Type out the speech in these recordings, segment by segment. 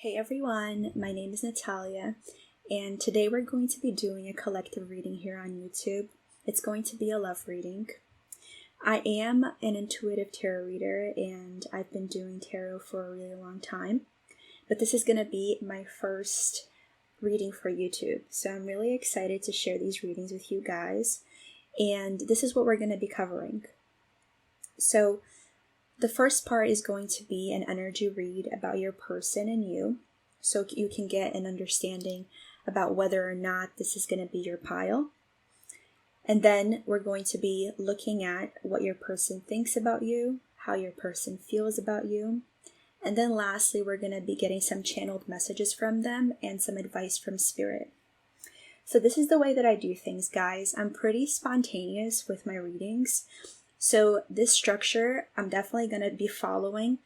Hey everyone, my name is Natalia, and today we're going to be doing a collective reading here on YouTube. It's going to be a love reading. I am an intuitive tarot reader, and I've been doing tarot for a really long time, but this is going to be my first reading for YouTube, so I'm really excited to share these readings with you guys, and this is what we're going to be covering. So, the first part is going to be an energy read about your person and you, so you can get an understanding about whether or not this is going to be your pile. And then we're going to be looking at what your person thinks about you, how your person feels about you. And then lastly, we're going to be getting some channeled messages from them and some advice from spirit. So this is the way that I do things, guys. I'm pretty spontaneous with my readings. So this structure, I'm definitely going to be following,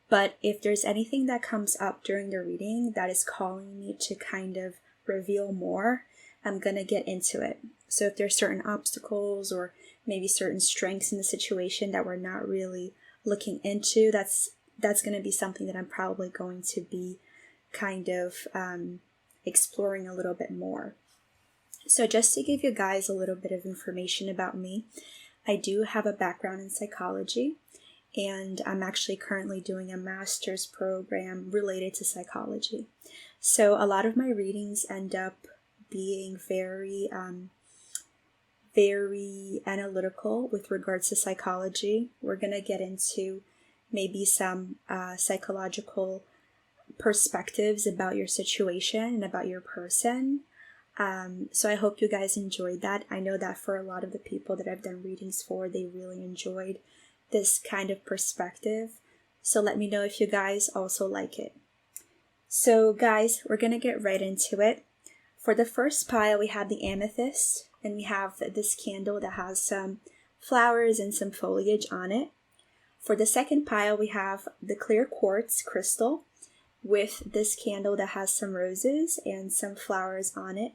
but if there's anything that comes up during the reading that is calling me to kind of reveal more, I'm going to get into it. So if there's certain obstacles or maybe certain strengths in the situation that we're not really looking into, that's going to be something that I'm probably going to be kind of exploring a little bit more. So just to give you guys a little bit of information about me, I do have a background in psychology, and I'm actually currently doing a master's program related to psychology. So a lot of my readings end up being very analytical with regards to psychology. We're going to get into maybe some psychological perspectives about your situation and about your person. So I hope you guys enjoyed that. I know that for a lot of the people that I've done readings for, they really enjoyed this kind of perspective. So let me know if you guys also like it. So guys, we're going to get right into it. For the first pile, we have the Amethyst, and we have this candle that has some flowers and some foliage on it. For the second pile, we have the clear quartz crystal with this candle that has some roses and some flowers on it.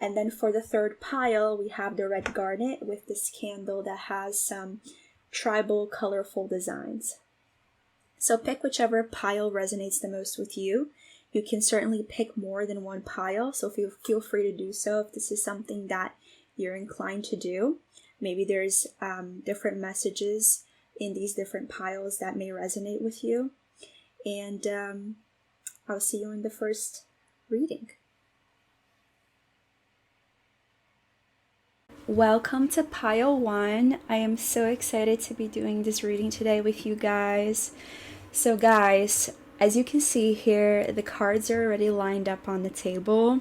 And then for the third pile, we have the red garnet with this candle that has some tribal colorful designs. So pick whichever pile resonates the most with you. You can certainly pick more than one pile, so feel free to do so if this is something that you're inclined to do. Maybe there's different messages in these different piles that may resonate with you. And I'll see you in the first reading. Welcome to pile 1. I am so excited to be doing this reading today with you guys. So guys, as you can see here, the cards are already lined up on the table.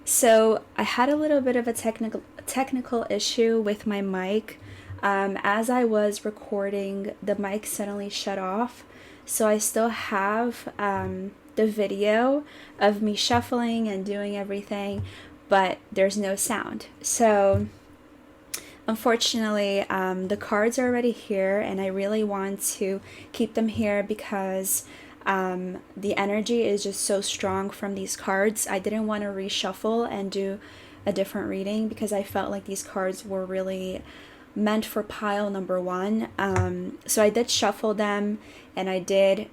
So I had a little bit of a technical issue with my mic. As I was recording, the mic suddenly shut off. So I still have the video of me shuffling and doing everything, but there's no sound. So unfortunately, the cards are already here, and I really want to keep them here because the energy is just so strong from these cards. I didn't want to reshuffle and do a different reading because I felt like these cards were really meant for pile number 1. So I did shuffle them, and I did,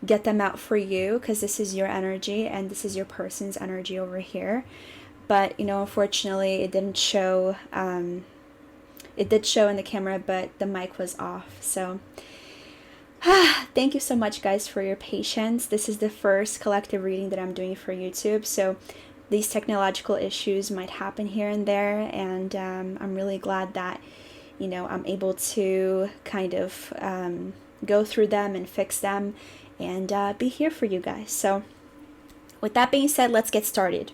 get them out for you because this is your energy and this is your person's energy over here. But unfortunately, it didn't show. It did show in the camera, but the mic was off. So thank you so much, guys, for your patience. This is the first collective reading that I'm doing for YouTube, so these technological issues might happen here and there, and I'm really glad that I'm able to kind of go through them and fix them and be here for you guys. So with that being said, let's get started.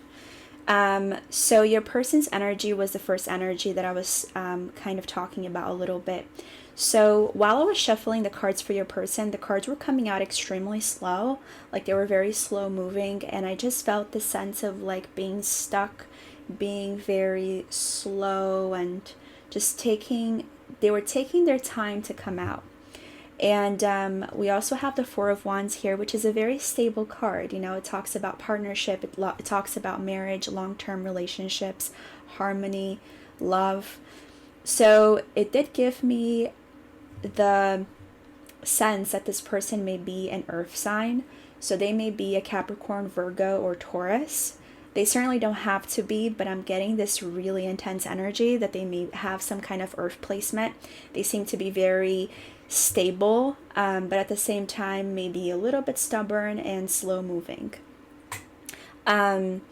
So your person's energy was the first energy that I was kind of talking about a little bit. So while I was shuffling the cards for your person, the cards were coming out extremely slow, like they were very slow moving, and I just felt the sense of like being stuck, being very slow, and just they were taking their time to come out. And we also have the Four of Wands here, which is a very stable card. It talks about partnership, it talks about marriage, long-term relationships, harmony, love. So it did give me the sense that this person may be an earth sign. So they may be a Capricorn, Virgo, or Taurus. They certainly don't have to be, but I'm getting this really intense energy that they may have some kind of earth placement. They seem to be very stable, but at the same time maybe a little bit stubborn and slow moving. And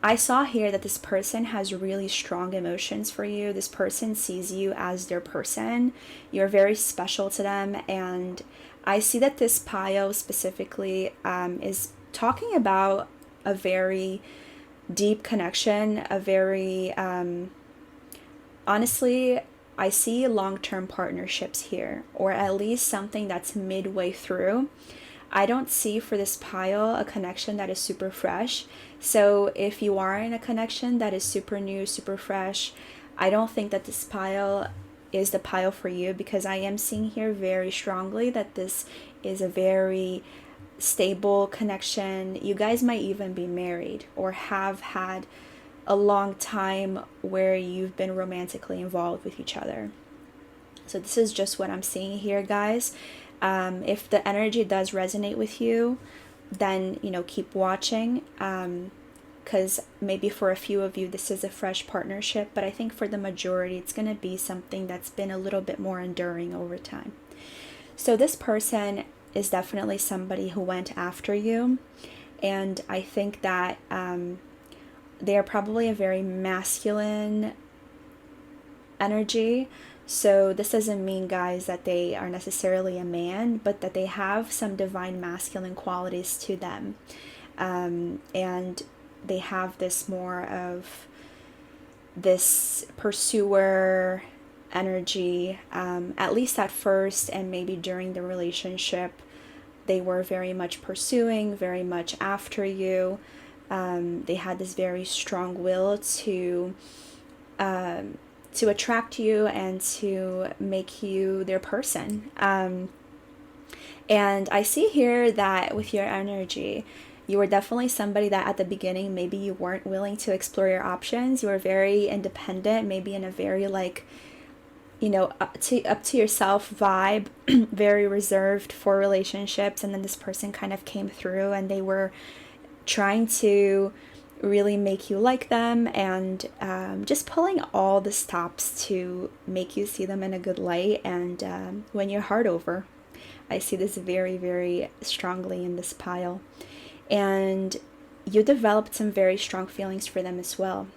I saw here that this person has really strong emotions for you. This person sees you as their person. You're very special to them. And I see that this pile specifically is talking about a very deep connection, a very, honestly, I see long-term partnerships here, or at least something that's midway through. I don't see for this pile a connection that is super fresh. So if you are in a connection that is super new, super fresh, I don't think that this pile is the pile for you, because I am seeing here very strongly that this is a very stable connection. You guys might even be married or have had a long time where you've been romantically involved with each other. So this is just what I'm seeing here, guys. If the energy does resonate with you, then, you know, keep watching, because maybe for a few of you this is a fresh partnership, but I think for the majority it's going to be something that's been a little bit more enduring over time. So this person is definitely somebody who went after you, and I think that they are probably a very masculine energy. So this doesn't mean, guys, that they are necessarily a man, but that they have some divine masculine qualities to them. And they have this more of this pursuer energy, at least at first, and maybe during the relationship. They were very much pursuing, very much after you. They had this very strong will to attract you and to make you their person. And I see here that with your energy, you were definitely somebody that at the beginning, maybe you weren't willing to explore your options. You were very independent, maybe in a very like, you know, up to yourself vibe, very reserved for relationships. And then this person kind of came through and they were trying to really make you like them, and just pulling all the stops to make you see them in a good light and win your heart over. I see this very, very strongly in this pile. And you developed some very strong feelings for them as well.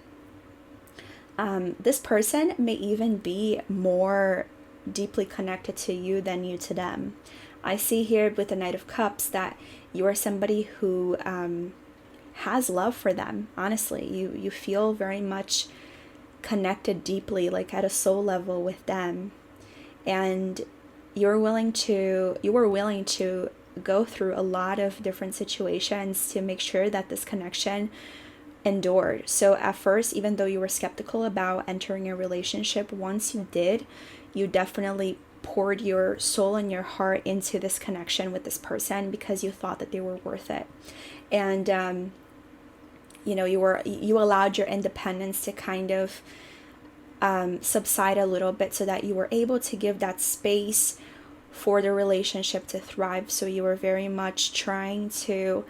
This person may even be more deeply connected to you than you to them. I see here with the Knight of Cups that you are somebody who has love for them. Honestly, you feel very much connected deeply, like at a soul level with them, and you were willing to go through a lot of different situations to make sure that this connection endured. So at first, even though you were skeptical about entering a relationship, once you did, you definitely poured your soul and your heart into this connection with this person because you thought that they were worth it. And you know, you allowed your independence to kind of subside a little bit so that you were able to give that space for the relationship to thrive. So you were very much trying to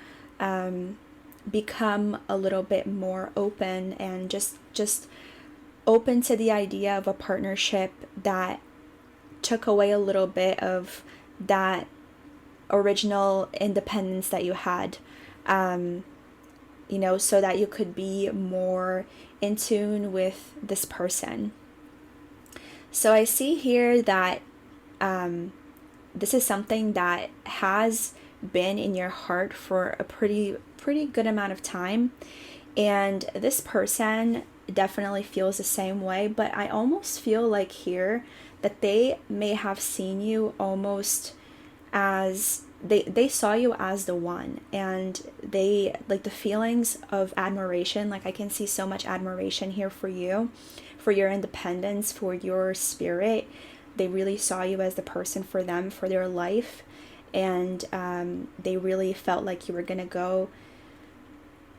become a little bit more open and just open to the idea of a partnership that took away a little bit of that original independence that you had, you know, so that you could be more in tune with this person. So I see here that this is something that has been in your heart for a pretty good amount of time, and this person definitely feels the same way. But I almost feel like here that they may have seen you almost as they saw you as the one, and they like the feelings of admiration. Like I can see so much admiration here for you, for your independence, for your spirit. They really saw you as the person for them, for their life, and they really felt like you were gonna go,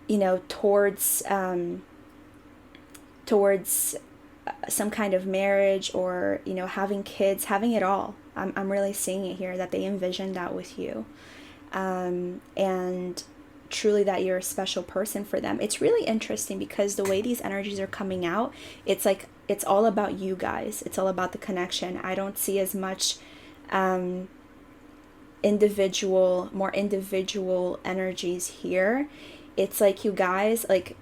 you know, towards some kind of marriage, or, you know, having kids, having it all. I'm really seeing it here, that they envisioned that with you. And truly that you're a special person for them. It's really interesting because the way these energies are coming out, it's like it's all about you guys. It's all about the connection. I don't see as much more individual energies here. It's like you guys like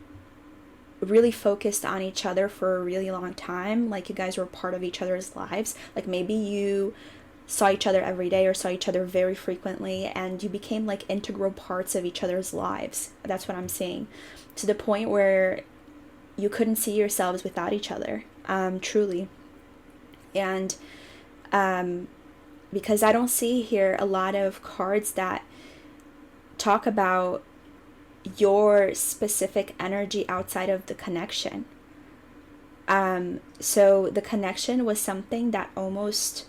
really focused on each other for a really long time. Like you guys were part of each other's lives. Like maybe you saw each other every day or saw each other very frequently, and you became like integral parts of each other's lives. That's what I'm seeing, to the point where you couldn't see yourselves without each other, truly. And because I don't see here a lot of cards that talk about your specific energy outside of the connection. So the connection was something that almost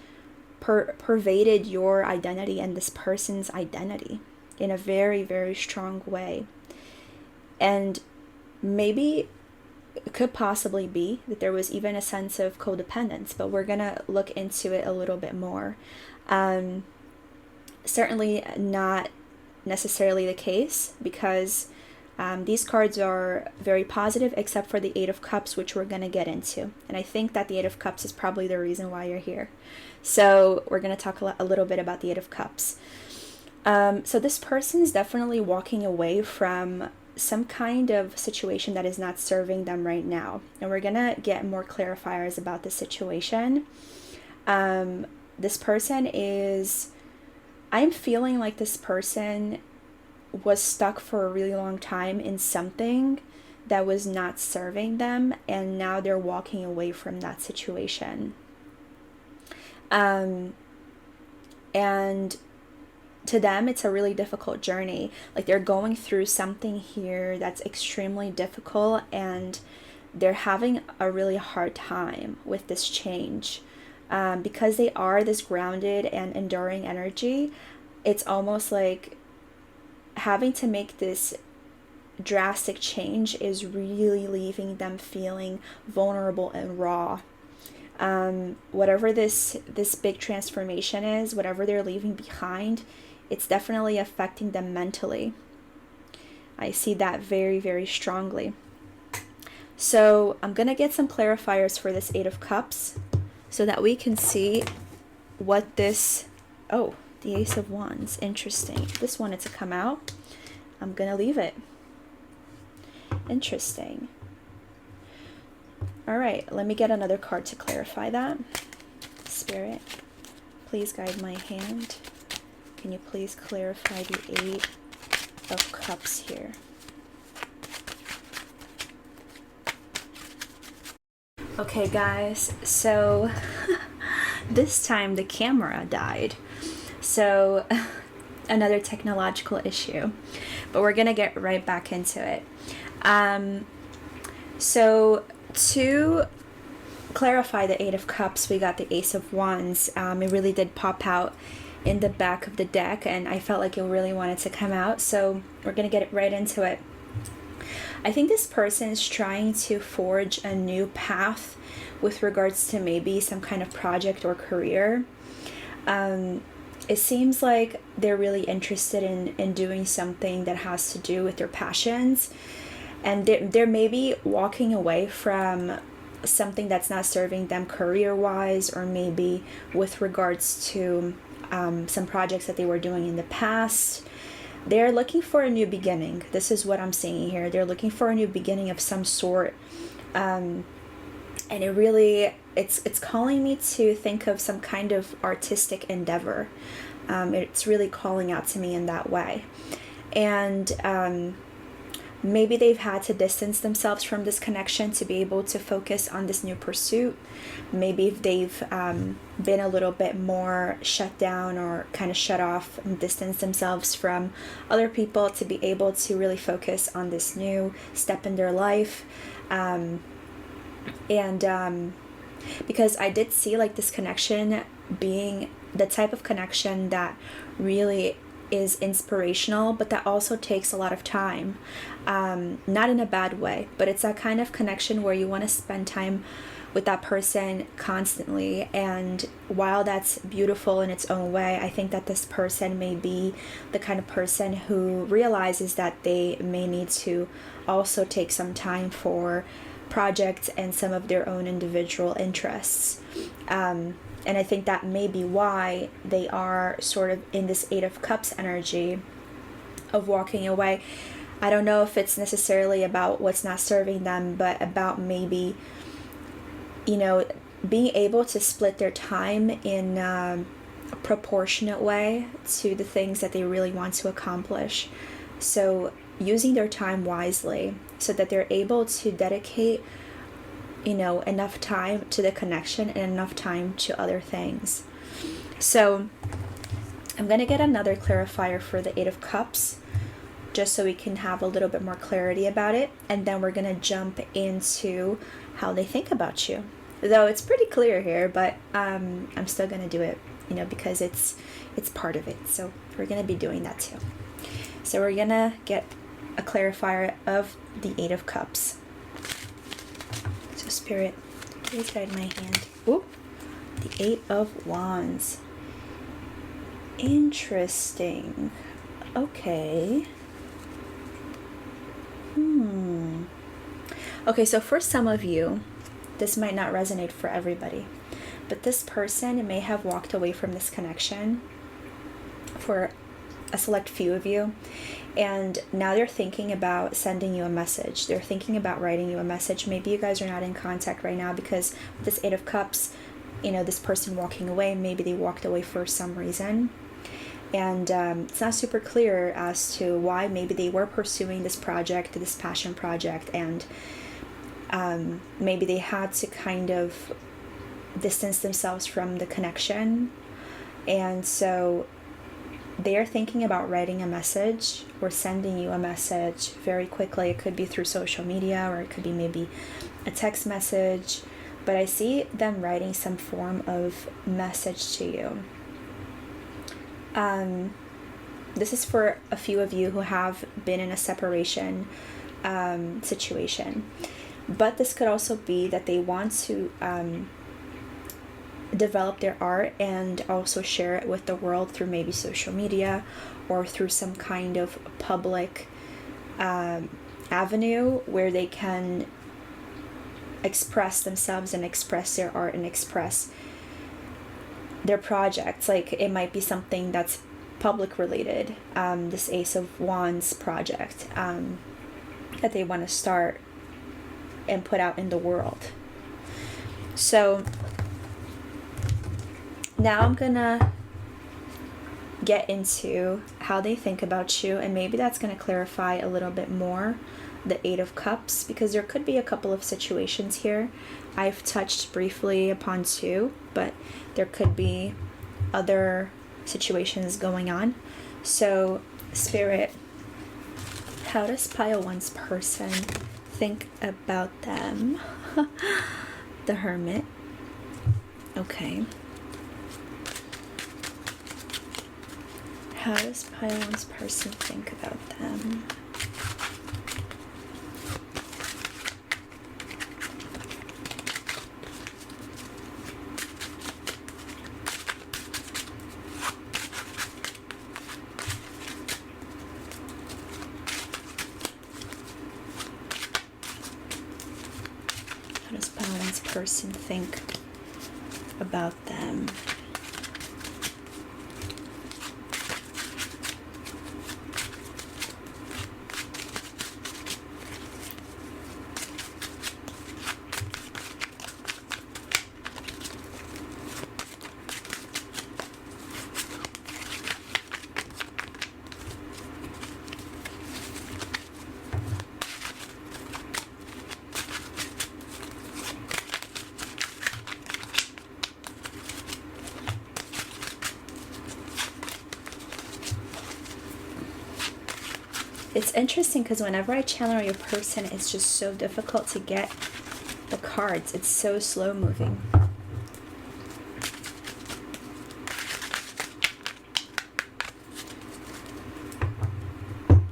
pervaded your identity and this person's identity in a very, very strong way. And maybe it could possibly be that there was even a sense of codependence, but we're gonna look into it a little bit more. Certainly not necessarily the case, because these cards are very positive, except for the Eight of Cups, which we're going to get into. And I think that the Eight of Cups is probably the reason why you're here. So we're going to talk a little bit about the Eight of Cups. So this person is definitely walking away from some kind of situation that is not serving them right now. And we're going to get more clarifiers about the situation. This person is... I'm feeling like this person was stuck for a really long time in something that was not serving them, and now they're walking away from that situation. And to them, it's a really difficult journey. Like they're going through something here that's extremely difficult, and they're having a really hard time with this change. Because they are this grounded and enduring energy, it's almost like having to make this drastic change is really leaving them feeling vulnerable and raw. Whatever this big transformation is, whatever they're leaving behind, it's definitely affecting them mentally. I see that very, very strongly. So I'm going to get some clarifiers for this Eight of Cups so that we can see what this... Oh, the Ace of Wands. Interesting. This wanted to come out. I'm going to leave it. Interesting. All right, let me get another card to clarify that. Spirit, please guide my hand. Can you please clarify the Eight of Cups here? Okay, guys, so this time the camera died. So another technological issue, but we're gonna get right back into it. So to clarify the Eight of Cups, we got the Ace of Wands. It really did pop out in the back of the deck, and I felt like it really wanted to come out, so we're gonna get right into it. I think this person is trying to forge a new path with regards to maybe some kind of project or career. It seems like they're really interested in doing something that has to do with their passions, and they're maybe walking away from something that's not serving them career-wise, or maybe with regards to some projects that they were doing in the past. They're looking for a new beginning. This is what I'm seeing here. They're looking for a new beginning of some sort. And it really, it's calling me to think of some kind of artistic endeavor. It's really calling out to me in that way. And maybe they've had to distance themselves from this connection to be able to focus on this new pursuit. Maybe they've been a little bit more shut down or kind of shut off and distanced themselves from other people to be able to really focus on this new step in their life. Because I did see like this connection being the type of connection that really is inspirational, but that also takes a lot of time. Not in a bad way, but it's that kind of connection where you want to spend time with that person constantly. And while that's beautiful in its own way, I think that this person may be the kind of person who realizes that they may need to also take some time for projects and some of their own individual interests. And I think that may be why they are sort of in this Eight of Cups energy of walking away. I don't know if it's necessarily about what's not serving them, but about maybe, you know, being able to split their time in a proportionate way to the things that they really want to accomplish. So using their time wisely so that they're able to dedicate, you know, enough time to the connection and enough time to other things. So I'm going to get another clarifier for the Eight of Cups, just so we can have a little bit more clarity about it. And then we're going to jump into how they think about you. Though it's pretty clear here, but I'm still going to do it, you know, because it's part of it. So we're going to be doing that too. So we're going to get a clarifier of the Eight of Cups. So Spirit, please guide my hand. Ooh, the Eight of Wands. Interesting. Okay. Okay, so for some of you, this might not resonate for everybody, but this person may have walked away from this connection for a select few of you, and now they're thinking about sending you a message. They're thinking about writing you a message. Maybe you guys are not in contact right now because with this Eight of Cups, you know, this person walking away, maybe they walked away for some reason. And it's not super clear as to why. Maybe they were pursuing this project, this passion project, and maybe they had to kind of distance themselves from the connection. And so they are thinking about writing a message or sending you a message very quickly. It could be through social media, or it could be maybe a text message. But I see them writing some form of message to you. This is for a few of you who have been in a separation situation. But this could also be that they want to develop their art and also share it with the world through maybe social media or through some kind of public avenue where they can express themselves and express their art and express their projects. Like it might be something that's public related, this Ace of Wands project that they want to start and put out in the world. So now I'm gonna get into how they think about you, and maybe that's going to clarify a little bit more the Eight of Cups, because there could be a couple of situations here. I've touched briefly upon two, but there could be other situations going on. So Spirit, how does Pile 1's person think about them? The Hermit. Okay. How does Pile 1's person think about them? How does Pile 1's person think about them? It's interesting because whenever I channel your person, it's just so difficult to get the cards. It's so slow moving.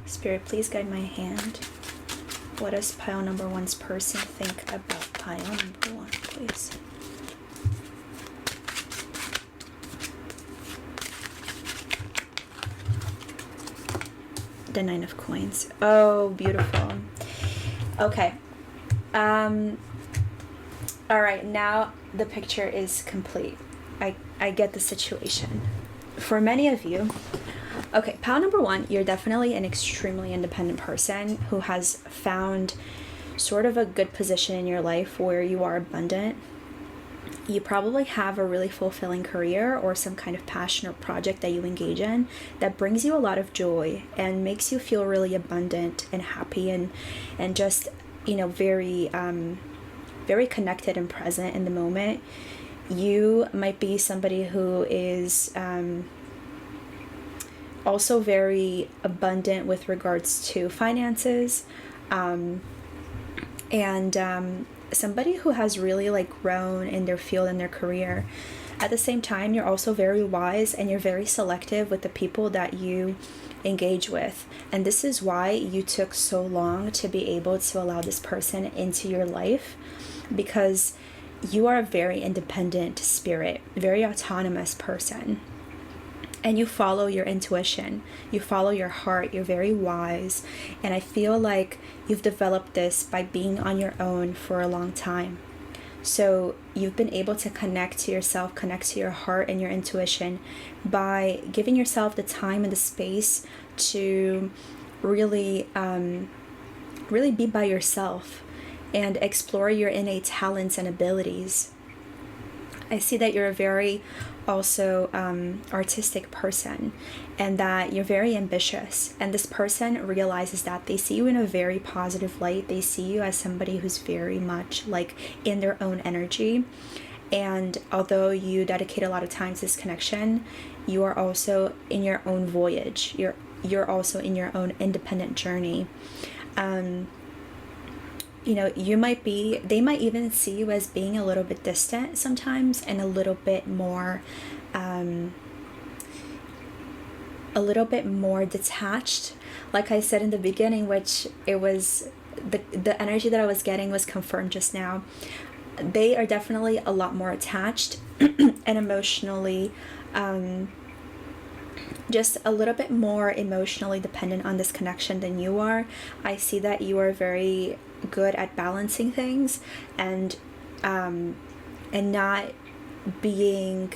Spirit, please guide my hand. What does Pile number 1's person think about Pile number 1, please? please. The Nine of Coins. Oh, beautiful. Okay. All right, now the picture is complete. I get the situation. For many of you, okay, pile number one, you're definitely an extremely independent person who has found sort of a good position in your life where you are abundant. You probably have a really fulfilling career or some kind of passion or project that you engage in that brings you a lot of joy and makes you feel really abundant and happy and just, you know, very connected and present in the moment. You might be somebody who is also very abundant with regards to finances, and somebody who has really like grown in their field and their career. At the same time, you're also very wise and you're very selective with the people that you engage with. And this is why you took so long to be able to allow this person into your life, because you are a very independent spirit, very autonomous person. And you follow your intuition, you follow your heart, you're very wise. And I feel like you've developed this by being on your own for a long time. So you've been able to connect to yourself, connect to your heart and your intuition by giving yourself the time and the space to really be by yourself and explore your innate talents and abilities. I see that you're a very also artistic person and that you're very ambitious, and this person realizes that. They see you in a very positive light. They see you as somebody who's very much like in their own energy, and although you dedicate a lot of time to this connection, you are also in your own voyage. You're also in your own independent journey. You know, they might even see you as being a little bit distant sometimes and a little bit more detached. Like I said in the beginning, which it was the energy that I was getting was confirmed just now. They are definitely a lot more attached and emotionally, just a little bit more emotionally dependent on this connection than you are. I see that you are very good at balancing things and not being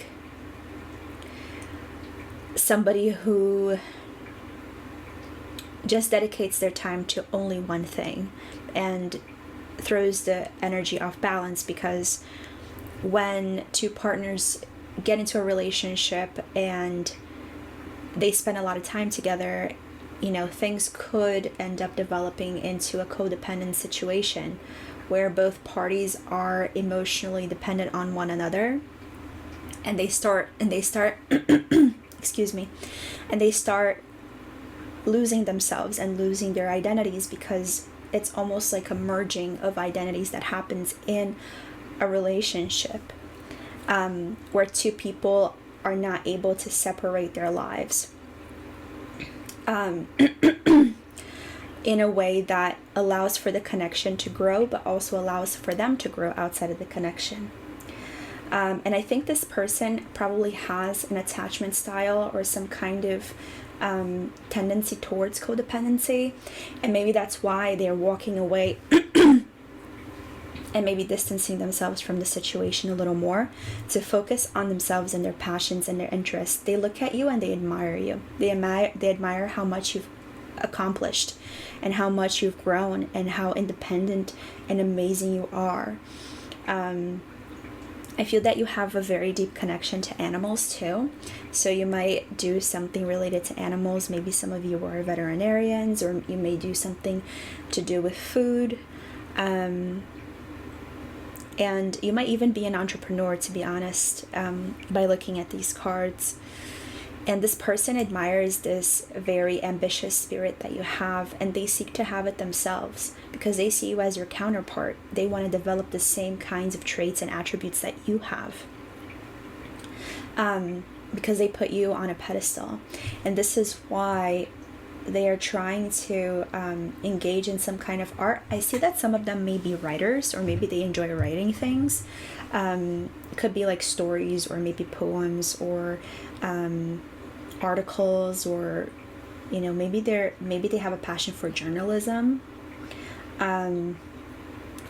somebody who just dedicates their time to only one thing and throws the energy off balance. Because when two partners get into a relationship and they spend a lot of time together, you know, things could end up developing into a codependent situation where both parties are emotionally dependent on one another, and they start excuse me, and they start losing themselves and losing their identities, because it's almost like a merging of identities that happens in a relationship, where two people are not able to separate their lives in a way that allows for the connection to grow, but also allows for them to grow outside of the connection. And I think this person probably has an attachment style or some kind of tendency towards codependency, and maybe that's why they're walking away and maybe distancing themselves from the situation a little more to focus on themselves and their passions and their interests. They look at you and they admire you. They admire how much you've accomplished and how much you've grown and how independent and amazing you are. I feel that you have a very deep connection to animals too. So you might do something related to animals. Maybe some of you are veterinarians, or you may do something to do with food. And you might even be an entrepreneur, to be honest, by looking at these cards. And this person admires this very ambitious spirit that you have, and they seek to have it themselves because they see you as your counterpart. They want to develop the same kinds of traits and attributes that you have, because they put you on a pedestal. And this is why they are trying to engage in some kind of art. I see that some of them may be writers, or maybe they enjoy writing things. It could be like stories, or maybe poems, or articles, or maybe they have a passion for journalism,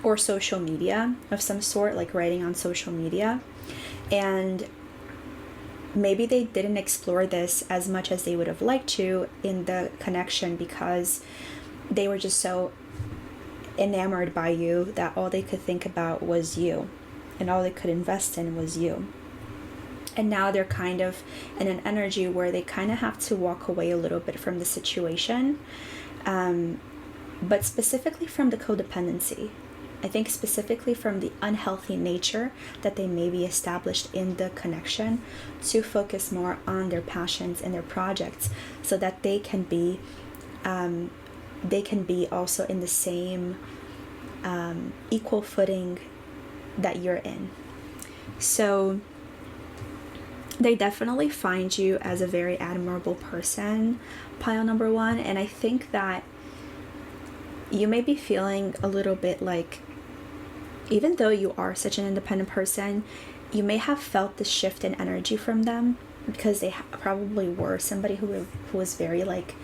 or social media of some sort, like writing on social media. And maybe they didn't explore this as much as they would have liked to in the connection, because they were just so enamored by you that all they could think about was you, and all they could invest in was you. And now they're kind of in an energy where they kind of have to walk away a little bit from the situation, but specifically from the codependency. I think specifically from the unhealthy nature that they may be established in the connection, to focus more on their passions and their projects, so that they can be also in the same equal footing that you're in. So they definitely find you as a very admirable person, pile number one. And I think that you may be feeling a little bit like, even though you are such an independent person, you may have felt the shift in energy from them, because they probably were somebody who was very like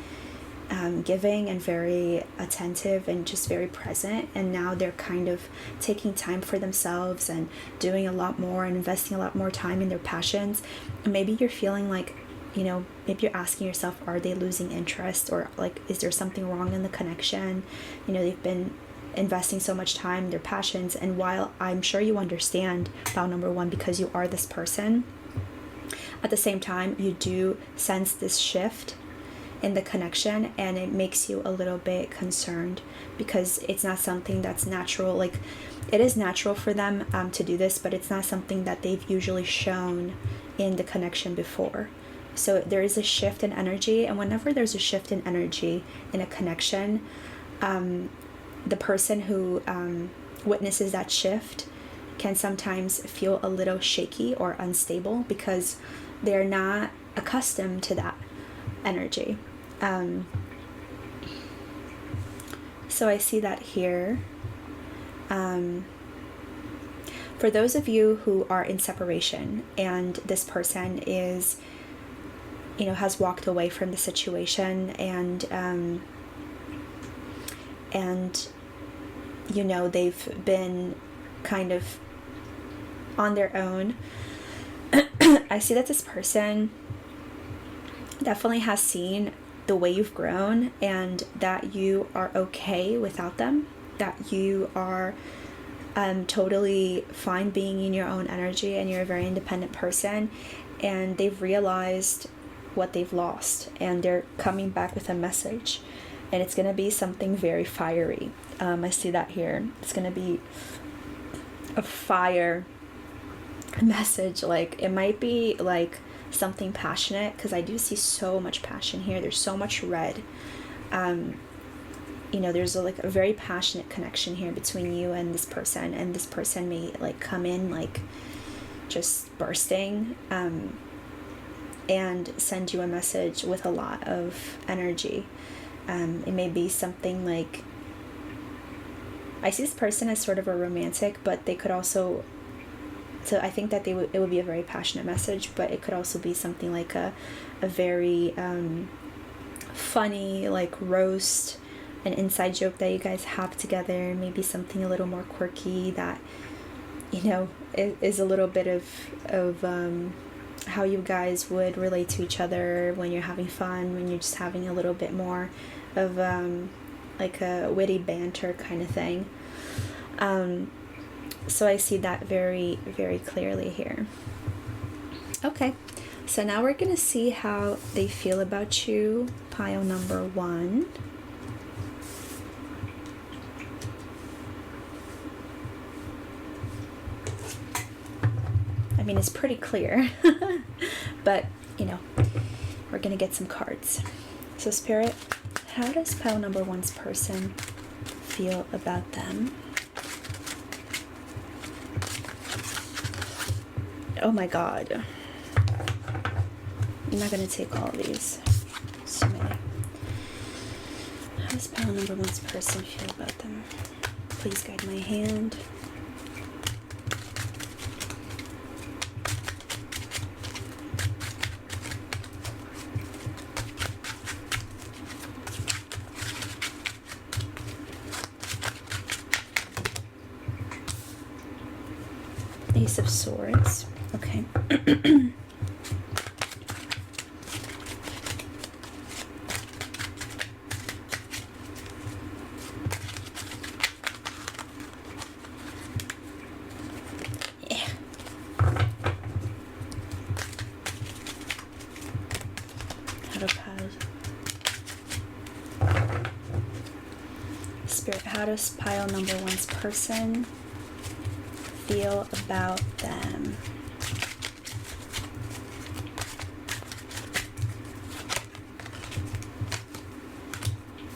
giving and very attentive and just very present, and now they're kind of taking time for themselves and doing a lot more and investing a lot more time in their passions. And maybe you're feeling like, maybe you're asking yourself, are they losing interest, or like, is there something wrong in the connection? They've been investing so much time in their passions, and while I'm sure you understand pile number one, because you are this person, at the same time you do sense this shift in the connection, and it makes you a little bit concerned, because it's not something that's natural. Like, it is natural for them to do this, but it's not something that they've usually shown in the connection before. So there is a shift in energy, and whenever there's a shift in energy in a connection, the person who witnesses that shift can sometimes feel a little shaky or unstable, because they're not accustomed to that energy. So I see that here. For those of you who are in separation, and this person is, has walked away from the situation, and they've been kind of on their own, I see that this person definitely has seen the way you've grown, and that you are okay without them, that you are totally fine being in your own energy, and you're a very independent person, and they've realized what they've lost, and they're coming back with a message, and it's going to be something very fiery. I see that here. It's going to be a fire message. Like, it might be like something passionate, because I do see so much passion here. There's so much red. There's a very passionate connection here between you and this person may like come in like just bursting, and send you a message with a lot of energy. It may be something like, I see this person as sort of a romantic, but they could also, so I think that it would be a very passionate message, but it could also be something like a very funny, like roast, an inside joke that you guys have together, maybe something a little more quirky that is a little bit of how you guys would relate to each other when you're having fun, when you're just having a little bit more of like a witty banter kind of thing. So I see that very, very clearly here. Okay, so now we're gonna see how they feel about you, pile number one. I mean, it's pretty clear, but we're gonna get some cards. So Spirit, how does pile number one's person feel about them? Oh my God. I'm not gonna take all of these. So many. does pile number one's person feel about them? Please guide my hand. Ace of Swords. Okay. Spirit, how does pile number one's person feel about them?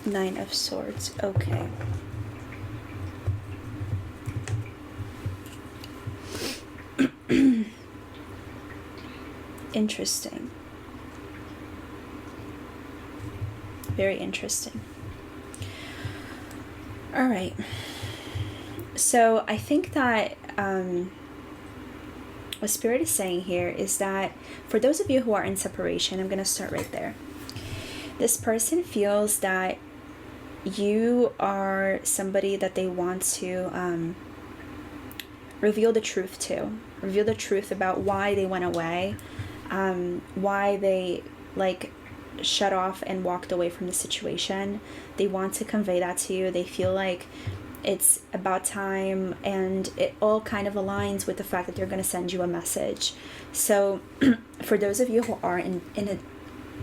Nine of Swords. Okay. Interesting. Very interesting. All right. So I think that what Spirit is saying here is that for those of you who are in separation, I'm going to start right there. This person feels that you are somebody that they want to reveal the truth to. Reveal the truth about why they went away, why they shut off and walked away from the situation. They want to convey that to you. They feel like it's about time, and it all kind of aligns with the fact that they're going to send you a message. So for those of you who are in a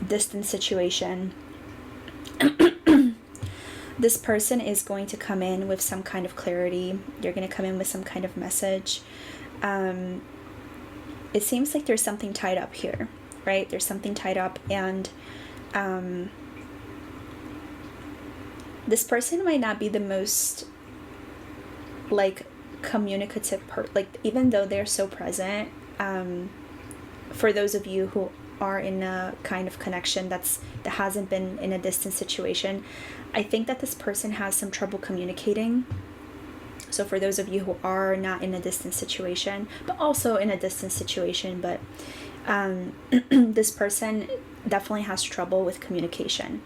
distant situation, this person is going to come in with some kind of clarity. You're going to come in with some kind of message. It seems like there's something tied up here, right? There's something tied up, and this person might not be the most communicative even though they're so present. For those of you who are in a kind of connection that hasn't been in a distant situation, I think that this person has some trouble communicating. So for those of you who are not in a distant situation, but also in a distant situation, but this person definitely has trouble with communication.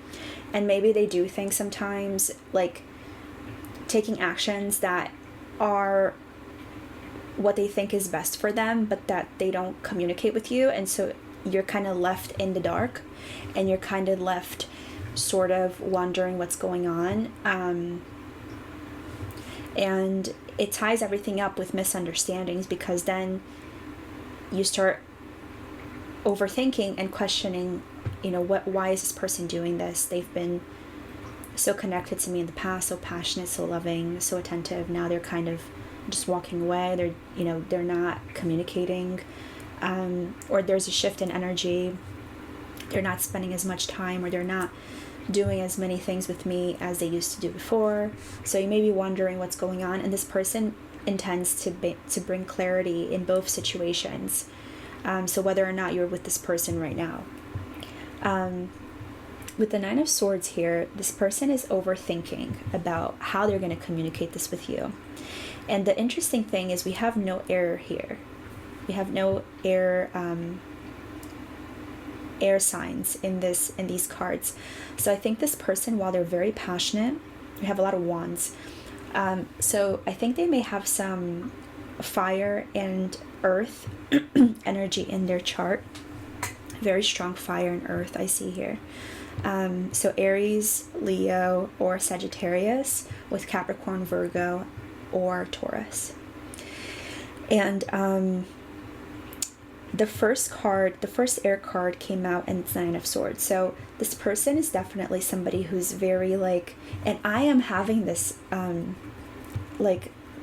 And maybe they do think sometimes taking actions that are what they think is best for them, but that they don't communicate with you. And so you're kind of left in the dark, and you're kind of left sort of wondering what's going on. And it ties everything up with misunderstandings, because then you start overthinking and questioning, why is this person doing this? They've been so connected to me in the past, so passionate, so loving, so attentive. Now they're kind of just walking away. They're not communicating, or there's a shift in energy. They're not spending as much time, or they're not doing as many things with me as they used to do before. So you may be wondering what's going on, and this person intends to bring clarity in both situations. So whether or not you're with this person right now. With the Nine of Swords here, this person is overthinking about how they're going to communicate this with you. And the interesting thing is we have no air here. We have no air signs in these cards. So I think this person, while they're very passionate, we have a lot of wands. So I think they may have some fire and earth energy in their chart. Very strong fire and earth I see here. So Aries, Leo, or Sagittarius, with Capricorn, Virgo, or Taurus. And the first air card came out, and it's Nine of Swords. So this person is definitely somebody who's very and I am having this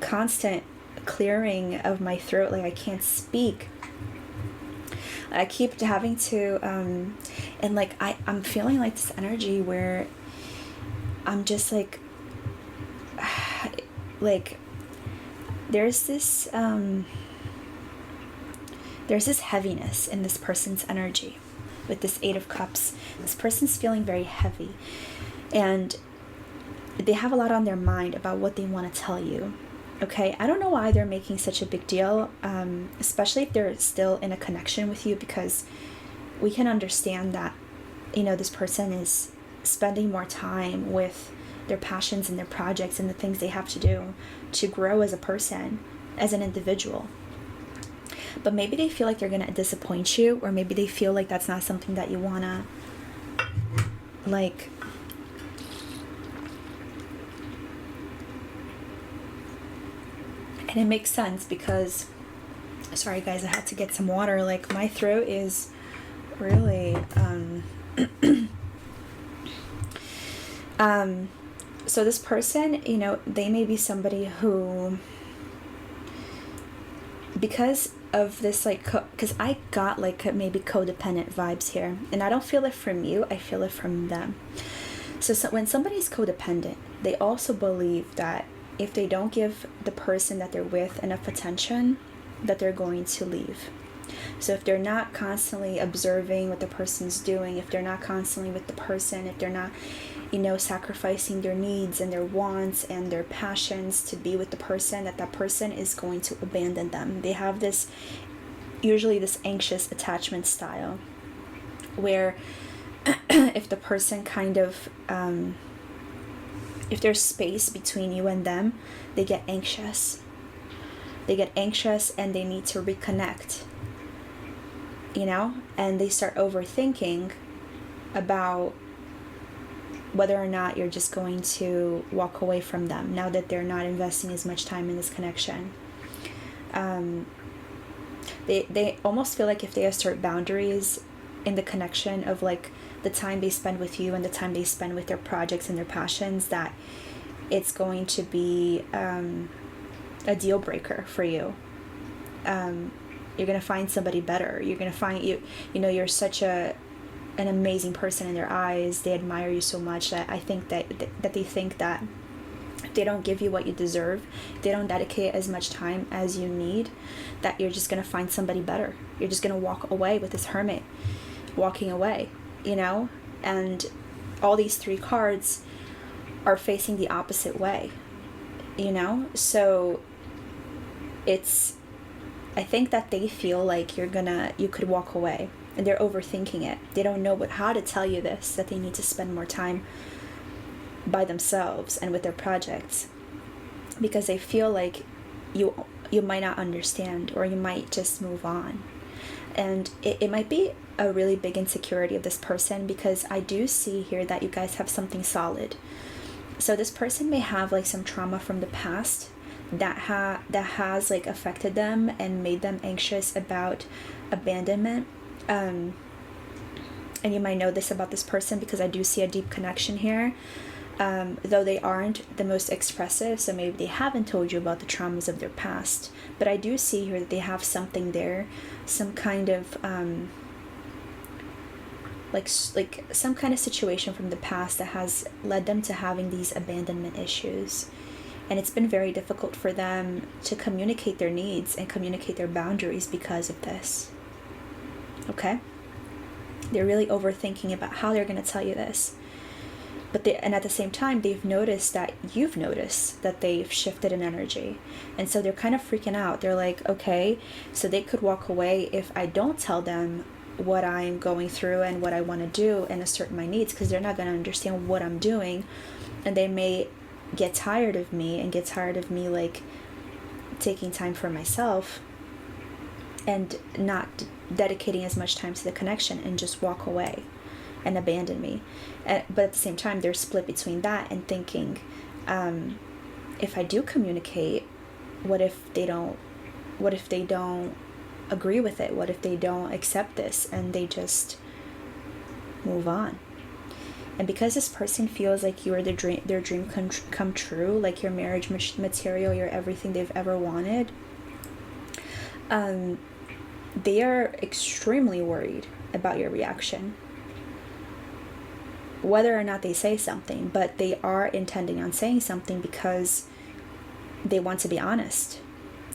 constant clearing of my throat, I can't speak. I keep having to and I'm feeling this energy where I'm just there's this heaviness in this person's energy with this Eight of Cups. This person's feeling very heavy, and they have a lot on their mind about what they want to tell you. Okay, I don't know why they're making such a big deal, especially if they're still in a connection with you, because we can understand that, you know, this person is spending more time with their passions and their projects and the things they have to do to grow as a person, as an individual. But maybe they feel like they're going to disappoint you, or maybe they feel like that's not something that you want to, like, and it makes sense because, sorry guys, I had to get some water. Like, my throat is really, so this person, you know, they may be somebody who, because of this, like, because I got like maybe codependent vibes here, and I don't feel it from you, I feel it from them. So when somebody's codependent, they also believe that if they don't give the person that they're with enough attention, that they're going to leave. So if they're not constantly observing what the person's doing, if they're not constantly with the person, if they're not, you know, sacrificing their needs and their wants and their passions to be with the person, that person is going to abandon them. They have this, usually this anxious attachment style, where if the person kind of, if there's space between you and them, they get anxious. They get anxious and they need to reconnect, you know, and they start overthinking about whether or not you're just going to walk away from them now that they're not investing as much time in this connection. They almost feel like if they assert boundaries in the connection of like the time they spend with you and the time they spend with their projects and their passions, that it's going to be a deal breaker for you. You're going to find somebody better. You're going to find, you know, you're such an amazing person in their eyes. They admire you so much that I think that they think that if they don't give you what you deserve, they don't dedicate as much time as you need, that you're just going to find somebody better. You're just going to walk away with this hermit walking away, you know? And all these three cards are facing the opposite way, you know? So it's, I think that they feel like you could walk away, and they're overthinking it. They don't know how to tell you this, that they need to spend more time by themselves and with their projects, because they feel like you might not understand, or you might just move on. And it might be a really big insecurity of this person, because I do see here that you guys have something solid. So this person may have like some trauma from the past that has like affected them and made them anxious about abandonment. And you might know this about this person, because I do see a deep connection here. Though they aren't the most expressive, so maybe they haven't told you about the traumas of their past, but I do see here that they have something there, some kind of like some kind of situation from the past that has led them to having these abandonment issues, and it's been very difficult for them to communicate their needs and communicate their boundaries because of this. Okay, they're really overthinking about how they're going to tell you this. But and at the same time, they've noticed that you've noticed that they've shifted in energy. And so they're kind of freaking out. They're like, okay, so they could walk away if I don't tell them what I'm going through and what I want to do and assert my needs, because they're not going to understand what I'm doing. And they may get tired of me and get tired of me like taking time for myself and not dedicating as much time to the connection, and just walk away and abandon me. But at the same time, they're split between that and thinking, if I do communicate, what if they don't agree with it? What if they don't accept this and they just move on? And because this person feels like you are their dream come true, like your marriage material, you're everything they've ever wanted, they are extremely worried about your reaction, whether or not they say something. But they are intending on saying something because they want to be honest,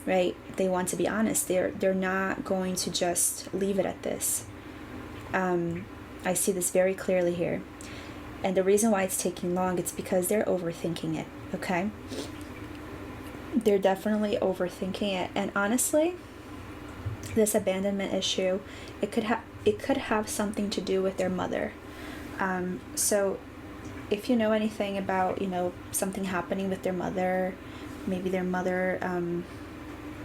right? They want to be honest. They're not going to just leave it at this. I see this very clearly here. And the reason why it's taking long, it's because they're overthinking it, okay? They're definitely overthinking it. And honestly, this abandonment issue, it could have something to do with their mother. So if you know anything about, something happening with their mother, maybe their mother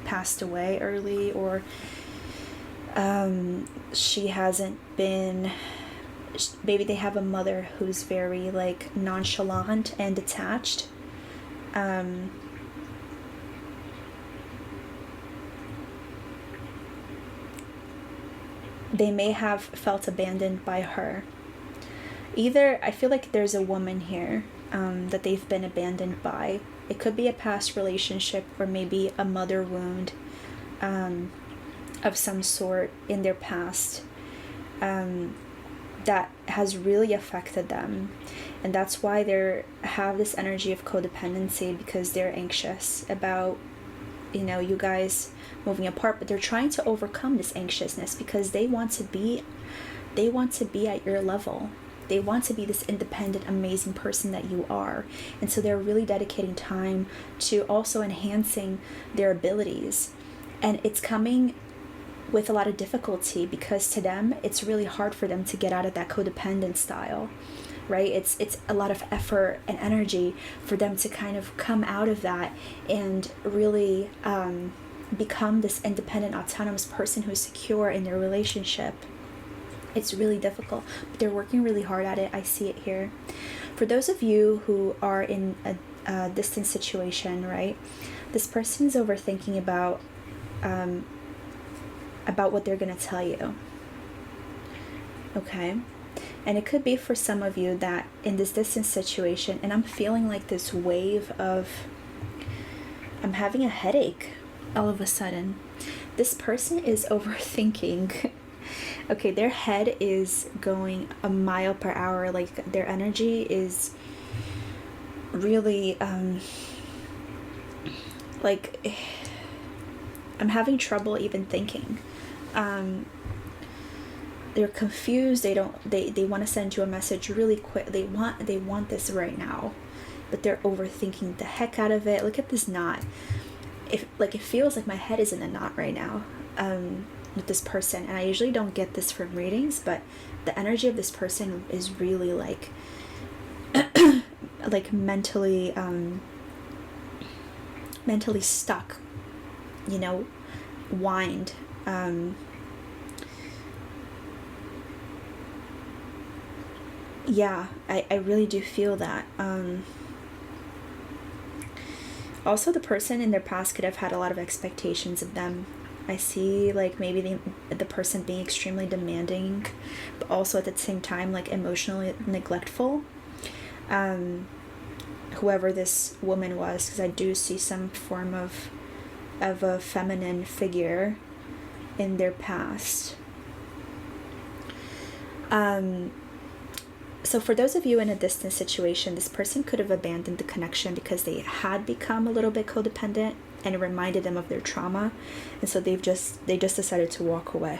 passed away early, or she hasn't been, maybe they have a mother who's very like nonchalant and detached. They may have felt abandoned by her. Either, I feel like there's a woman here that they've been abandoned by. It could be a past relationship, or maybe a mother wound of some sort in their past that has really affected them. And that's why they have this energy of codependency, because they're anxious about, you guys moving apart. But they're trying to overcome this anxiousness because they want to be at your level. They want to be this independent, amazing person that you are. And so they're really dedicating time to also enhancing their abilities. And it's coming with a lot of difficulty, because to them, it's really hard for them to get out of that codependent style, right? It's a lot of effort and energy for them to kind of come out of that and really become this independent, autonomous person who's secure in their relationship. It's really difficult, but they're working really hard at it. I see it here. For those of you who are in a distant situation, right? This person is overthinking about what they're going to tell you. Okay? And it could be for some of you that in this distant situation, and I'm feeling like this wave of, I'm having a headache all of a sudden. This person is overthinking. Okay, their head is going a mile per hour. Like, their energy is really, like, I'm having trouble even thinking. They're confused. They want to send you a message really quick. They want this right now, but they're overthinking the heck out of it. Look at this knot. It feels like my head is in a knot right now. With this person, and I usually don't get this from readings, but the energy of this person is really like like mentally stuck, whined. Yeah, I really do feel that. Also, the person in their past could have had a lot of expectations of them. I see, like, maybe the person being extremely demanding, but also at the same time, like, emotionally neglectful. Whoever this woman was, because I do see some form of a feminine figure in their past. So for those of you in a distant situation, this person could have abandoned the connection because they had become a little bit codependent, and it reminded them of their trauma, and so they just decided to walk away.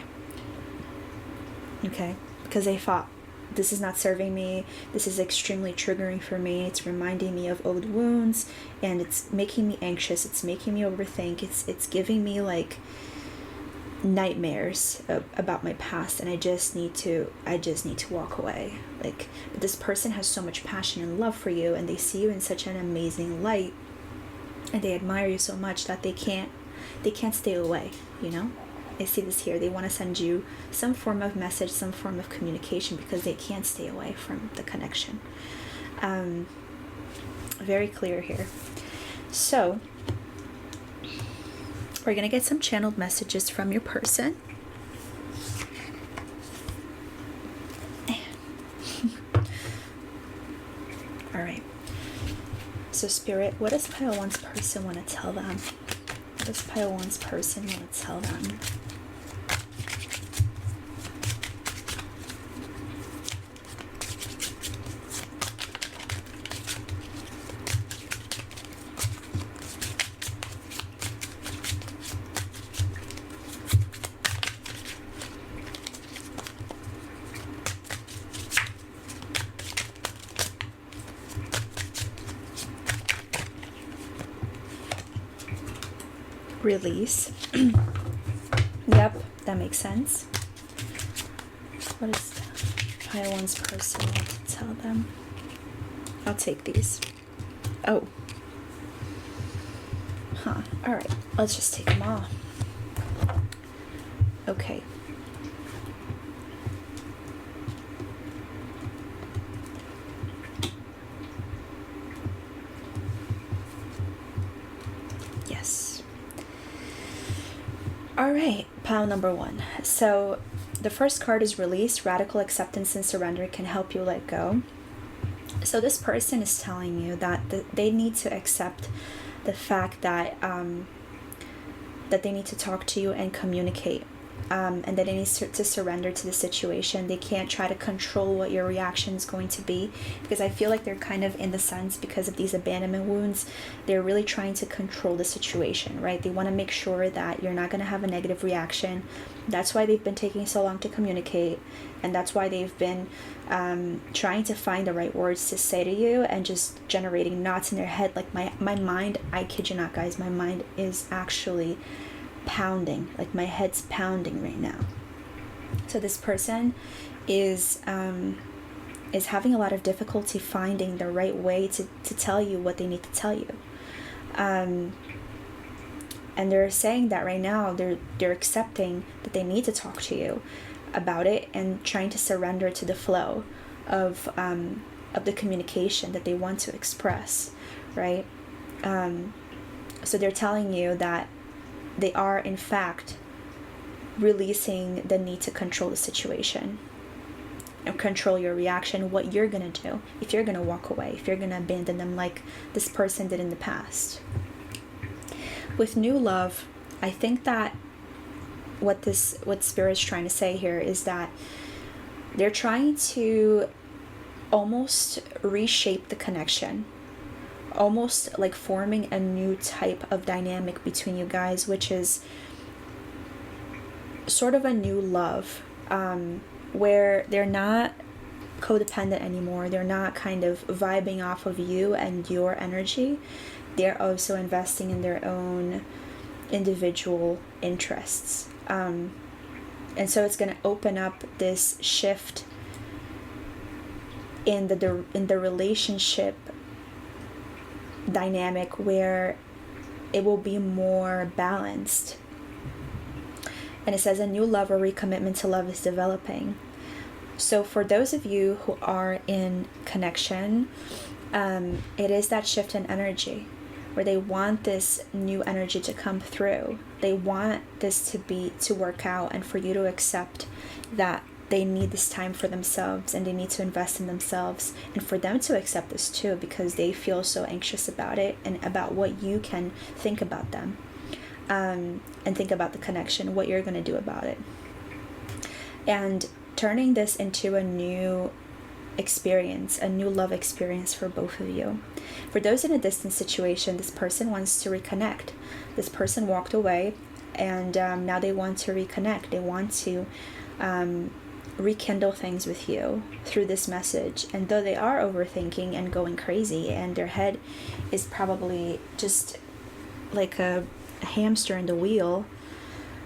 Okay, because they thought, this is not serving me, this is extremely triggering for me, it's reminding me of old wounds, and it's making me anxious, it's making me overthink, it's giving me like nightmares about my past, and I just need to walk away. Like, but this person has so much passion and love for you, and they see you in such an amazing light, and they admire you so much that they can't stay away, I see this here. They want to send you some form of message, some form of communication, because they can't stay away from the connection. Very clear here. So we're going to get some channeled messages from your person. All right. So Spirit, what does Pile 1's person want to tell them? What does Pile 1's person want to tell them? release. Yep, that makes sense. What is pile one's person want to tell them? I'll take these. Oh. Huh. Alright, let's just take them all. Okay. Yes. Alright, pile number 1. So the first card is release. Radical acceptance and surrender can help you let go. So this person is telling you that they need to accept the fact that that they need to talk to you and communicate, and that they need to surrender to the situation. They can't try to control what your reaction is going to be, because I feel like they're kind of, in the sense, because of these abandonment wounds, they're really trying to control the situation, right? They want to make sure that you're not going to have a negative reaction. That's why they've been taking so long to communicate, and that's why they've been trying to find the right words to say to you, and just generating knots in their head. Like my mind, I kid you not, guys, my mind is actually pounding. Like my head's pounding right now. So this person is having a lot of difficulty finding the right way to tell you what they need to tell you. And they're saying that right now they're accepting that they need to talk to you about it, and trying to surrender to the flow of the communication that they want to express, right? So they're telling you that they are in fact releasing the need to control the situation and control your reaction, what you're gonna do, if you're gonna walk away, if you're gonna abandon them like this person did in the past. With new love, I think that what Spirit's trying to say here is that they're trying to almost reshape the connection, almost like forming a new type of dynamic between you guys, which is sort of a new love, where they're not codependent anymore. They're not kind of vibing off of you and your energy. They're also investing in their own individual interests. And so it's going to open up this shift in the relationship dynamic, where it will be more balanced. And it says a new love or recommitment to love is developing. So for those of you who are in connection, it is that shift in energy, where they want this new energy to come through. They want this to work out, and for you to accept that they need this time for themselves, and they need to invest in themselves, and for them to accept this too, because they feel so anxious about it, and about what you can think about them, and think about the connection, what you're going to do about it. And turning this into a new experience, a new love experience for both of you. For those in a distance situation, this person wants to reconnect. This person walked away, and now they want to reconnect. They want to rekindle things with you through this message. And though they are overthinking and going crazy, and their head is probably just like a hamster in the wheel,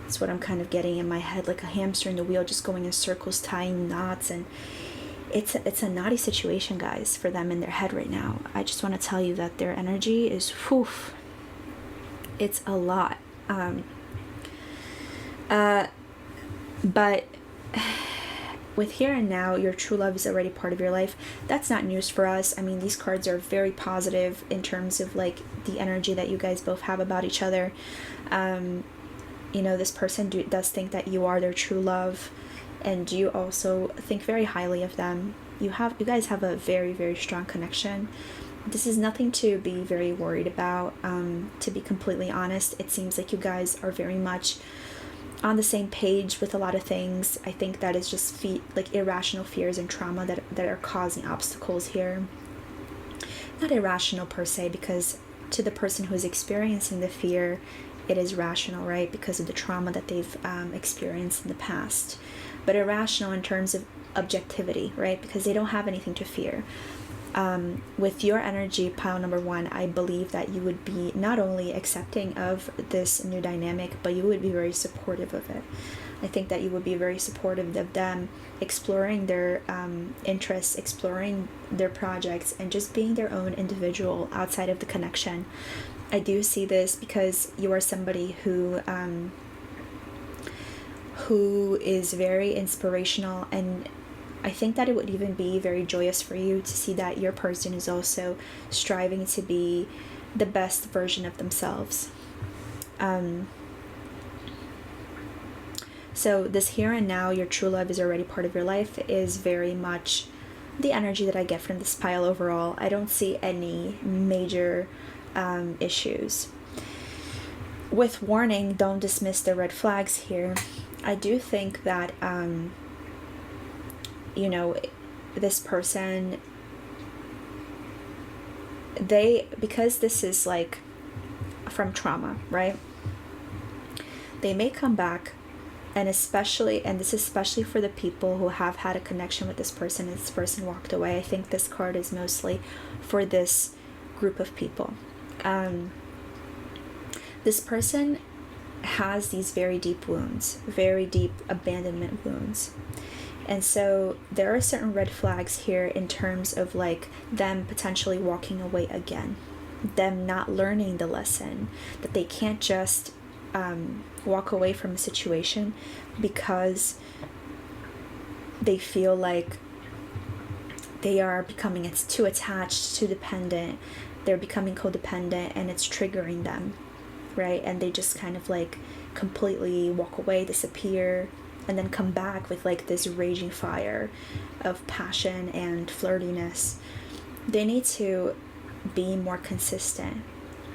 that's what I'm kind of getting in my head, like a hamster in the wheel, just going in circles, tying knots. And it's a naughty situation, guys, for them in their head right now. I just want to tell you that their energy is, it's a lot. But with here and now, your true love is already part of your life. That's not news for us. I mean, these cards are very positive in terms of like the energy that you guys both have about each other. You know, this person does think that you are their true love, and you also think very highly of them. You guys have a very, very strong connection. This is nothing to be very worried about. To be completely honest, it seems like you guys are very much on the same page with a lot of things. I think that is just like irrational fears and trauma that are causing obstacles here. Not irrational per se, because to the person who is experiencing the fear, it is rational, right? Because of the trauma that they've experienced in the past. But irrational in terms of objectivity, right? Because they don't have anything to fear. With your energy, pile number 1, I believe that you would be not only accepting of this new dynamic, but you would be very supportive of it. I think that you would be very supportive of them exploring their interests, exploring their projects, and just being their own individual outside of the connection. I do see this because you are somebody who is very inspirational, and I think that it would even be very joyous for you to see that your person is also striving to be the best version of themselves. So this here and now, your true love is already part of your life, is very much the energy that I get from this pile overall. I don't see any major issues. With warning, don't dismiss the red flags here. I do think that, you know, this person, because this is like from trauma, right? They may come back, and this is especially for the people who have had a connection with this person and this person walked away. I think this card is mostly for this group of people. This person has these very deep wounds, very deep abandonment wounds. And so there are certain red flags here in terms of like them potentially walking away again, them not learning the lesson, that they can't just walk away from a situation because they feel like they are becoming too attached, too dependent, they're becoming codependent, and it's triggering them, right? And they just kind of like completely walk away, disappear, and then come back with like this raging fire of passion and flirtiness. They need to be more consistent,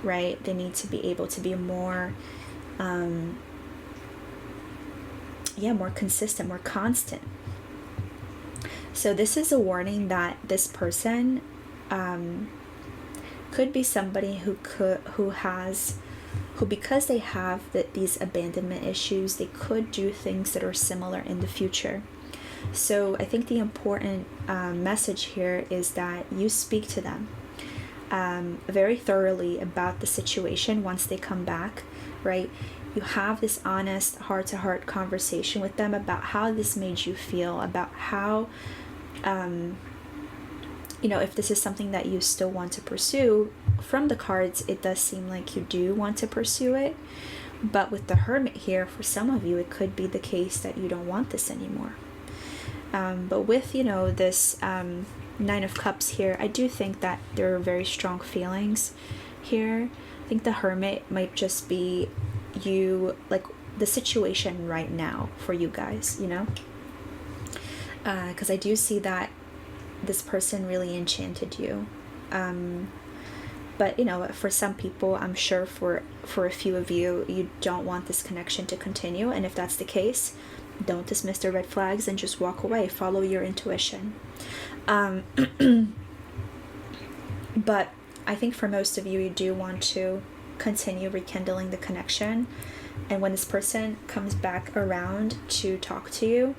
right? They need to be able to be more more consistent, more constant. So this is a warning that this person could be somebody who because they have these abandonment issues, they could do things that are similar in the future. So I think the important message here is that you speak to them very thoroughly about the situation once they come back, right? You have this honest heart-to-heart conversation with them about how this made you feel, about how, if this is something that you still want to pursue. From the cards, it does seem like you do want to pursue it. But with the Hermit here, for some of you, it could be the case that you don't want this anymore. But with, this 9 of Cups here, I do think that there are very strong feelings here. I think the Hermit might just be the situation right now for you guys, because I do see that this person really enchanted you. But for some people, I'm sure for a few of you, you don't want this connection to continue, and if that's the case, don't dismiss the red flags and just walk away. Follow your intuition. But I think for most of you, you do want to continue rekindling the connection, and when this person comes back around to talk to you,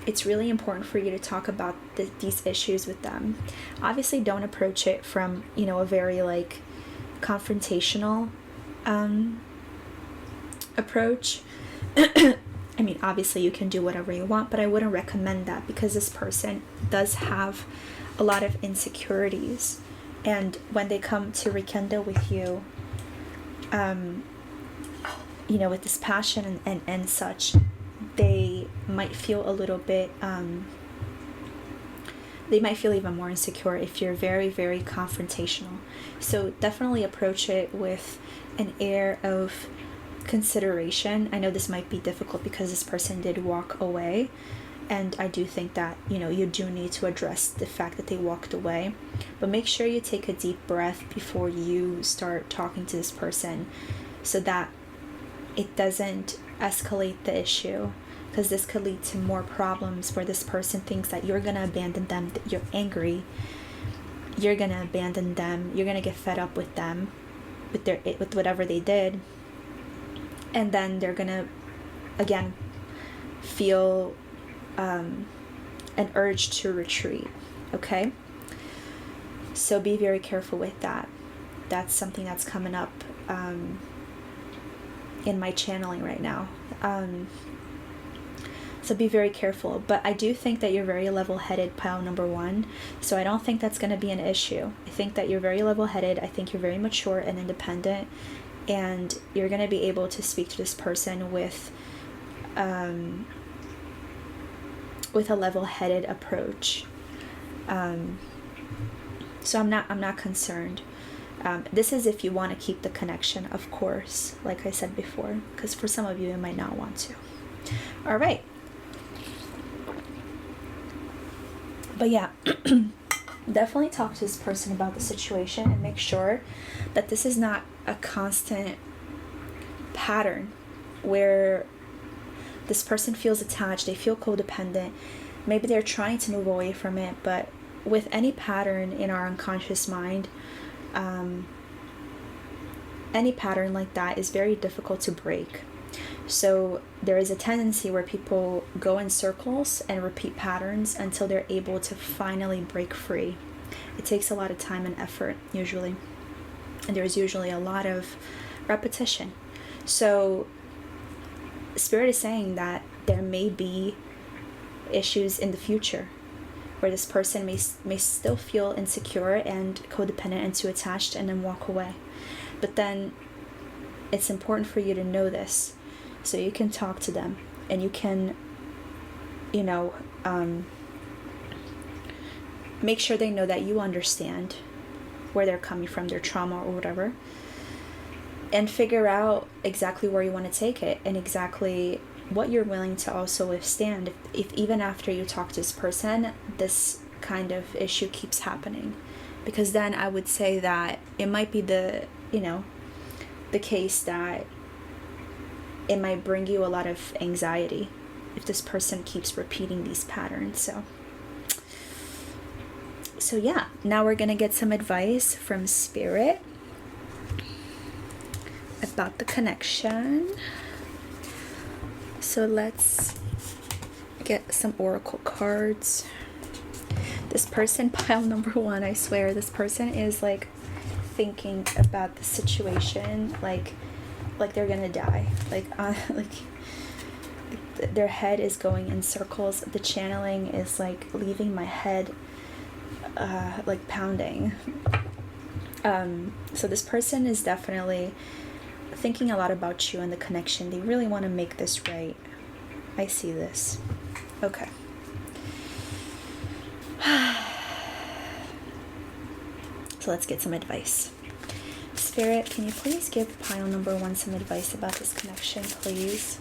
it's really important for you to talk about these issues with them. Obviously, don't approach it from a very confrontational approach. I mean, obviously you can do whatever you want, but I wouldn't recommend that, because this person does have a lot of insecurities, and when they come to rekindle with you, with this passion and such, they might feel a little bit, they might feel even more insecure if you're very, very confrontational. So definitely approach it with an air of consideration. I know this might be difficult because this person did walk away, and I do think that you do need to address the fact that they walked away, but make sure you take a deep breath before you start talking to this person, so that it doesn't escalate the issue, because this could lead to more problems where this person thinks that you're gonna abandon them, that you're angry, you're gonna abandon them, you're gonna get fed up with them, with whatever they did, and then they're gonna again feel an urge to retreat. Okay, So be very careful with that. That's something that's coming up in my channeling right now. So be very careful. But I do think that you're very level-headed, pile number 1. So I don't think that's going to be an issue. I think that you're very level-headed. I think you're very mature and independent. And you're going to be able to speak to this person with a level-headed approach. So I'm not concerned. This is if you want to keep the connection, of course, like I said before, because for some of you, you might not want to. All right. But yeah, definitely talk to this person about the situation and make sure that this is not a constant pattern where this person feels attached, they feel codependent. Maybe they're trying to move away from it, but with any pattern in our unconscious mind, any pattern like that is very difficult to break. So there is a tendency where people go in circles and repeat patterns until they're able to finally break free. It takes a lot of time and effort usually, and there's usually a lot of repetition. So Spirit is saying that there may be issues in the future where this person may still feel insecure and codependent and too attached and then walk away. But then it's important for you to know this so you can talk to them and you can, make sure they know that you understand where they're coming from, their trauma or whatever, and figure out exactly where you want to take it and exactly what you're willing to also withstand if even after you talk to this person, this kind of issue keeps happening. Because then I would say that it might be the case that it might bring you a lot of anxiety if this person keeps repeating these patterns. So yeah, now we're gonna get some advice from Spirit about the connection. So let's get some oracle cards. This person, pile number 1, I swear, this person is like thinking about the situation like they're gonna die. Like their head is going in circles. The channeling is like leaving my head like pounding. So this person is definitely thinking a lot about you and the connection. They really want to make this right. I see this. Okay. So let's get some advice. Spirit, can you please give pile number 1 some advice about this connection, please?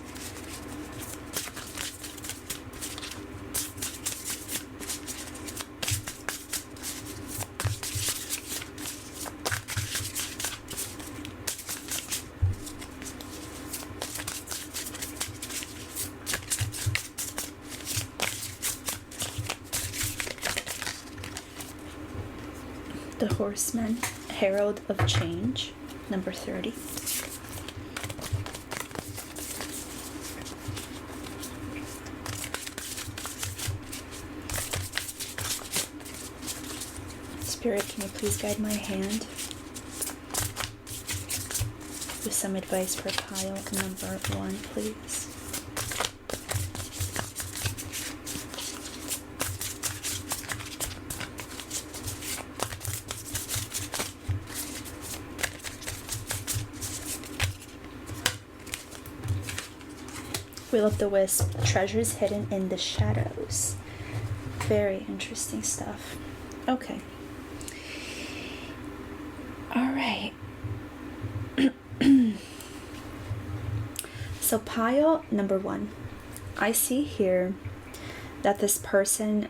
The Horseman, Herald of Change, number 30. Spirit, can you please guide my hand with some advice for pile number 1, please? Wheel of the Wisp, treasures hidden in the shadows. Very interesting stuff. Okay. All right. So pile number 1, I see here that this person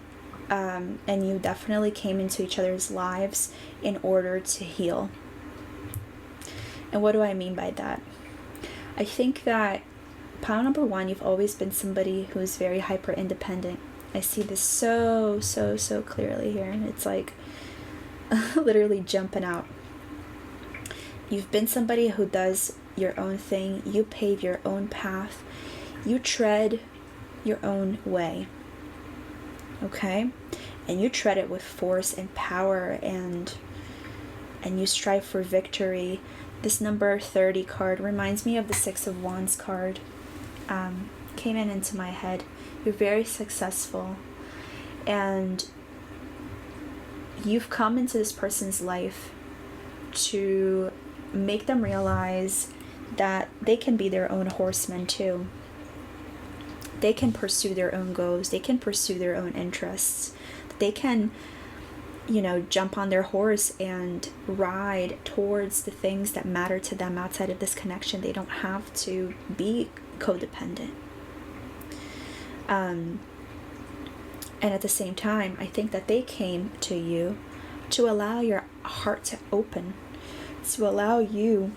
and you definitely came into each other's lives in order to heal. And what do I mean by that? I think that pile number 1, you've always been somebody who's very hyper independent. I see this so clearly here, and it's like literally jumping out. You've been somebody who does your own thing. You pave your own path. You tread your own way. Okay? and you tread it with force and power, and you strive for victory. This number 30 card reminds me of the Six of Wands card. Came into my head. You're very successful, and you've come into this person's life to make them realize that they can be their own horsemen too. They can pursue their own goals. They can pursue their own interests. They can, jump on their horse and ride towards the things that matter to them outside of this connection. They don't have to be codependent. And at the same time, I think that they came to you to allow your heart to open, to allow you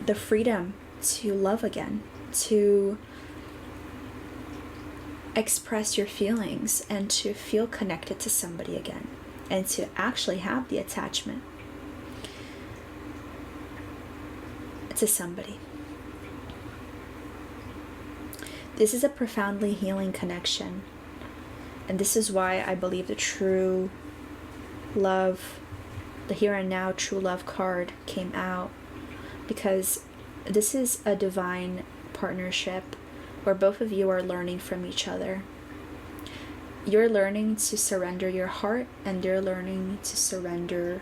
the freedom to love again, to express your feelings, and to feel connected to somebody again, and to actually have the attachment to somebody. This is a profoundly healing connection, and this is why I believe the true love, the here and now true love card came out, because this is a divine partnership where both of you are learning from each other. You're learning to surrender your heart, and they're learning to surrender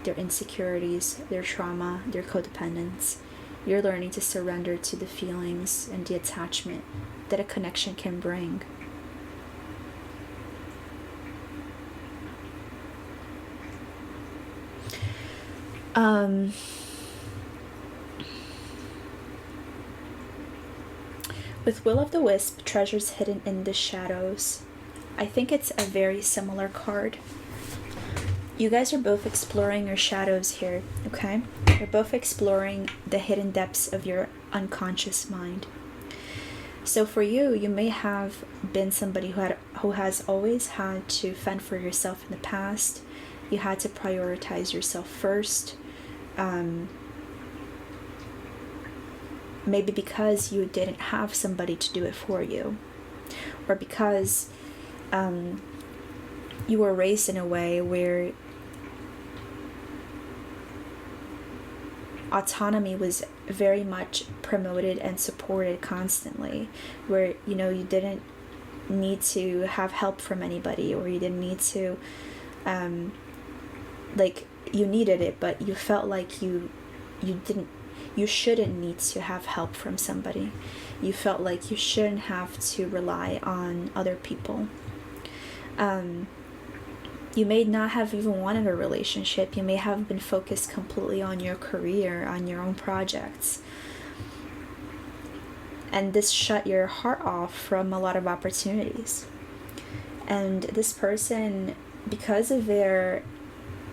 their insecurities, their trauma, their codependence. You're learning to surrender to the feelings and the attachment that a connection can bring. With Will of the Wisp, treasures hidden in the shadows. I think it's a very similar card. You guys are both exploring your shadows here, okay? You're both exploring the hidden depths of your unconscious mind. So for you, you may have been somebody who has always had to fend for yourself in the past. You had to prioritize yourself first. Maybe because you didn't have somebody to do it for you, or because you were raised in a way where autonomy was very much promoted and supported constantly, where you didn't need to have help from anybody, or you didn't need to you needed it, but you felt like you shouldn't need to have help from somebody. You felt like you shouldn't have to rely on other people. You may not have even wanted a relationship. You may have been focused completely on your career, on your own projects. And this shut your heart off from a lot of opportunities. And this person, because of their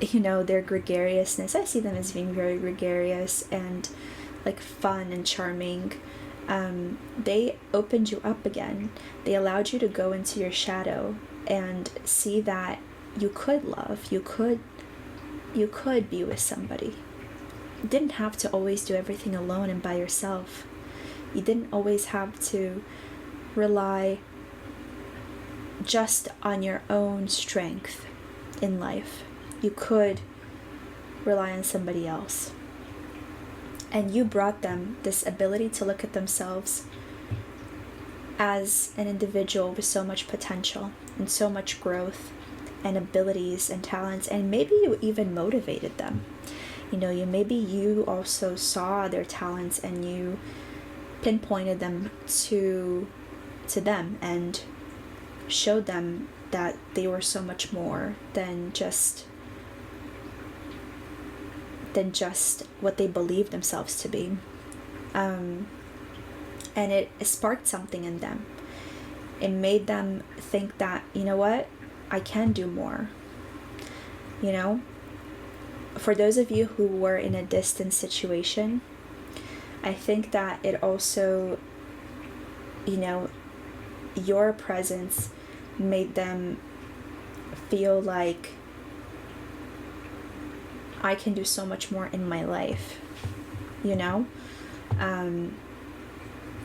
gregariousness, I see them as being very gregarious and fun and charming. They opened you up again. They allowed you to go into your shadow and see that you could love, you could be with somebody. You didn't have to always do everything alone and by yourself. You didn't always have to rely just on your own strength in life. You could rely on somebody else. And you brought them this ability to look at themselves as an individual with so much potential and so much growth and abilities and talents, and maybe you even motivated them. Maybe you also saw their talents and you pinpointed them to them and showed them that they were so much more than just what they believed themselves to be. And it sparked something in them. It made them think that, what, I can do more. For those of you who were in a distant situation, I think that it also, your presence made them feel like, I can do so much more in my life.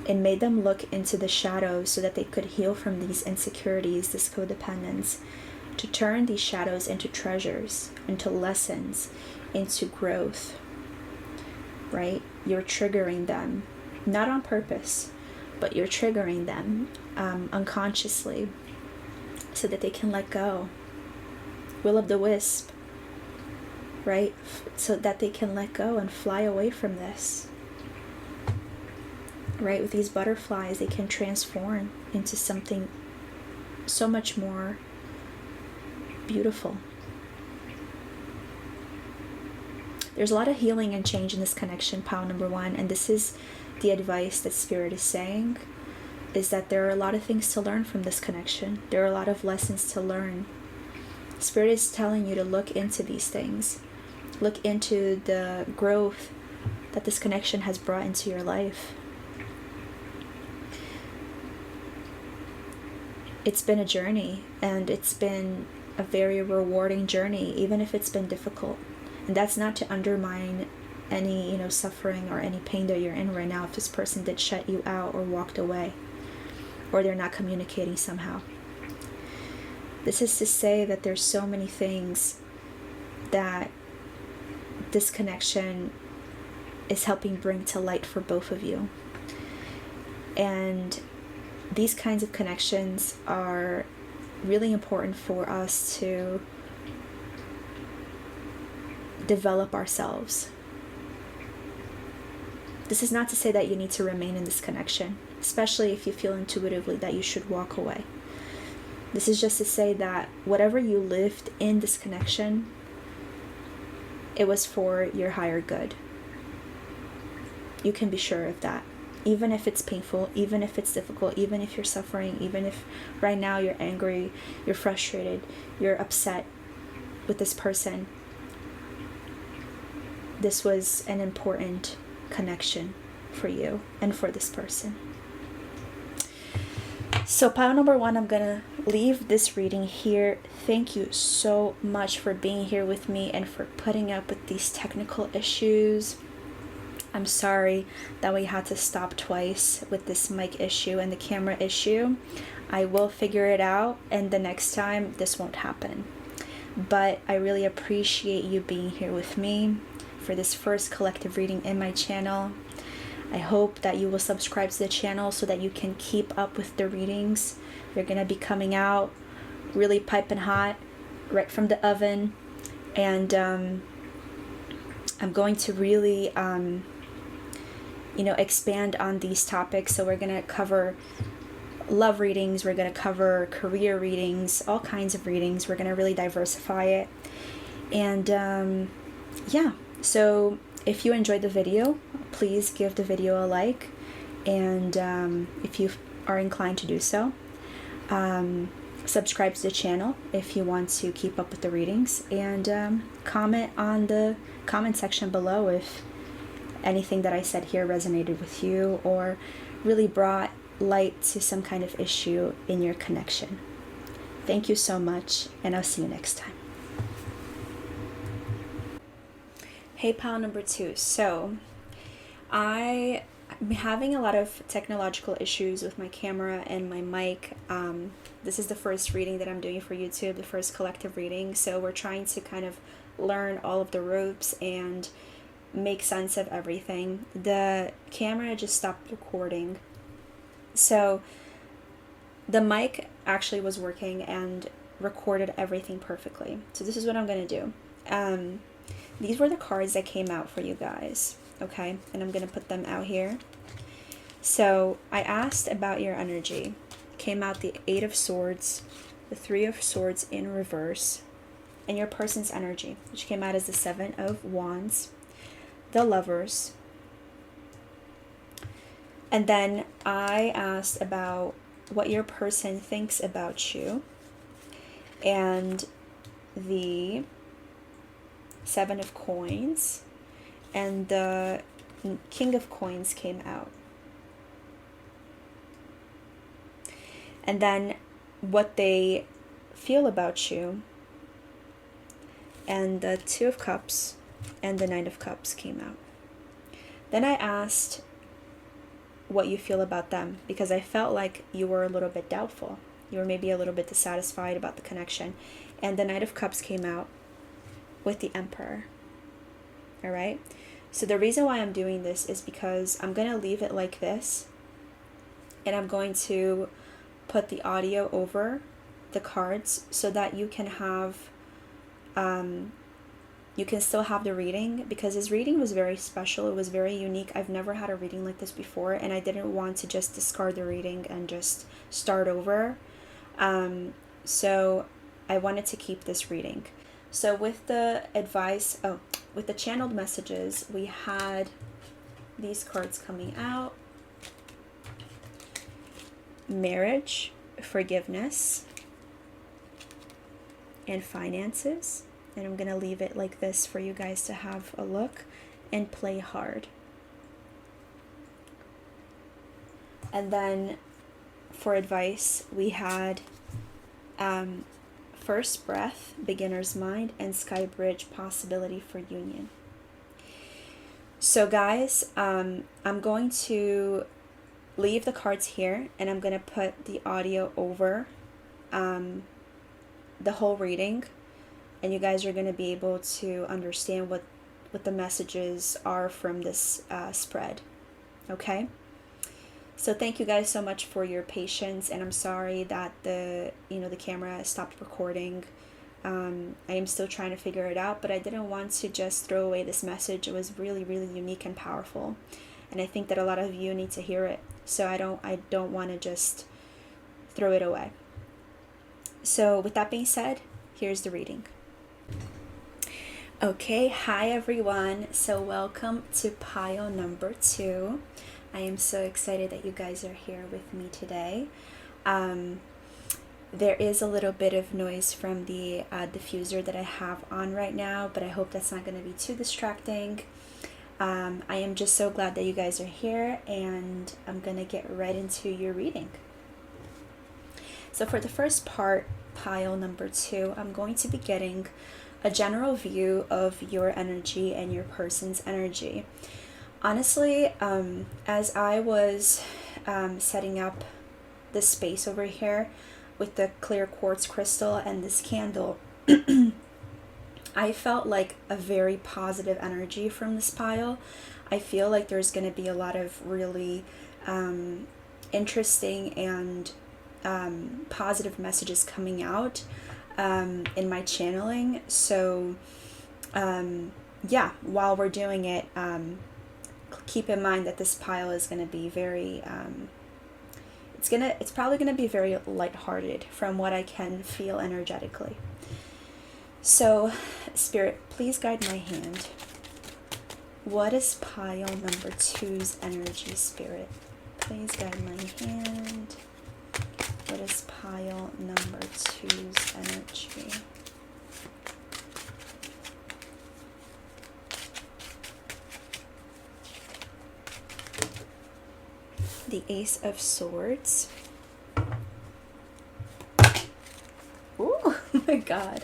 It made them look into the shadows so that they could heal from these insecurities, this codependence, to turn these shadows into treasures, into lessons, into growth, right? You're triggering them, not on purpose, but you're triggering them unconsciously so that they can let go. Will of the wisp, right? So that they can let go and fly away from this. Right? With these butterflies, they can transform into something so much more beautiful. There's a lot of healing and change in this connection, pile number 1, and this is the advice that Spirit is saying, is that there are a lot of things to learn from this connection. There are a lot of lessons to learn. Spirit is telling you to look into these things. Look into the growth that this connection has brought into your life. It's been a journey, and it's been a very rewarding journey, even if it's been difficult. And that's not to undermine any, suffering or any pain that you're in right now if this person did shut you out or walked away, or they're not communicating somehow. This is to say that there's so many things that this connection is helping bring to light for both of you. And these kinds of connections are really important for us to develop ourselves. This is not to say that you need to remain in this connection, especially if you feel intuitively that you should walk away. This is just to say that whatever you lived in this connection, it was for your higher good. You can be sure of that. Even if it's painful, even if it's difficult, even if you're suffering, even if right now you're angry, you're frustrated, you're upset with this person, this was an important connection for you and for this person. So pile number 1, I'm gonna leave this reading here. Thank you so much for being here with me and for putting up with these technical issues. I'm sorry that we had to stop twice with this mic issue and the camera issue. I will figure it out, and the next time this won't happen. But I really appreciate you being here with me for this first collective reading in my channel. I hope that you will subscribe to the channel so that you can keep up with the readings. They're going to be coming out really piping hot, right from the oven. And I'm going to really, expand on these topics. So we're going to cover love readings. We're going to cover career readings, all kinds of readings. We're going to really diversify it. And so if you enjoyed the video, please give the video a like. And if you are inclined to do so, subscribe to the channel if you want to keep up with the readings, and comment on the comment section below if anything that I said here resonated with you or really brought light to some kind of issue in your connection. Thank you so much, and I'll see you next time. Hey pile number 2. So I'm having a lot of technological issues with my camera and my mic. This is the first reading that I'm doing for YouTube, the first collective reading. So we're trying to kind of learn all of the ropes and make sense of everything. The camera just stopped recording. So the mic actually was working and recorded everything perfectly. So this is what I'm going to do. These were the cards that came out for you guys. Okay, and I'm going to put them out here. So I asked about your energy. Came out the 8 of Swords, the 3 of Swords in reverse, and your person's energy, which came out as the 7 of Wands, the Lovers. And then I asked about what your person thinks about you, and the 7 of Coins and the King of Coins came out. And then what they feel about you, and the 2 of Cups and the 9 of Cups came out. Then I asked what you feel about them, because I felt like you were a little bit doubtful. You were maybe a little bit dissatisfied about the connection. And the Knight of Cups came out with the Emperor. All right. So the reason why I'm doing this is because I'm going to leave it like this. And I'm going to put the audio over the cards so that you can have, you can still have the reading, because this reading was very special. It was very unique. I've never had a reading like this before, and I didn't want to just discard the reading and just start over. So I wanted to keep this reading. So with the advice, with the channeled messages, we had these cards coming out. Marriage, forgiveness, and finances. And I'm going to leave it like this for you guys to have a look, and play hard. And then for advice, we had first breath, beginner's mind, and sky bridge, possibility for union. So guys, I'm going to leave the cards here, and I'm going to put the audio over the whole reading, and you guys are going to be able to understand what the messages are from this spread. Okay? So thank you guys so much for your patience, and I'm sorry that the camera stopped recording. I am still trying to figure it out, but I didn't want to just throw away this message. It was really, really unique and powerful, and I think that a lot of you need to hear it. So I don't want to just throw it away. So with that being said, here's the reading. Okay, hi everyone. So welcome to pile number 2. I am so excited that you guys are here with me today. There is a little bit of noise from the diffuser that I have on right now, but I hope that's not going to be too distracting. I am just so glad that you guys are here, and I'm going to get right into your reading. So for the first part, pile number 2, I'm going to be getting a general view of your energy and your person's energy. Honestly, as I was setting up the space over here with the clear quartz crystal and this candle, I felt like a very positive energy from this pile. I feel like there's going to be a lot of really interesting and positive messages coming out in my channeling. So yeah, while we're doing it, keep in mind that this pile is going to be very it's probably going to be very lighthearted from what I can feel energetically. So Spirit, please guide my hand. What is pile number 2's energy, Spirit? Please guide my hand. What is pile number 2's energy? The Ace of Swords. Ooh, oh my God.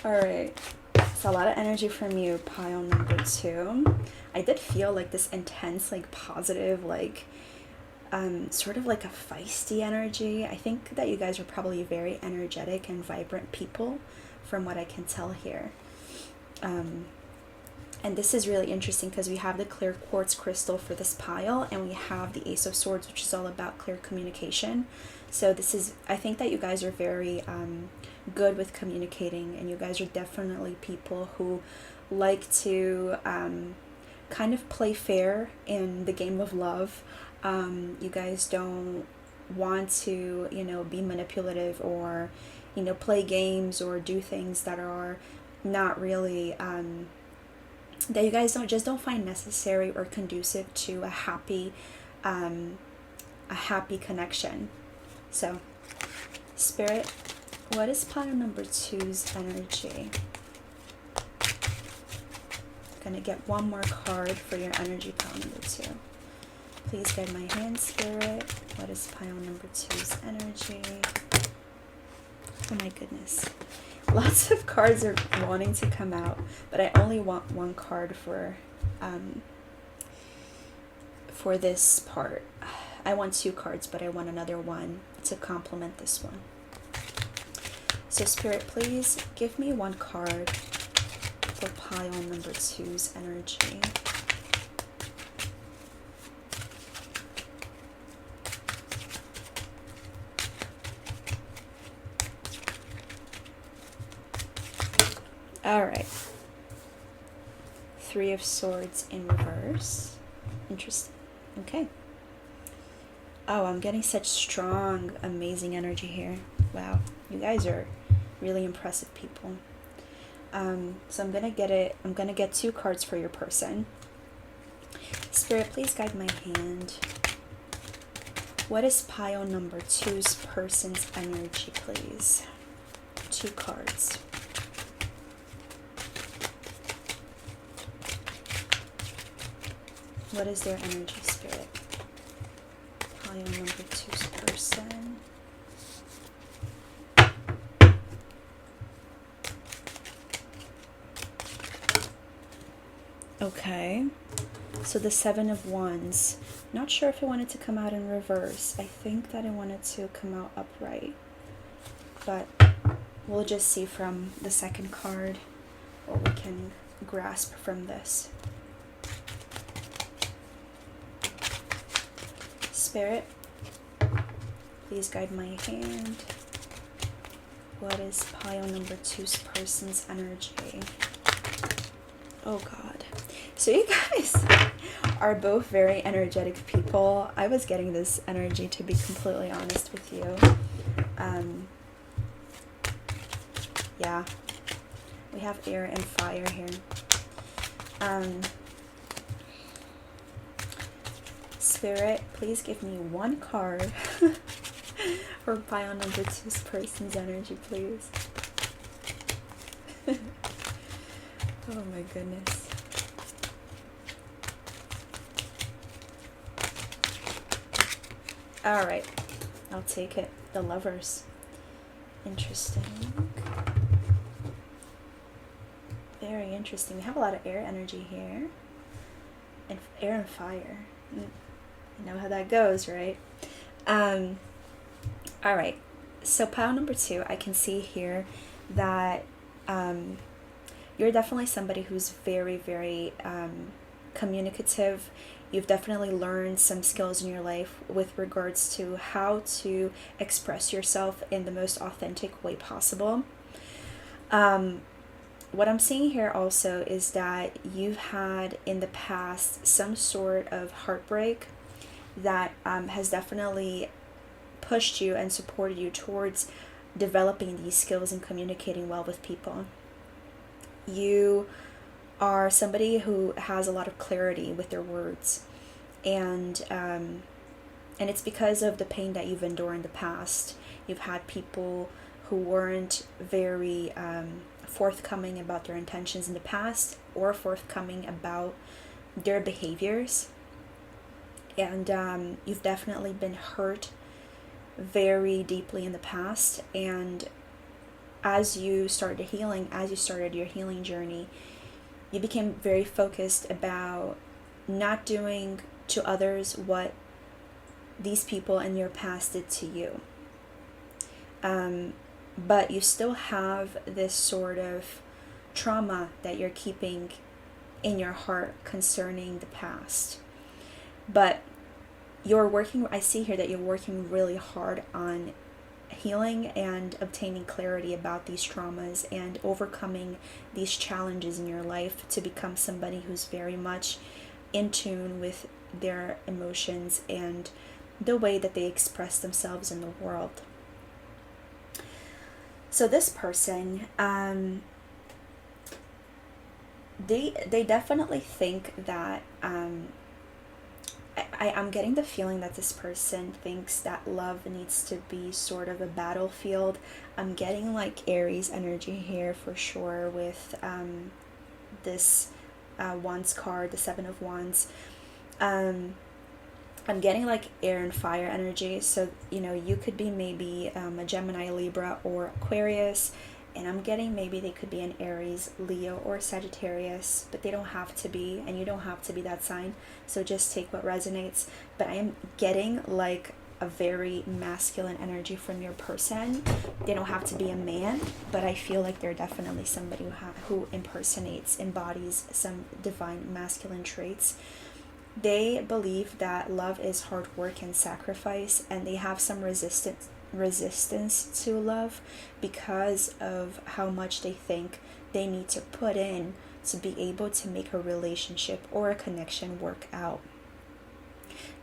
All right. It's a lot of energy from you, pile number 2. I did feel like this intense, like positive, like sort of like a feisty energy. I think that you guys are probably very energetic and vibrant people from what I can tell here. And this is really interesting because we have the clear quartz crystal for this pile, and we have the Ace of Swords, which is all about clear communication. So this is, I think that you guys are very good with communicating, and you guys are definitely people who like to kind of play fair in the game of love. You guys don't want to, be manipulative or, play games or do things that are not really, that you guys don't find necessary or conducive to a happy connection. So, Spirit, what is pile number 2's energy? Gonna get one more card for your energy, pile number 2. Please guide my hand, Spirit. What is pile number 2's energy? Oh my goodness. Lots of cards are wanting to come out, but I only want one card for this part. I want 2 cards, but I want another one to complement this one. So Spirit, please give me one card for pile number 2's energy. All right. 3 of Swords in reverse. Interesting. Okay. Oh, I'm getting such strong, amazing energy here. Wow. You guys are really impressive people. So I'm gonna get 2 cards for your person. Spirit, please guide my hand. What is pile number 2's person's energy, please? 2 cards. What is their energy, Spirit? Pile number 2's person. Okay. So the 7 of Wands. Not sure if I wanted to come out in reverse. I think that I wanted to come out upright. But we'll just see from the second card what we can grasp from this. Spirit, please guide my hand. What is pile number 2's person's energy? Oh God. So you guys are both very energetic people. I was getting this energy, to be completely honest with you. Yeah. We have air and fire here. Spirit, please give me one card for pile number 2's person's energy, please. Oh my goodness. All right, I'll take it. The Lovers. Interesting. Very interesting. We have a lot of air energy here. And air and fire. You know how that goes, right? All right. So pile number 2, I can see here that you're definitely somebody who's very, very communicative. You've definitely learned some skills in your life with regards to how to express yourself in the most authentic way possible. What I'm seeing here also is that you've had in the past some sort of heartbreak that has definitely pushed you and supported you towards developing these skills and communicating well with people. You are somebody who has a lot of clarity with their words, and it's because of the pain that you've endured in the past. You've had people who weren't very forthcoming about their intentions in the past, or forthcoming about their behaviors, and you've definitely been hurt very deeply in the past. And as you started healing, as you started your healing journey, you became very focused about not doing to others what these people in your past did to you. But you still have this sort of trauma that you're keeping in your heart concerning the past. But you're working, I see here that you're working really hard on healing and obtaining clarity about these traumas and overcoming these challenges in your life to become somebody who's very much in tune with their emotions and the way that they express themselves in the world. So this person, they definitely think that I'm getting the feeling that this person thinks that love needs to be sort of a battlefield. I'm getting like Aries energy here for sure with this Wands card, the 7 of Wands. I'm getting like air and fire energy. So, you know, you could be maybe a Gemini, Libra, or Aquarius. And I'm getting maybe they could be an Aries, Leo, or Sagittarius, but they don't have to be, and you don't have to be that sign. So just take what resonates. But I am getting like a very masculine energy from your person. They don't have to be a man, but I feel like they're definitely somebody who embodies some divine masculine traits. They believe that love is hard work and sacrifice, and they have some resistance to love because of how much they think they need to put in to be able to make a relationship or a connection work out.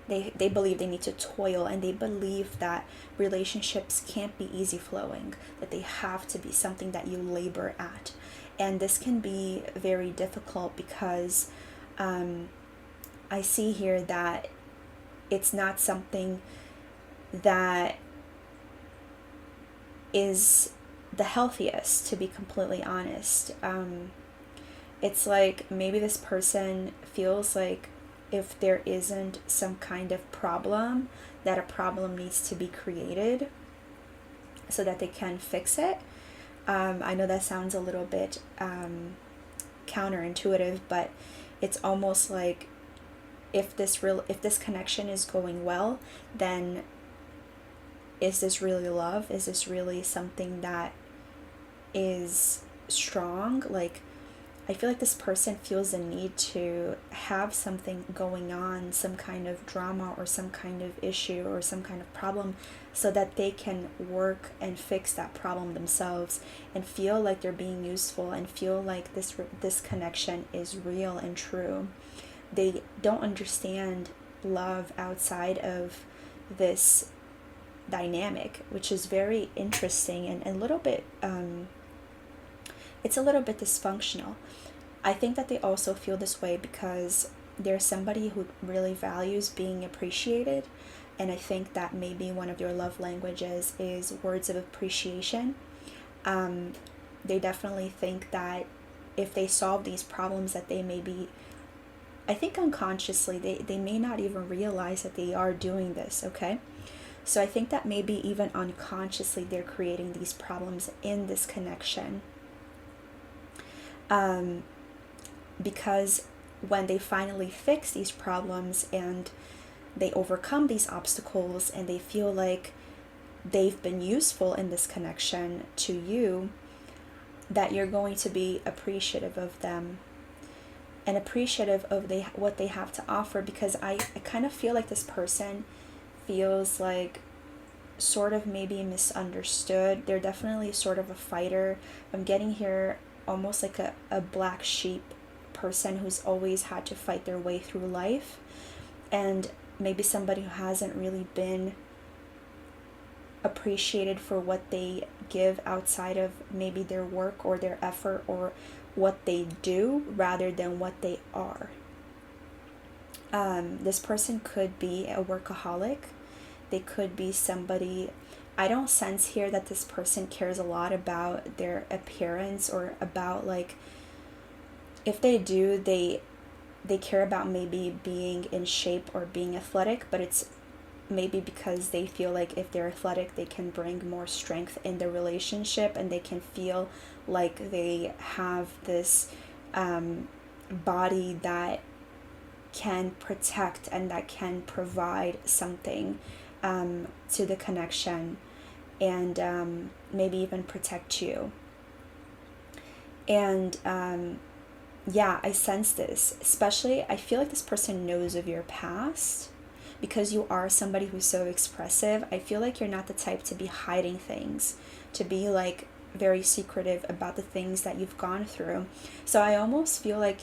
They believe they need to toil, and they believe that relationships can't be easy flowing, that they have to be something that you labor at. And this can be very difficult because I see here that it's not something that is the healthiest, to be completely honest. It's like maybe this person feels like if there isn't some kind of problem, that a problem needs to be created so that they can fix it. I know that sounds a little bit counterintuitive, but it's almost like if this connection is going well, then is this really love? Is this really something that is strong? Like, I feel like this person feels a need to have something going on, some kind of drama or some kind of issue or some kind of problem, so that they can work and fix that problem themselves and feel like they're being useful and feel like this connection is real and true. They don't understand love outside of this dynamic, which is very interesting and a little bit it's a little bit dysfunctional. I think that they also feel this way because they're somebody who really values being appreciated, and I think that maybe one of their love languages is words of appreciation. They definitely think that if they solve these problems that they may be, I think unconsciously, they may not even realize that they are doing this, okay? So I think that maybe even unconsciously they're creating these problems in this connection. Because when they finally fix these problems and they overcome these obstacles and they feel like they've been useful in this connection to you, that you're going to be appreciative of them and appreciative of what they have to offer, because I kind of feel like this person feels like sort of maybe misunderstood. They're definitely sort of a fighter. I'm getting here almost like a black sheep person who's always had to fight their way through life, and maybe somebody who hasn't really been appreciated for what they give outside of maybe their work or their effort or what they do rather than what they are. This person could be a workaholic. They could be somebody, I don't sense here that this person cares a lot about their appearance or about, like, if they do, they care about maybe being in shape or being athletic, but it's maybe because they feel like if they're athletic, they can bring more strength in the relationship and they can feel like they have this body that can protect and that can provide something to the connection, and maybe even protect you. And yeah, I sense this. Especially, I feel like this person knows of your past because you are somebody who's so expressive. I feel like you're not the type to be hiding things, to be like very secretive about the things that you've gone through. So I almost feel like,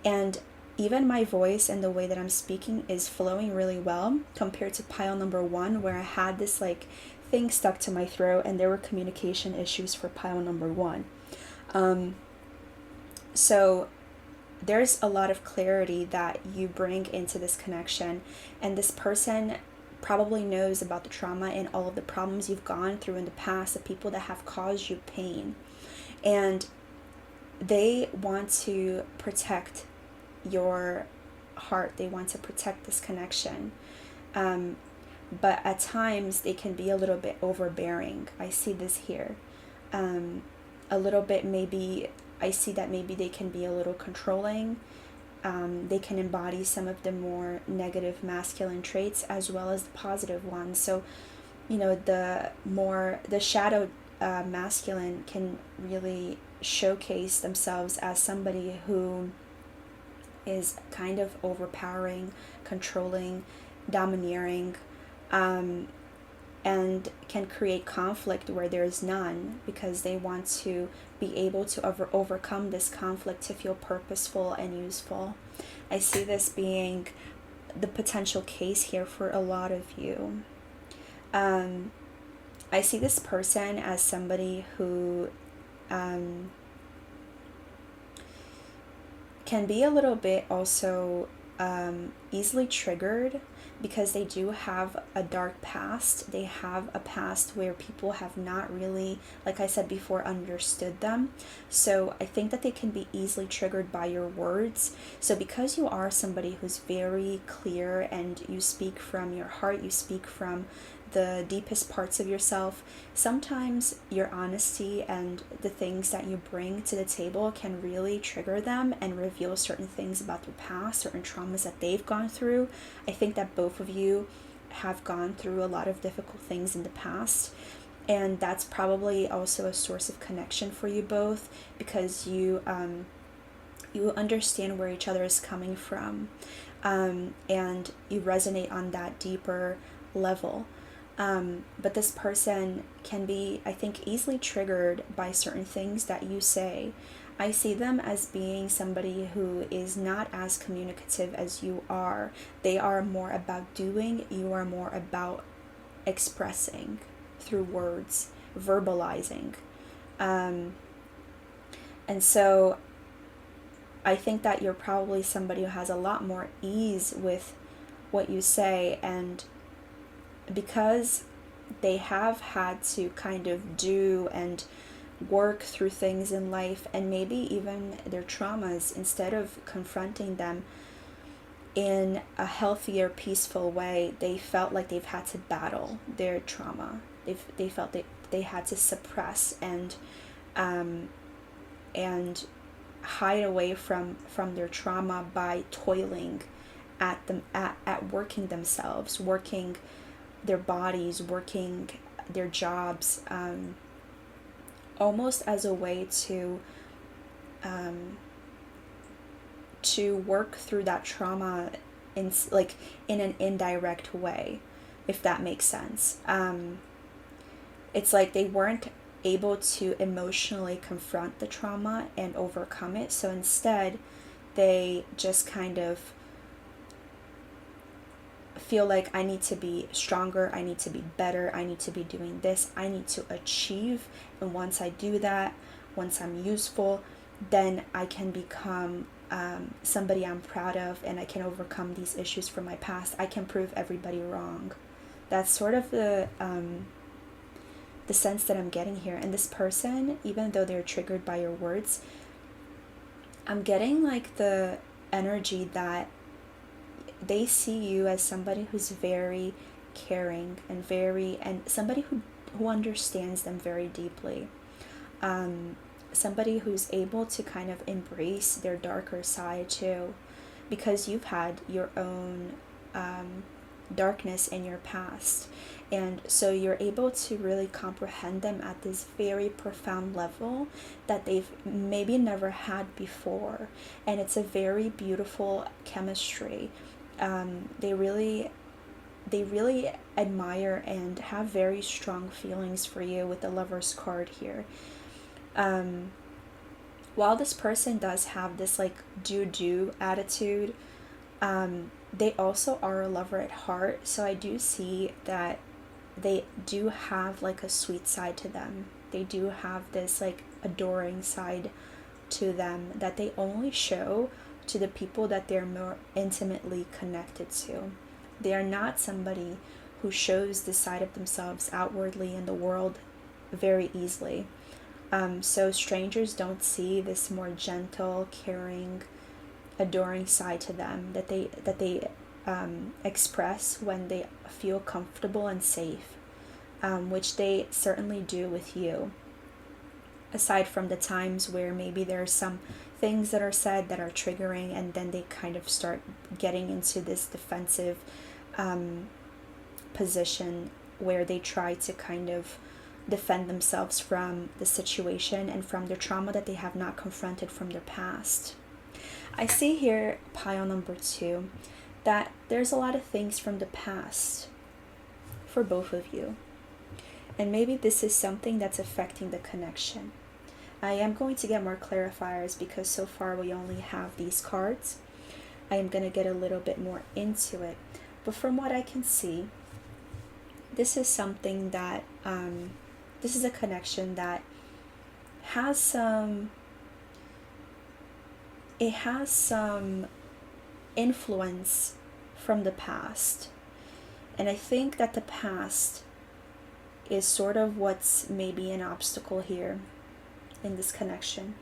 and even my voice and the way that I'm speaking is flowing really well compared to pile number 1, where I had this like thing stuck to my throat and there were communication issues for pile number 1. So there's a lot of clarity that you bring into this connection, and this person probably knows about the trauma and all of the problems you've gone through in the past, the people that have caused you pain, and they want to protect your heart. They want to protect this connection, but at times they can be a little bit overbearing. I see this here, a little bit. Maybe I see that maybe they can be a little controlling, they can embody some of the more negative masculine traits as well as the positive ones. So, you know, the shadow masculine can really showcase themselves as somebody who is kind of overpowering, controlling, domineering, and can create conflict where there's none, because they want to be able to overcome this conflict to feel purposeful and useful. I see this being the potential case here for a lot of you. I see this person as somebody who can be a little bit also easily triggered, because they do have a dark past. They have a past where people have not really, like I said before, understood them. So I think that they can be easily triggered by your words. So because you are somebody who's very clear and you speak from your heart, you speak from the deepest parts of yourself, sometimes your honesty and the things that you bring to the table can really trigger them and reveal certain things about their past, certain traumas that they've gone through. I think that both of you have gone through a lot of difficult things in the past, and that's probably also a source of connection for you both, because you understand where each other is coming from, and you resonate on that deeper level. But this person can be, I think, easily triggered by certain things that you say. I see them as being somebody who is not as communicative as you are. They are more about doing, you are more about expressing through words, verbalizing. And so I think that you're probably somebody who has a lot more ease with what you say, and because they have had to kind of do and work through things in life, and maybe even their traumas, instead of confronting them in a healthier, peaceful way, they felt like they've had to battle their trauma. They felt that they had to suppress and hide away from their trauma by toiling at them, at working themselves, working their bodies, working their jobs, almost as a way to work through that trauma in an indirect way, if that makes sense. It's like they weren't able to emotionally confront the trauma and overcome it, so instead they just kind of feel like, I need to be stronger, I need to be better, I need to be doing this, I need to achieve, and once I do that, once I'm useful, then I can become somebody I'm proud of, and I can overcome these issues from my past. I can prove everybody wrong. That's sort of the sense that I'm getting here. And this person, even though they're triggered by your words, I'm getting like the energy that they see you as somebody who's very caring and somebody who understands them very deeply. Somebody who's able to kind of embrace their darker side too, because you've had your own darkness in your past, and so you're able to really comprehend them at this very profound level that they've maybe never had before, and it's a very beautiful chemistry. They really admire and have very strong feelings for you with the Lover's card here. While this person does have this like do attitude, they also are a lover at heart, so I do see that they do have like a sweet side to them. They do have this like adoring side to them that they only show to the people that they're more intimately connected to. They are not somebody who shows this side of themselves outwardly in the world very easily. So strangers don't see this more gentle, caring, adoring side to them that they express when they feel comfortable and safe, which they certainly do with you. Aside from the times where maybe there's some things that are said that are triggering, and then they kind of start getting into this defensive position where they try to kind of defend themselves from the situation and from the trauma that they have not confronted from their past. I see here, pile number 2, that there's a lot of things from the past for both of you. And maybe this is something that's affecting the connection. I am going to get more clarifiers because so far we only have these cards. I am going to get a little bit more into it. But from what I can see, this is something that, this is a connection that has some influence from the past. And I think that the past is sort of what's maybe an obstacle here in this connection.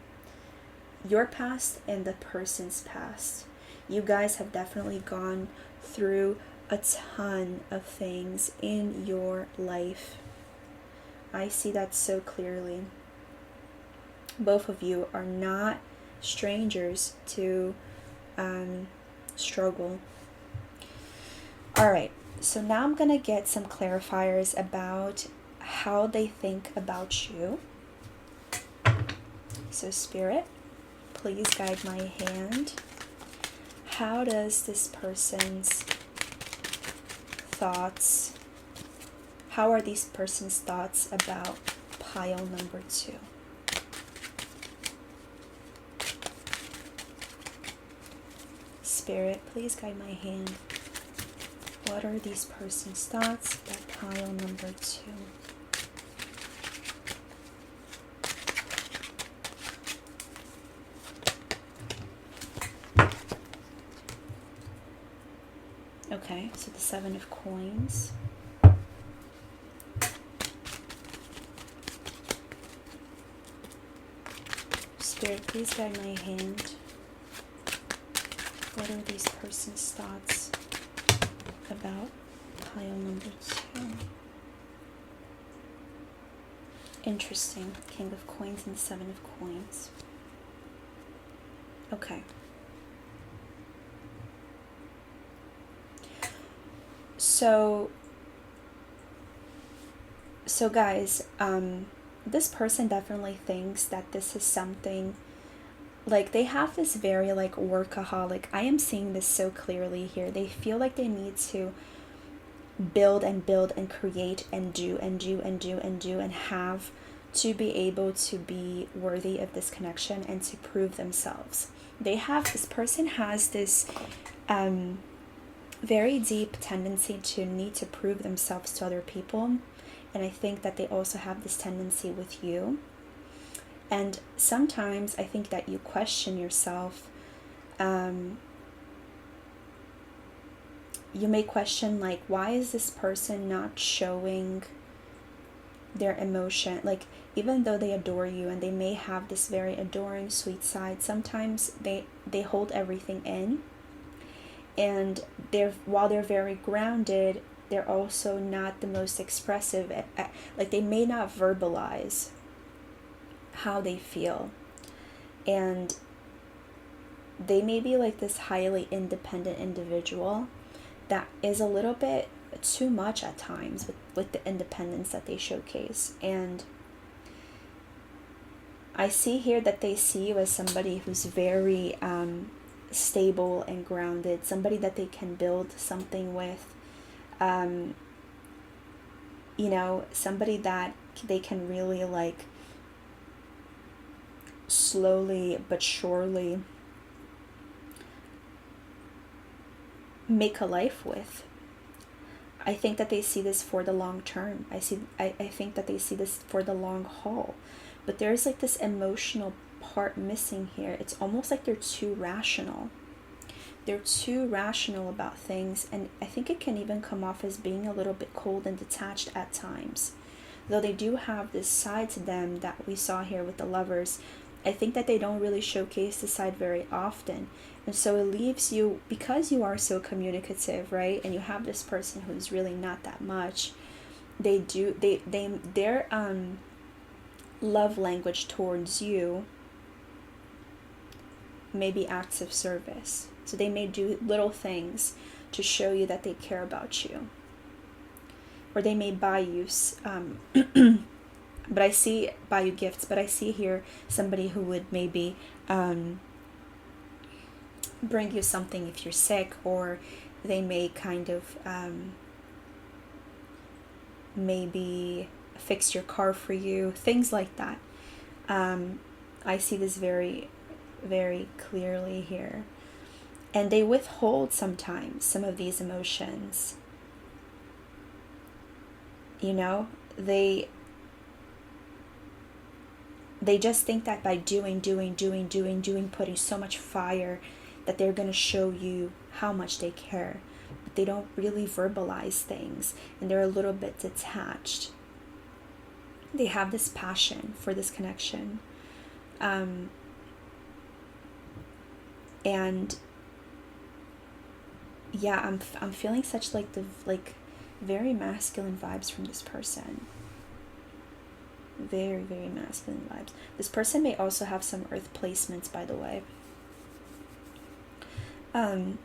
Your past and the person's past. You guys have definitely gone through a ton of things in your life. I see that so clearly. Both of you are not strangers to struggle. All right, so now I'm gonna get some clarifiers about how they think about you. So Spirit, please guide my hand. How does this person's thoughts, how are these person's thoughts about pile number 2? Spirit, please guide my hand. What are these person's thoughts about pile number 2? Okay, so the 7 of coins. Spirit, please guide my hand. What are these person's thoughts about pile number 2? Interesting. King of coins and the 7 of coins. Okay. So guys, this person definitely thinks that this is something, like they have this very like workaholic, I am seeing this so clearly here. They feel like they need to build and create and do and have to be able to be worthy of this connection and to prove themselves. This person has this very deep tendency to need to prove themselves to other people, and I think that they also have this tendency with you. And sometimes I think that you question yourself. You may question, like, why is this person not showing their emotion? Like, even though they adore you and they may have this very adoring, sweet side, sometimes they hold everything in. And while they're very grounded, they're also not the most expressive. Like, they may not verbalize how they feel. And they may be like this highly independent individual that is a little bit too much at times with the independence that they showcase. And I see here that they see you as somebody who's very stable and grounded, somebody that they can build something with, somebody that they can really like slowly but surely make a life with. I think that they see this for the long term. I think that they see this for the long haul. But there's like this emotional part missing here. It's almost like they're too rational. They're too rational about things, and I think it can even come off as being a little bit cold and detached at times. Though they do have this side to them that we saw here with the Lovers, I think that they don't really showcase this side very often. And so it leaves you, because you are so communicative, right? And you have this person who's really not that much. Their love language towards you maybe acts of service. So they may do little things to show you that they care about you. Or they may buy you, but I see buy you gifts, but I see here somebody who would maybe bring you something if you're sick, or they may kind of maybe fix your car for you, things like that. I see this very, very clearly here. And they withhold sometimes some of these emotions. You know, they just think that by doing, putting so much fire, that they're going to show you how much they care. But they don't really verbalize things, and they're a little bit detached. They have this passion for this connection. And yeah, I'm feeling such very masculine vibes from this person. Very, very masculine vibes. This person may also have some earth placements, by the way. Oh,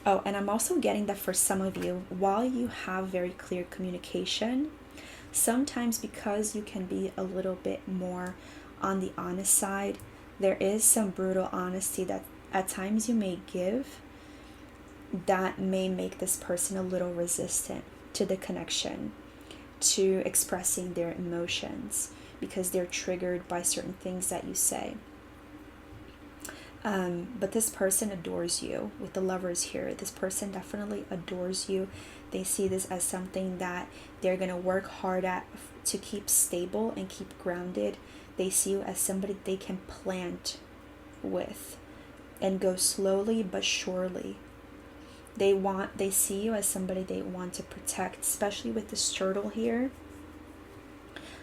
and I'm also getting that for some of you, while you have very clear communication, sometimes because you can be a little bit more on the honest side, there is some brutal honesty that at times you may give that may make this person a little resistant to the connection, to expressing their emotions, because they're triggered by certain things that you say. But this person adores you. With the Lovers here, this person definitely adores you. They see this as something that they're going to work hard at to keep stable and keep grounded. They see you as somebody they can plant with and go slowly but surely. They see you as somebody they want to protect, especially with this turtle here.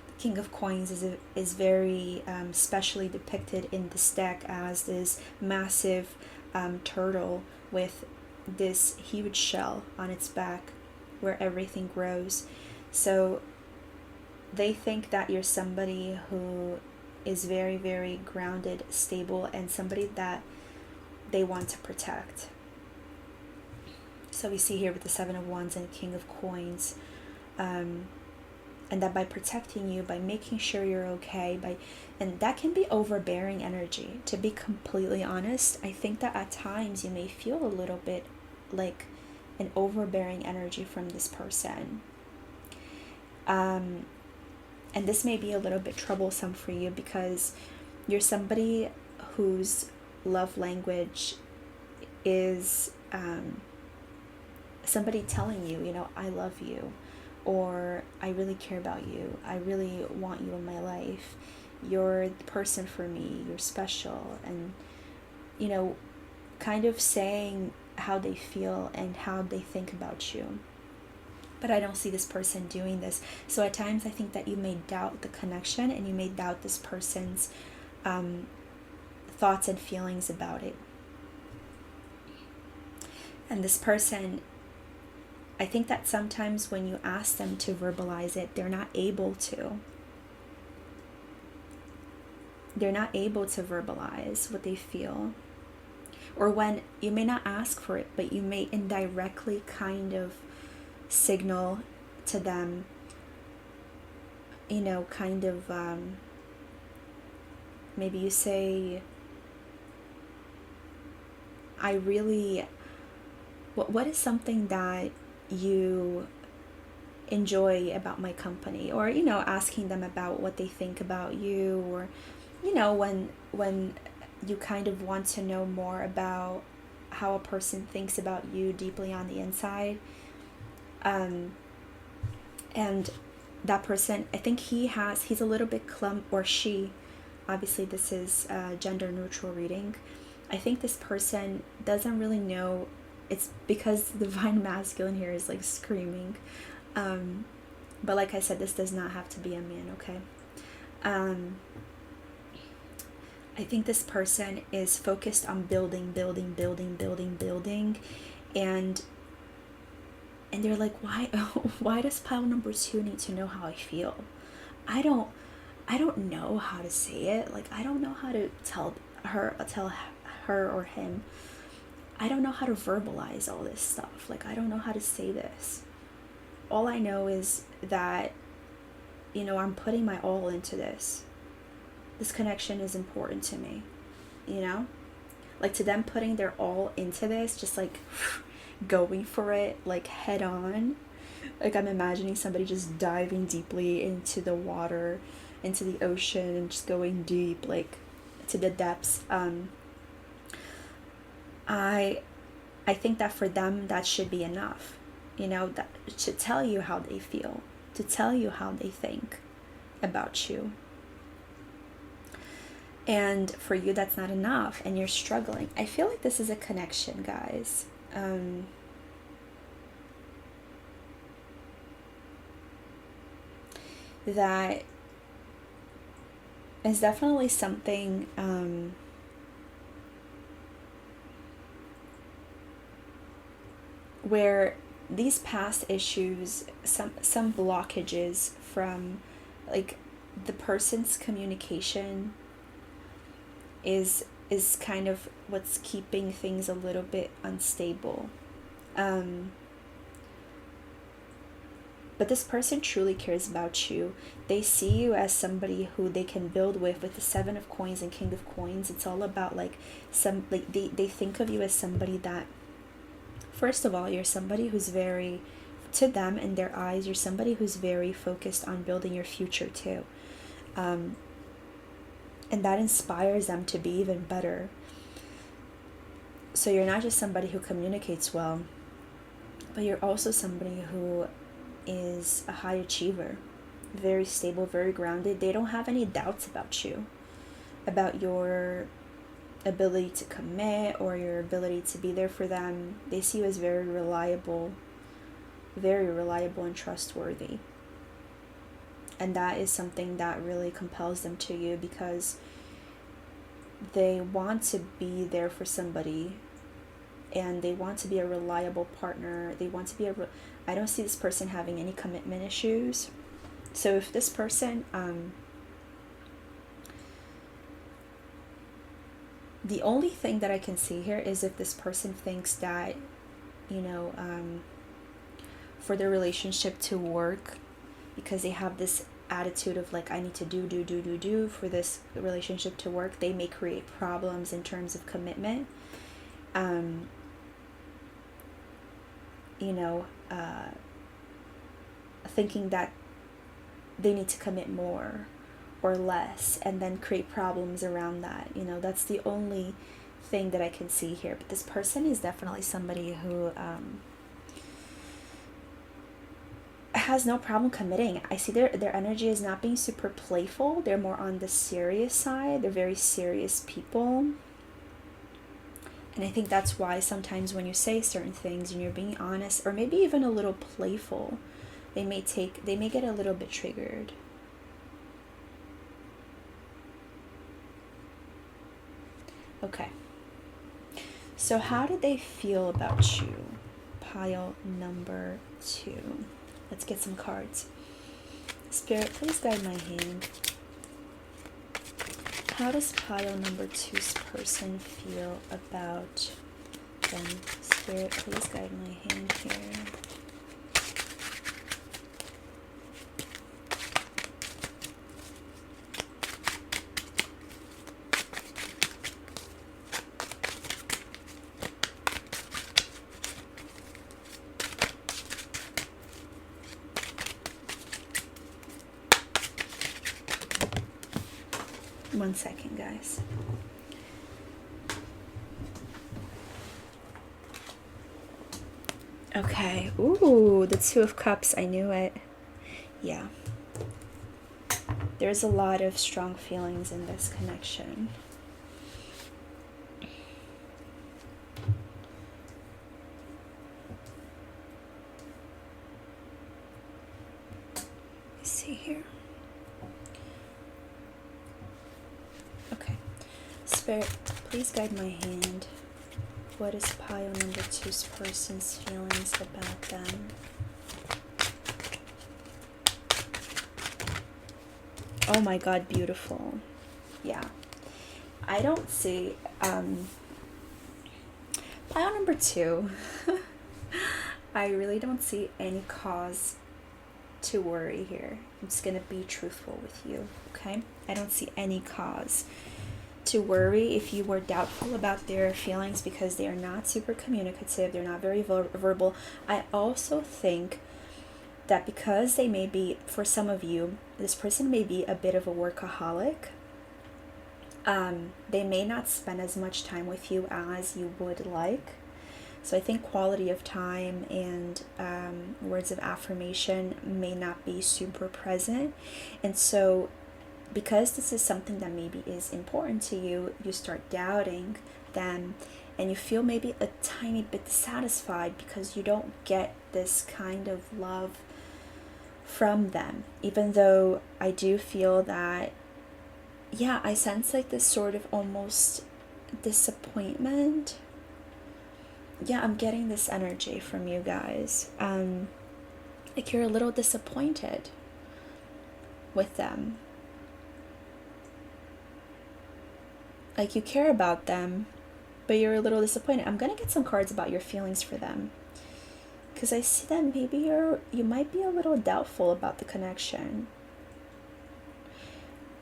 The King of Coins is very specially depicted in this deck as this massive turtle with this huge shell on its back where everything grows. So they think that you're somebody who is very, very grounded, stable, and somebody that they want to protect. So we see here with the Seven of Wands and King of Coins, and that by protecting you, by making sure you're okay, and that can be overbearing energy. To be completely honest, I think that at times you may feel a little bit like an overbearing energy from this person. And this may be a little bit troublesome for you because you're somebody whose love language is somebody telling you, I love you, or I really care about you, I really want you in my life, you're the person for me, you're special, and kind of saying how they feel and how they think about you. But I don't see this person doing this. So at times I think that you may doubt the connection, and you may doubt this person's thoughts and feelings about it. And this person, I think that sometimes when you ask them to verbalize it, they're not able to. They're not able to verbalize what they feel. Or when you may not ask for it, but you may indirectly kind of signal to them, maybe you say, what is something that you enjoy about my company? Or asking them about what they think about you, or when you kind of want to know more about how a person thinks about you deeply on the inside. And that person, I think he's a little bit or she, obviously this is a gender neutral reading. I think this person doesn't really know. It's because the divine masculine here is like screaming. But like I said, this does not have to be a man, okay? I think this person is focused on building, and they're like, why does pile number 2 need to know how I feel? I don't know how to say it. Like, I don't know how to tell. her or him, I don't know how to verbalize all this stuff. Like, I don't know how to say this. All I know is that, you know, I'm putting my all into this. This connection is important to me, you know? Like, to them putting their all into this, just like going for it, like head on. Like, I'm imagining somebody just diving deeply into the water, into the ocean, and just going deep, like to the depths. I think that for them, that should be enough, you know, that to tell you how they feel, to tell you how they think about you. And for you, that's not enough, and you're struggling. I feel like this is a connection, guys. That is definitely something where these past issues, some blockages from like the person's communication is kind of what's keeping things a little bit unstable. But this person truly cares about you. They see you as somebody who they can build with the Seven of Coins and King of Coins. It's all about like they think of you as somebody that, first of all, you're somebody who's very, to them in their eyes, you're somebody who's very focused on building your future too. And that inspires them to be even better. So you're not just somebody who communicates well, but you're also somebody who is a high achiever, very stable, very grounded. They don't have any doubts about you, about your ability to commit or your ability to be there for them. They see you as very reliable and trustworthy. And that is something that really compels them to you, because they want to be there for somebody, and they want to be a reliable partner. They want to be I don't see this person having any commitment issues. So if this person, the only thing that I can see here is if this person thinks that, you know, for their relationship to work, because they have this attitude of like, I need to do for this relationship to work, they may create problems in terms of commitment. You know, thinking that they need to commit more or less, and then create problems around that. You know, that's the only thing that I can see here. But this person is definitely somebody who has no problem committing. I see their energy is not being super playful. They're more on the serious side. They're very serious people. And I think that's why sometimes when you say certain things and you're being honest, or maybe even a little playful, they may get a little bit triggered. Okay. So how did they feel about you? Pile number 2. Let's get some cards. Spirit, please guide my hand. How does pile number 2's person feel about them? Spirit, please guide my hand here. One second, guys. Okay. Ooh, the Two of Cups. I knew it. Yeah. There's a lot of strong feelings in this connection. Let's see here. Spirit, please guide my hand. What is pile number 2's person's feelings about them? Oh my God, beautiful. Yeah. I don't see, pile number 2, I really don't see any cause to worry here. I'm just gonna be truthful with you, okay? I don't see any cause to worry if you were doubtful about their feelings because they are not super communicative, they're not very verbal. I also think that because they may be, for some of you, this person may be a bit of a workaholic. They may not spend as much time with you as you would like. So I think quality of time and words of affirmation may not be super present. And so because this is something that maybe is important to you, you start doubting them and you feel maybe a tiny bit dissatisfied because you don't get this kind of love from them. Even though I do feel that, yeah, I sense like this sort of almost disappointment. Yeah, I'm getting this energy from you guys. Like you're a little disappointed with them. Like you care about them, but you're a little disappointed. I'm gonna get some cards about your feelings for them, because I see that maybe you might be a little doubtful about the connection.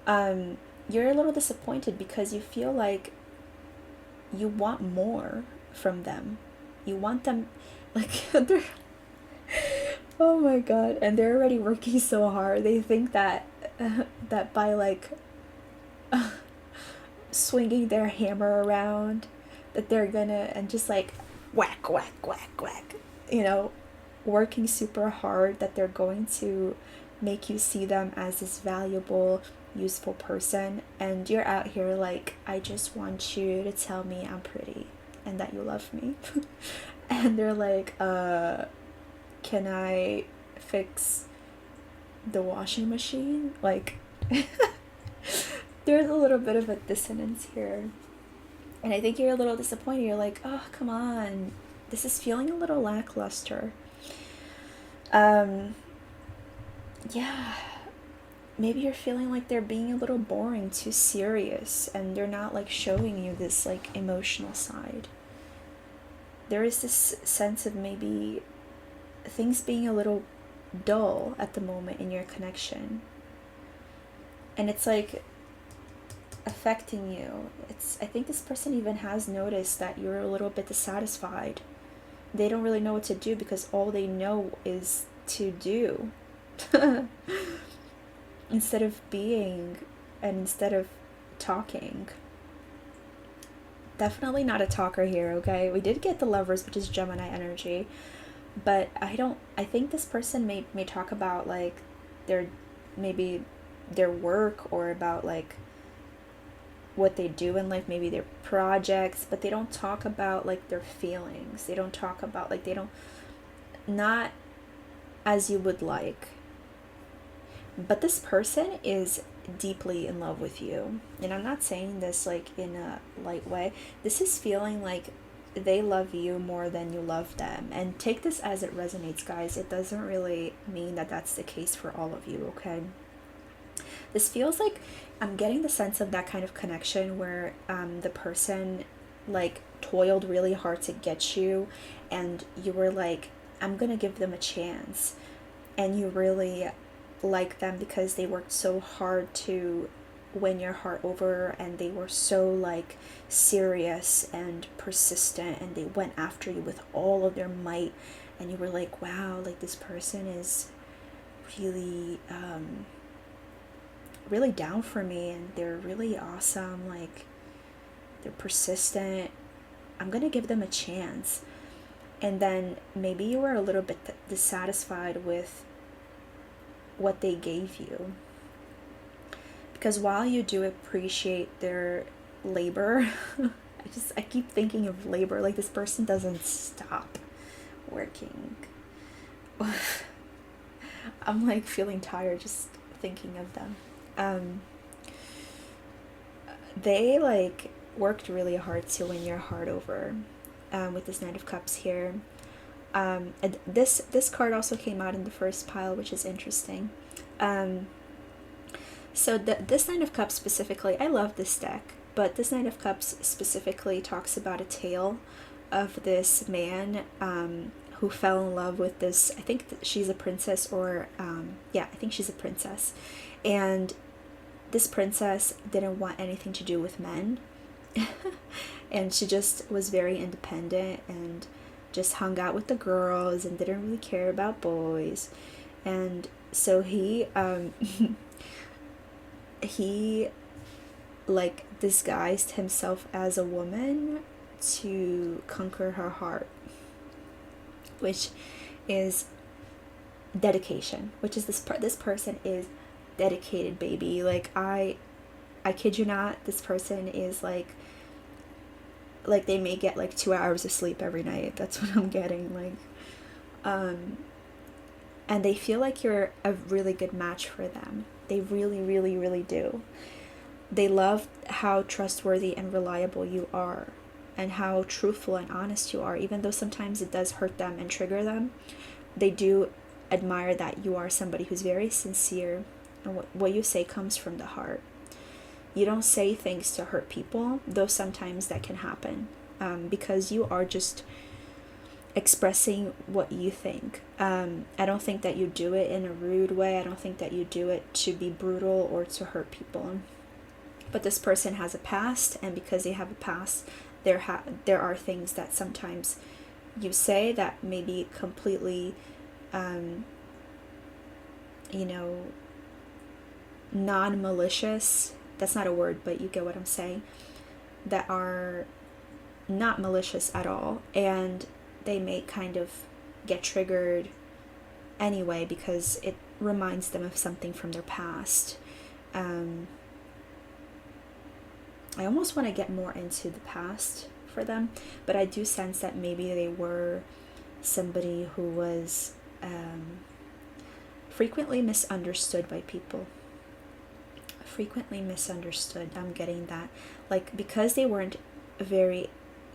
You're a little disappointed because you feel like you want more from them. You want them, like they're, oh my god, and they're already working so hard. They think that that by like swinging their hammer around, that they're gonna, and just like whack whack whack whack, you know, working super hard, that they're going to make you see them as this valuable, useful person. And you're out here like, I just want you to tell me I'm pretty and that you love me. And they're like, can I fix the washing machine? Like there's a little bit of a dissonance here. And I think you're a little disappointed. You're like, oh, come on. This is feeling a little lackluster. Yeah. Maybe you're feeling like they're being a little boring, too serious, and they're not like showing you this like emotional side. There is this sense of maybe things being a little dull at the moment in your connection. And it's like affecting you. I think this person even has noticed that you're a little bit dissatisfied. They don't really know what to do because all they know is to do. Instead of being, and instead of talking. Definitely not a talker here, okay? We did get the Lovers, which is Gemini energy, but I think this person may talk about like their work, or about like what they do in life, maybe their projects, but they don't talk about like their feelings. They don't talk about like, not as you would like. But this person is deeply in love with you. And I'm not saying this like in a light way. This is feeling like they love you more than you love them. And take this as it resonates, guys. It doesn't really mean that that's the case for all of you, okay? This feels like I'm getting the sense of that kind of connection where the person like toiled really hard to get you, and you were like, I'm gonna give them a chance. And you really like them because they worked so hard to win your heart over, and they were so like serious and persistent, and they went after you with all of their might, and you were like, wow, like this person is really really down for me, and they're really awesome, like they're persistent, I'm gonna give them a chance. And then maybe you were a little bit dissatisfied with what they gave you, because while you do appreciate their labor, I keep thinking of labor, like this person doesn't stop working. I'm like feeling tired just thinking of them. They like worked really hard to win your heart over, with this Knight of Cups here. And this card also came out in the first pile, which is interesting. So this Knight of Cups specifically, I love this deck. But this Knight of Cups specifically talks about a tale of this man who fell in love with this, I think she's a princess, or yeah, I think she's a princess. And this princess didn't want anything to do with men. And she just was very independent and just hung out with the girls and didn't really care about boys. And so he he like disguised himself as a woman to conquer her heart, which is dedication, which is this person is dedicated, baby. Like I kid you not, this person is like they may get like 2 hours of sleep every night. That's what I'm getting. Like and they feel like you're a really good match for them. They really, really, really do. They love how trustworthy and reliable you are, and how truthful and honest you are, even though sometimes it does hurt them and trigger them. They do admire that you are somebody who's very sincere, and what you say comes from the heart. You don't say things to hurt people, though sometimes that can happen, because you are just expressing what you think. I don't think that you do it in a rude way. I don't think that you do it to be brutal or to hurt people. But this person has a past, and because they have a past, there are things that sometimes you say that may be completely, non-malicious. That's not a word, but you get what I'm saying. That are not malicious at all, and they may kind of get triggered anyway because it reminds them of something from their past. I almost want to get more into the past for them, but I do sense that maybe they were somebody who was frequently misunderstood by people. Frequently misunderstood. I'm getting that. Like, because they weren't very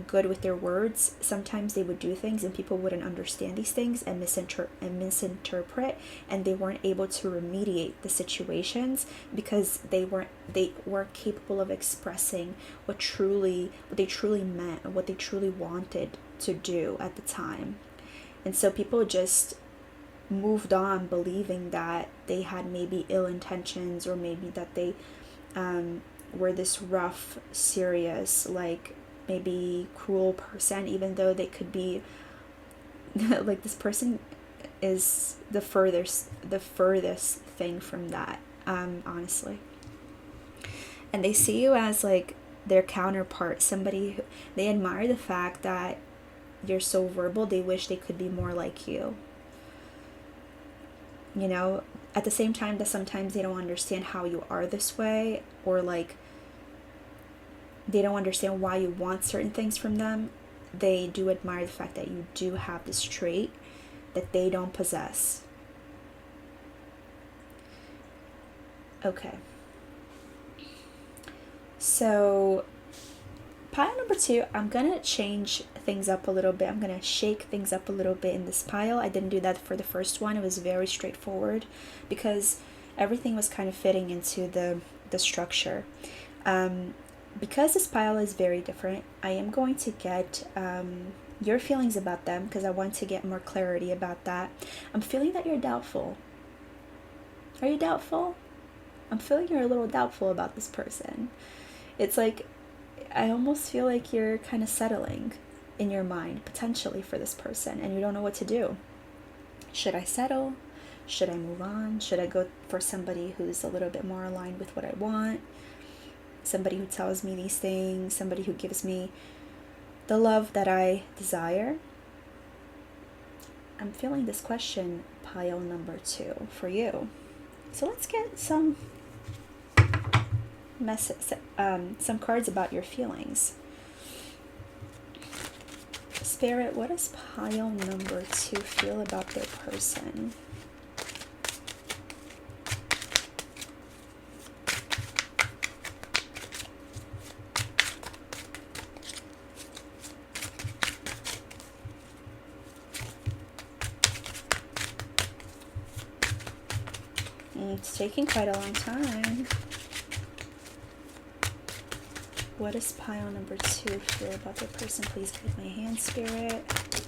good with their words, sometimes they would do things and people wouldn't understand these things and misinterpret, and they weren't able to remediate the situations because they weren't capable of expressing what they truly meant and what they truly wanted to do at the time. And so people just moved on believing that they had maybe ill intentions, or maybe that they were this rough, serious, like maybe cruel person, even though they could be like, this person is the furthest thing from that, honestly. And they see you as like their counterpart, somebody who, they admire the fact that you're so verbal. They wish they could be more like you. At the same time that sometimes they don't understand how you are this way, or like they don't understand why you want certain things from them. They do admire the fact that you do have this trait that they don't possess. Okay. So pile number 2, I'm gonna change things up a little bit. I'm gonna shake things up a little bit in this pile. I didn't do that for the first one. It was very straightforward because everything was kind of fitting into the structure. Because this pile is very different, I am going to get your feelings about them, because I want to get more clarity about that. I'm feeling that you're doubtful. Are you doubtful? I'm feeling you're a little doubtful about this person. It's like, I almost feel like you're kind of settling in your mind, potentially, for this person, and you don't know what to do. Should I settle? Should I move on? Should I go for somebody who's a little bit more aligned with what I want? Somebody who tells me these things, somebody who gives me the love that I desire? I'm feeling this question, pile number 2, for you. So let's get some cards about your feelings. Spirit, what does pile number 2 feel about their person? It's taking quite a long time. What does pile number 2 feel about the person? Please guide my hand, Spirit.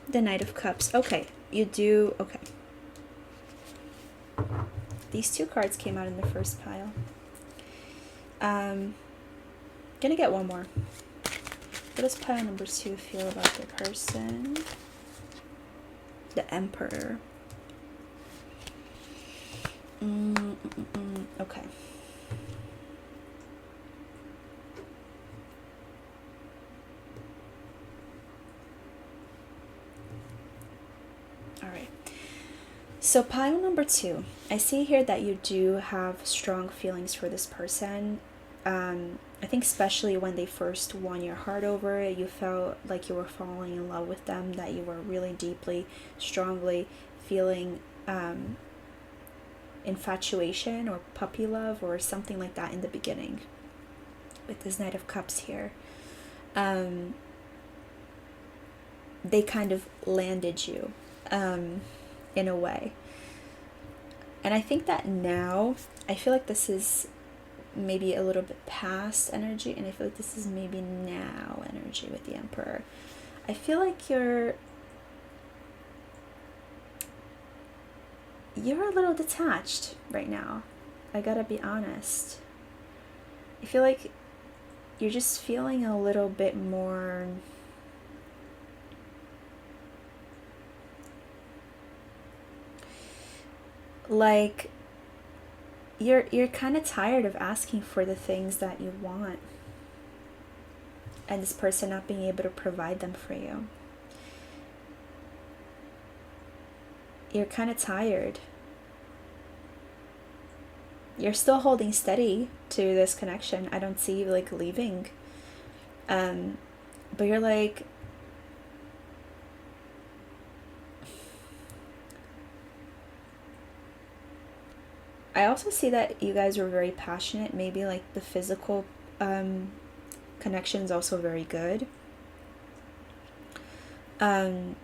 The Knight of Cups. Okay, you do. Okay. These 2 cards came out in the first pile. Gonna get one more. What does pile number 2 feel about their person? The Emperor. Okay. All right. So pile number 2, I see here that you do have strong feelings for this person. I think especially when they first won your heart over, you felt like you were falling in love with them, that you were really deeply, strongly feeling infatuation or puppy love or something like that in the beginning with this Knight of Cups here. They kind of landed you in a way. And I think that now, I feel like this is maybe a little bit past energy, and I feel like this is maybe now energy with the Emperor. I feel like you're a little detached right now. I gotta be honest. I feel like you're just feeling a little bit more like you're kind of tired of asking for the things that you want, and this person not being able to provide them for you. You're kind of tired. You're still holding steady to this connection. I don't see you like leaving. But you're like, I also see that you guys were very passionate. Maybe like the physical connection is also very good. And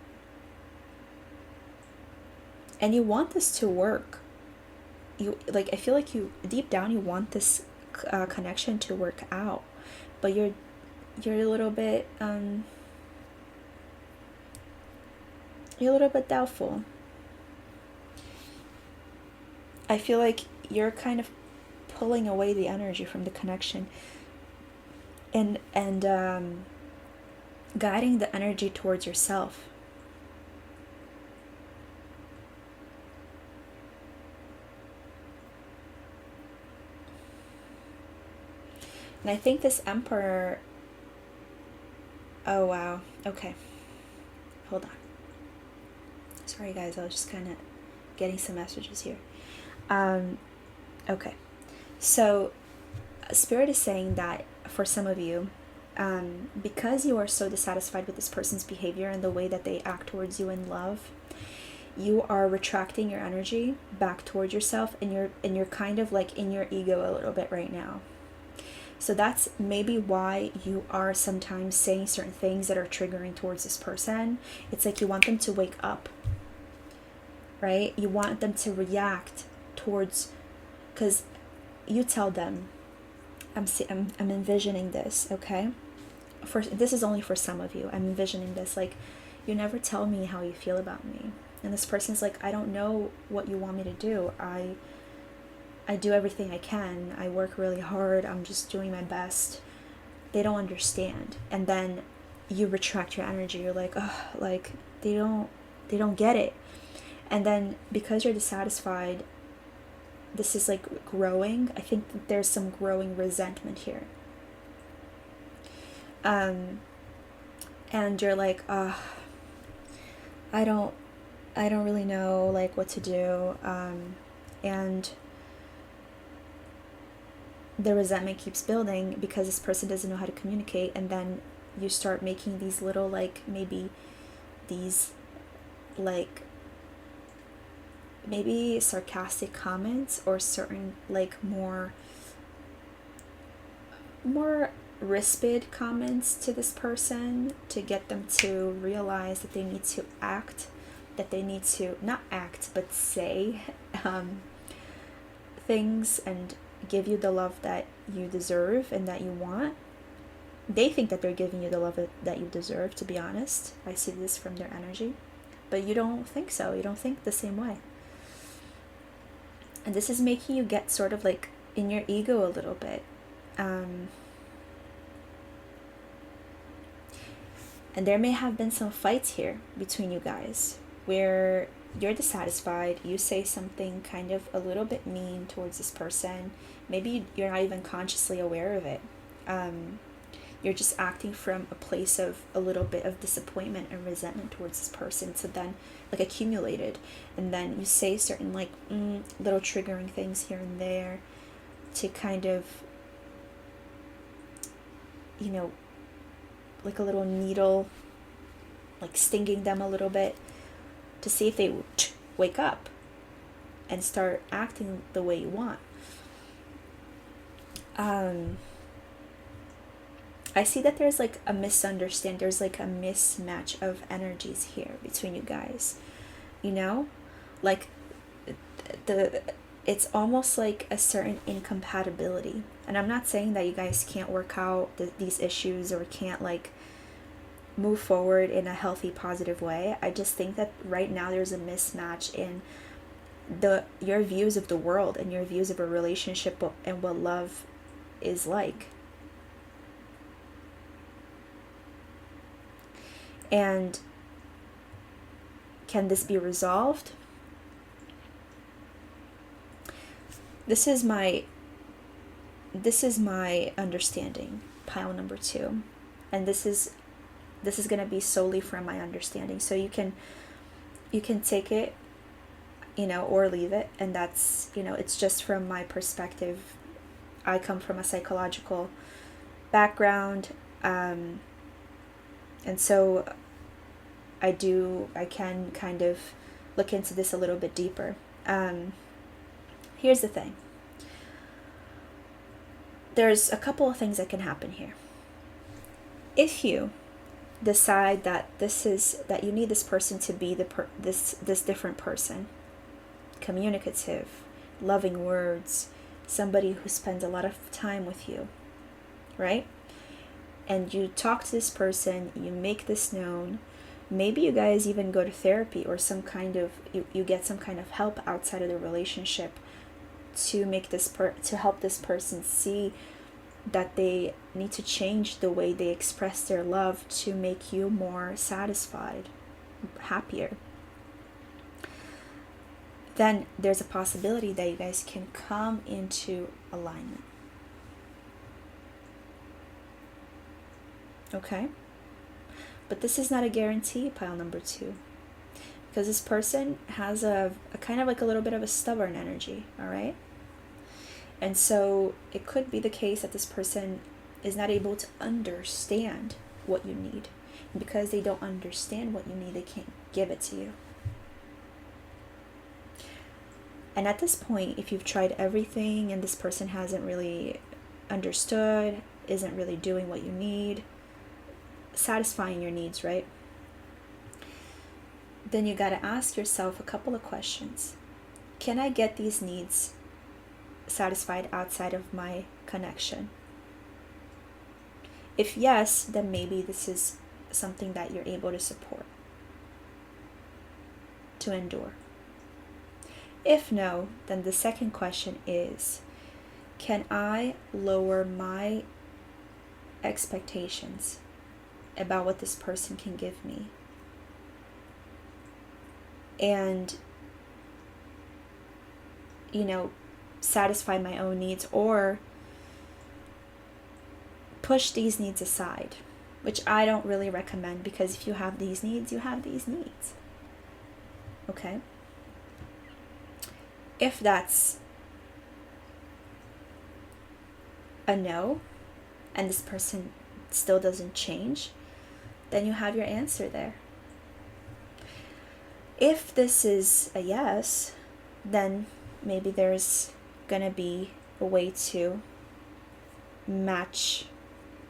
you want this to work. You like, I feel like you deep down you want this connection to work out, but you're a little bit doubtful. I feel like you're kind of pulling away the energy from the connection and guiding the energy towards yourself. And I think this Emperor... Oh, wow. Okay. Hold on. Sorry, guys. I was just kind of getting some messages here. Okay. So, Spirit is saying that for some of you, because you are so dissatisfied with this person's behavior and the way that they act towards you in love, you are retracting your energy back towards yourself, and you're kind of like in your ego a little bit right now. So that's maybe why you are sometimes saying certain things that are triggering towards this person. It's like you want them to wake up, right? You want them to react towards, because you tell them, I'm envisioning this, okay? This is only for some of you. I'm envisioning this, like, you never tell me how you feel about me. And this person's like, I don't know what you want me to do. I do everything I can. I work really hard. I'm just doing my best. They don't understand. And then you retract your energy. You're like, oh, like they don't get it. And then because you're dissatisfied, this is like growing. I think that there's some growing resentment here. And you're like, I don't really know like what to do. And the resentment keeps building because this person doesn't know how to communicate, and then you start making these little like maybe sarcastic comments or certain like more rispid comments to this person to get them to realize that they need to act, that they need to not act but say things and give you the love that you deserve and that you want. They think that they're giving you the love that you deserve, to be honest. I see this from their energy. But you don't think so. You don't think the same way. And this is making you get sort of like in your ego a little bit. And there may have been some fights here between you guys where you're dissatisfied, you say something kind of a little bit mean towards this person. Maybe you're not even consciously aware of it. You're just acting from a place of a little bit of disappointment and resentment towards this person. So then, like, accumulated. And then you say certain, like, little triggering things here and there to kind of, you know, like a little needle, like stinging them a little bit to see if they wake up and start acting the way you want. I see that there's like a misunderstanding, there's like a mismatch of energies here between you guys, you know, like it's almost like a certain incompatibility. And I'm not saying that you guys can't work out these issues or can't like move forward in a healthy, positive way. I just think that right now there's a mismatch in your views of the world and your views of a relationship and what love is like. And can this be resolved? This is my understanding, pile number 2. And this is going to be solely from my understanding. So you can take it, you know, or leave it. And that's, you know, it's just from my perspective. I come from a psychological background. And so I can kind of look into this a little bit deeper. Here's the thing. There's a couple of things that can happen here. If you decide that that you need this person to be this different person, communicative, loving words, somebody who spends a lot of time with you, right? And you talk to this person, you make this known. Maybe you guys even go to therapy or some kind of you get some kind of help outside of the relationship to make to help this person see that they need to change the way they express their love to make you more satisfied, happier. Then there's a possibility that you guys can come into alignment. Okay? But this is not a guarantee, pile number 2. Because this person has a kind of like a little bit of a stubborn energy, all right? And so it could be the case that this person is not able to understand what you need. And because they don't understand what you need, they can't give it to you. And at this point, if you've tried everything and this person hasn't really understood, isn't really doing what you need, satisfying your needs, right? Then you got to ask yourself a couple of questions. Can I get these needs satisfied outside of my connection? If yes, then maybe this is something that you're able to support, to endure. If no, then the second question is, can I lower my expectations about what this person can give me and, you know, satisfy my own needs or push these needs aside, which I don't really recommend, because if you have these needs, you have these needs. Okay? If that's a no and this person still doesn't change, then you have your answer there. If this is a yes, then maybe there's gonna be a way to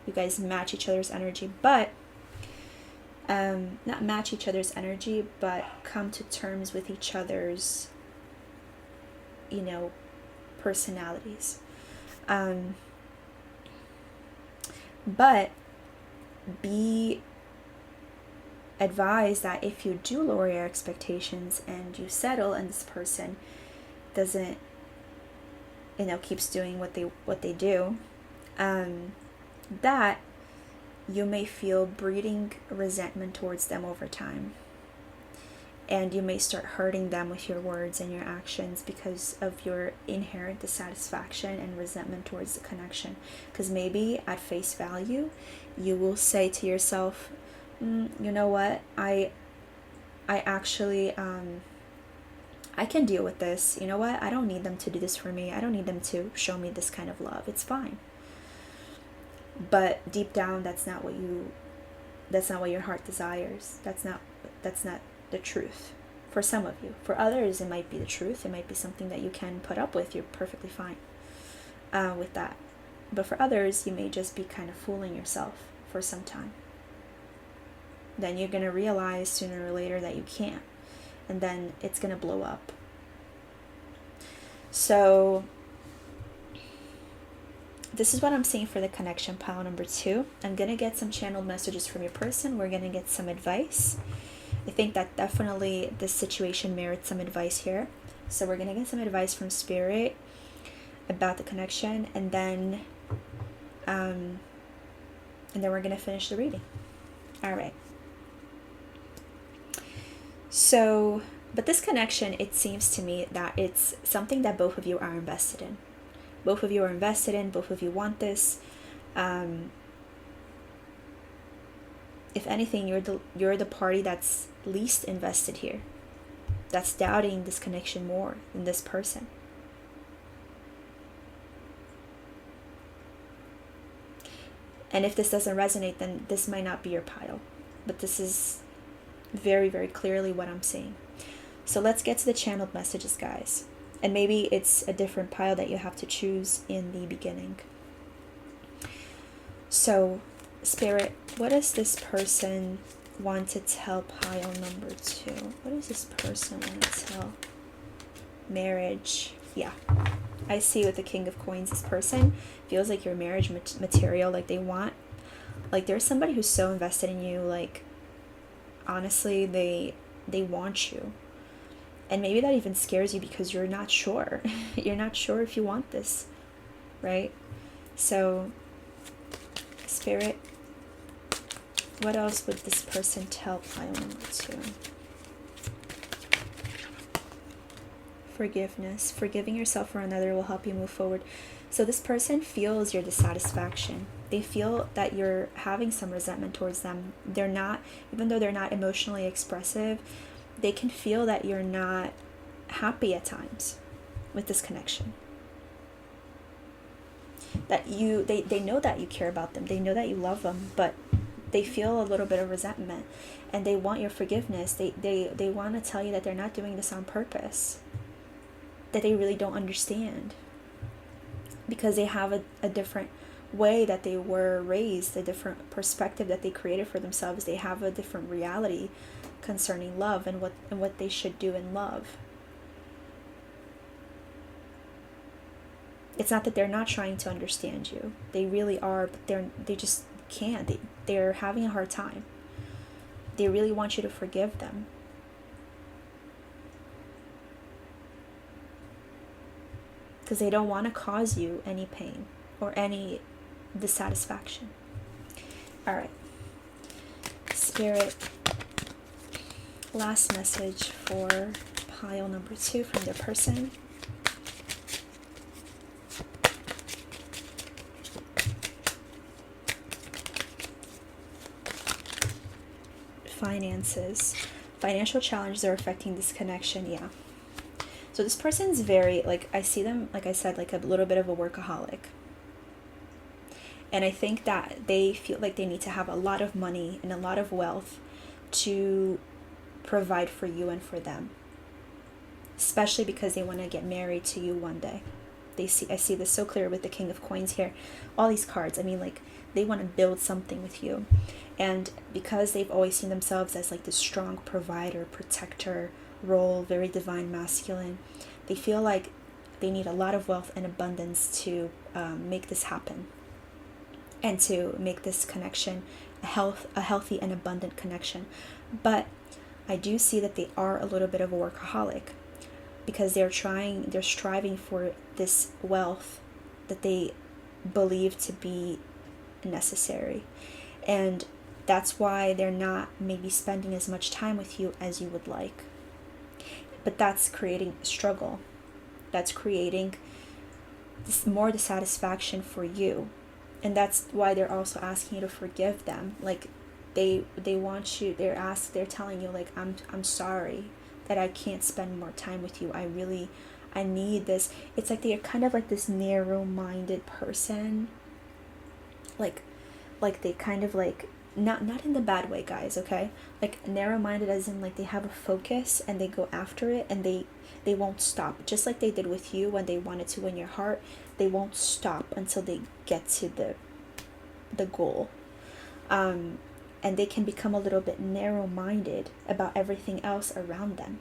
you guys match each other's energy, but not match each other's energy, but come to terms with each other's, you know, personalities. But be advised that if you do lower your expectations and you settle and this person doesn't, keeps doing what they do, that you may feel breeding resentment towards them over time. And you may start hurting them with your words and your actions because of your inherent dissatisfaction and resentment towards the connection. Because maybe at face value, you will say to yourself, you know what, I actually, I can deal with this. You know what, I don't need them to do this for me. I don't need them to show me this kind of love. It's fine. But deep down, that's not what your heart desires. That's not the truth for some of you. For others, it might be the truth. It might be something that you can put up with. You're perfectly fine with that. But for others, you may just be kind of fooling yourself for some time. Then you're going to realize sooner or later that you can't. And then it's going to blow up. So this is what I'm seeing for the connection pile number 2. I'm going to get some channeled messages from your person. We're going to get some advice. I think that definitely this situation merits some advice here. So we're going to get some advice from Spirit about the connection, and then we're going to finish the reading. All right. So, but this connection, it seems to me that it's something that both of you are invested in. Both of you are invested in, both of you want this. If anything, you're the party that's least invested here, that's doubting this connection more than this person. And if this doesn't resonate, then this might not be your pile. But this is very, very clearly what I'm seeing. So let's get to the channeled messages, guys. And maybe it's a different pile that you have to choose in the beginning. So, Spirit, what does this person want to tell pile number 2? What does this person want to tell? Marriage. Yeah. I see with the King of Coins, this person feels like your marriage material, like they want, like there's somebody who's so invested in you, like honestly, they want you. And maybe that even scares you because you're not sure. You're not sure if you want this, right? So, Spirit, what else would this person tell pile number 2? Forgiveness. Forgiving yourself or another will help you move forward. So this person feels your dissatisfaction. They feel that you're having some resentment towards them. They're not, even though they're not emotionally expressive, they can feel that you're not happy at times with this connection. That they know that you care about them. They know that you love them, but they feel a little bit of resentment and they want your forgiveness. They want to tell you that they're not doing this on purpose, that they really don't understand because they have a different way that they were raised, a different perspective that they created for themselves. They have a different reality concerning love and what they should do in love. It's not that they're not trying to understand you. They really are, but they just can't. They're having a hard time. They really want you to forgive them. Because they don't want to cause you any pain or any dissatisfaction. All right. Spirit, last message for pile number 2 from their person. Finances. Financial challenges are affecting this connection. Yeah. So this person's very, like, I see them, like I said, like a little bit of a workaholic. And I think that they feel like they need to have a lot of money and a lot of wealth to provide for you and for them. Especially because they want to get married to you one day. I see this so clear with the King of Coins here. All these cards, I mean, like, they want to build something with you. And because they've always seen themselves as like this strong provider, protector role, very divine masculine, they feel like They need a lot of wealth and abundance to make this happen, and to make this connection a healthy and abundant connection. But I do see that they are a little bit of a workaholic, because they're striving for this wealth that they believe to be necessary. And that's why they're not maybe spending as much time with you as you would like. But that's creating struggle. That's creating more dissatisfaction for you. And that's why they're also asking you to forgive them. Like they want you, they're telling you, like, I'm sorry that I can't spend more time with you. I need this. It's like they're kind of like this narrow-minded person. Like they kind of like, not in the bad way, guys, okay? Like narrow-minded as in like they have a focus and they go after it, and they won't stop. Just like they did with you when they wanted to win your heart. They won't stop until they get to the goal. And they can become a little bit narrow-minded about everything else around them,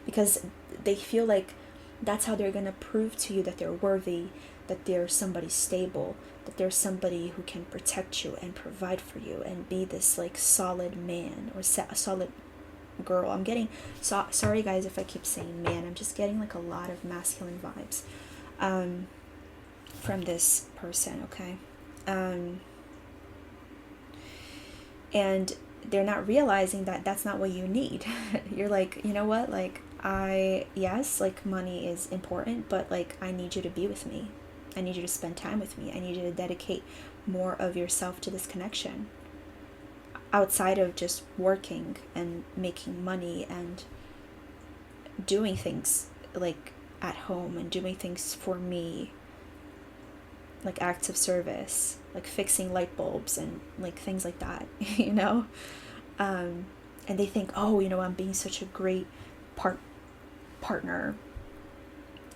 because they feel like that's how they're going to prove to you that they're worthy, that they're somebody stable, that they're somebody who can protect you and provide for you and be this like solid man or a solid girl. I'm getting sorry guys if I keep saying man. I'm just getting like a lot of masculine vibes from this person, okay? And they're not realizing that that's not what you need. You're like, you know what, like, yes, like money is important, but like I need you to be with me. I need you to spend time with me. I need you to dedicate more of yourself to this connection, outside of just working and making money and doing things like at home and doing things for me, like acts of service, like fixing light bulbs and like things like that, you know? And they think, oh, you know, I'm being such a great partner.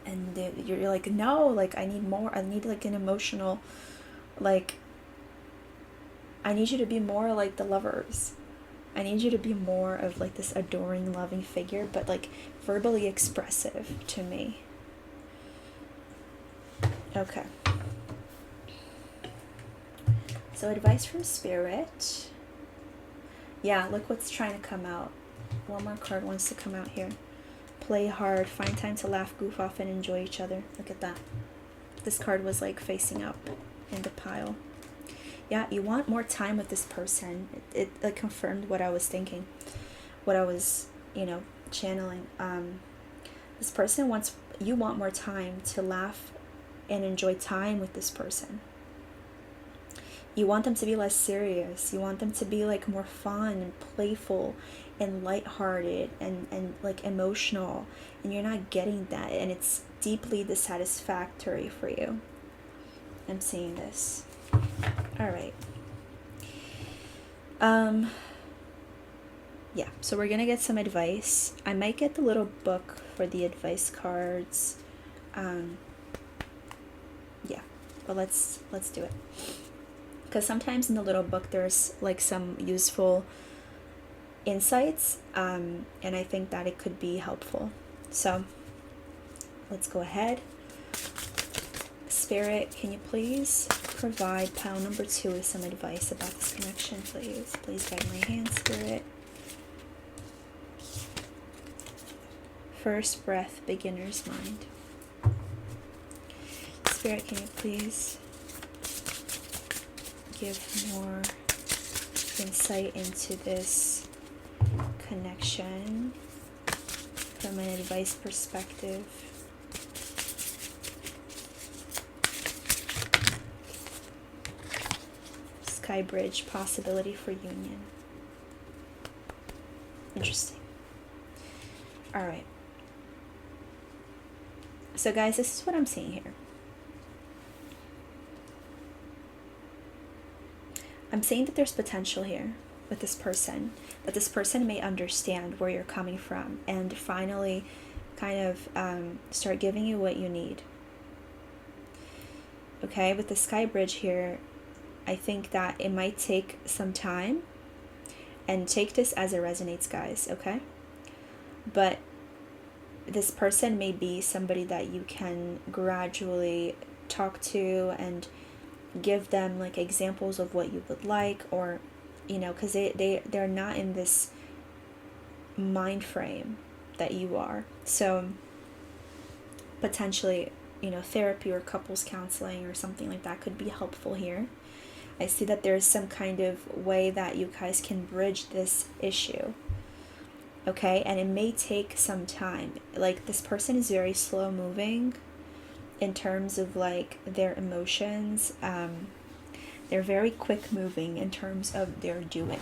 And you're like, no, like I need more. I need like an emotional, like, I need you to be more like the lovers. I need you to be more of like this adoring, loving figure, but like verbally expressive to me. Okay. So advice from Spirit. Yeah, look what's trying to come out. One more card wants to come out here. Play hard, find time to laugh, goof off, and enjoy each other. Look at that. This card was like facing up in the pile. Yeah, you want more time with this person. It like confirmed what I was thinking, what I was, you know, channeling. This person wants, you want more time to laugh and enjoy time with this person. You want them to be less serious. You want them to be like more fun and playful and lighthearted and like emotional. And you're not getting that. And it's deeply dissatisfactory for you. I'm seeing this. All right. Yeah, so we're going to get some advice. I might get the little book for the advice cards. Yeah, but let's do it. Because sometimes in the little book there's like some useful insights, and I think that it could be helpful. So let's go ahead. Spirit, can you please provide pile number 2 with some advice about this connection, please? Please guide my hand, Spirit. First breath, beginner's mind. Spirit, can you please give more insight into this connection from an advice perspective? Sky bridge, possibility for union. Interesting. All right. So guys, this is what I'm seeing here. I'm saying that there's potential here with this person, that this person may understand where you're coming from and finally kind of start giving you what you need. Okay, with the sky bridge here, I think that it might take some time, and take this as it resonates, guys, okay? But this person may be somebody that you can gradually talk to and give them like examples of what you would like, or because they're not in this mind frame that you are. So potentially, therapy or couples counseling or something like that could be helpful here. I see that there's some kind of way that you guys can bridge this issue. Okay, and it may take some time. Like, this person is very slow moving in terms of like their emotions. They're very quick moving in terms of their doing.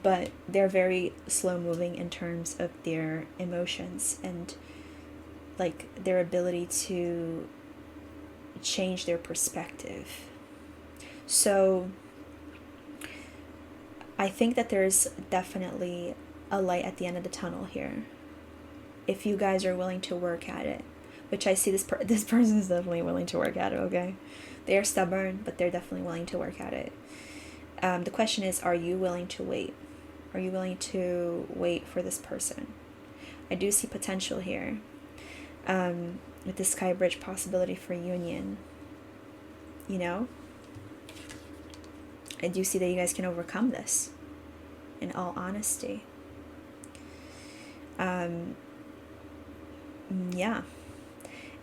But they're very slow moving in terms of their emotions and like their ability to change their perspective. So I think that there's definitely a light at the end of the tunnel here, if you guys are willing to work at it, which I see this person is definitely willing to work at it. Okay, they are stubborn, but they're definitely willing to work at it. The question is, are you willing to wait? Are you willing to wait for this person? I do see potential here with the Sky Bridge possibility for union. I do see that you guys can overcome this, in all honesty. Yeah.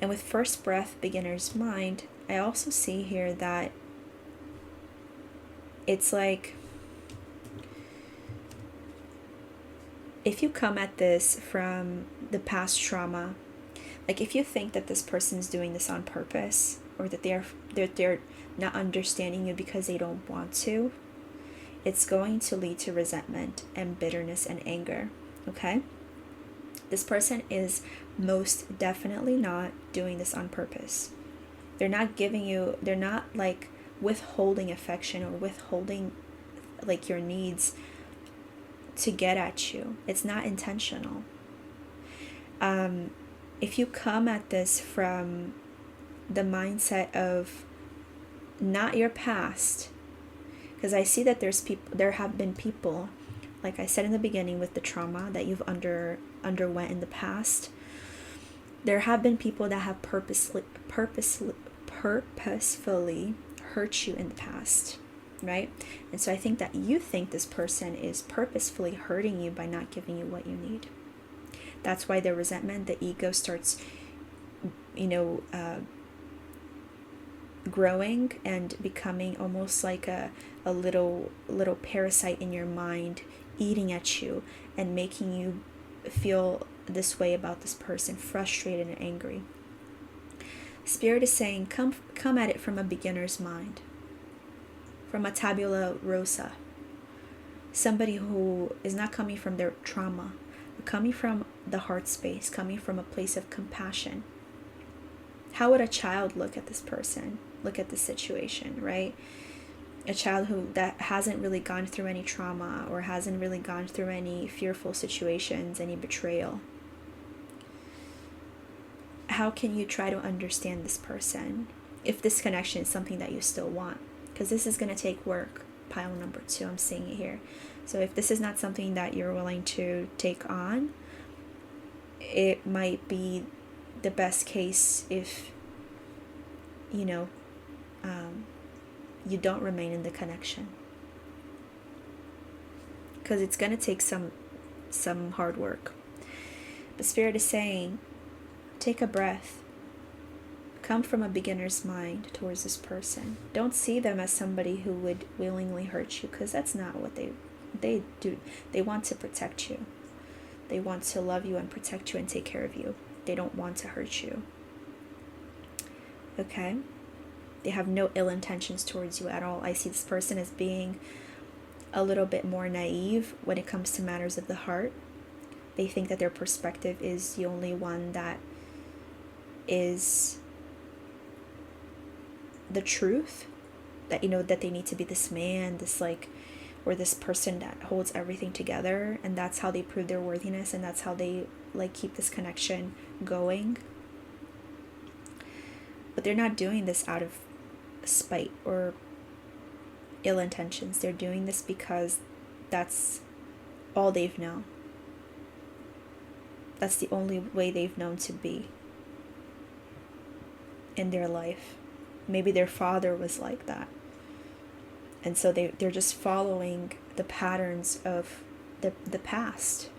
And with first breath, beginner's mind, I also see here that it's like, if you come at this from the past trauma, like if you think that this person's doing this on purpose, or that they're not understanding you because they don't want to, it's going to lead to resentment and bitterness and anger. Okay? This person is most definitely not doing this on purpose. They're not like withholding affection or withholding like your needs to get at you. It's not intentional. If you come at this from the mindset of not your past, because I see that there have been people, like I said in the beginning, with the trauma that you've underwent in the past, there have been people that have purposefully hurt you in the past, right? And so I think that you think this person is purposefully hurting you by not giving you what you need. That's why the resentment, the ego starts, growing and becoming almost like a little parasite in your mind, eating at you and making you feel this way about this person, frustrated and angry. Spirit is saying, come at it from a beginner's mind, from a tabula rasa. Somebody who is not coming from their trauma, but coming from the heart space, coming from a place of compassion. How would a child look at this person, look at the situation, right? A child that hasn't really gone through any trauma or hasn't really gone through any fearful situations, any betrayal. How can you try to understand this person if this connection is something that you still want? Because this is going to take work. Pile number 2, I'm seeing it here. So if this is not something that you're willing to take on, it might be the best case if you don't remain in the connection, because it's going to take some hard work. But Spirit is saying, take a breath, come from a beginner's mind towards this person. Don't see them as somebody who would willingly hurt you, because that's not what they do. They want to protect you. They want to love you and protect you and take care of you. They don't want to hurt you. Okay? They have no ill intentions towards you at all. I see this person as being a little bit more naive when it comes to matters of the heart. They think that their perspective is the only one that is the truth. That, that they need to be this man, or this person that holds everything together, and that's how they prove their worthiness, and that's how they keep this connection going. But they're not doing this out of spite or ill intentions. They're doing this because that's all they've known. That's the only way they've known to be in their life. Maybe their father was like that. And so they're just following the patterns of the past.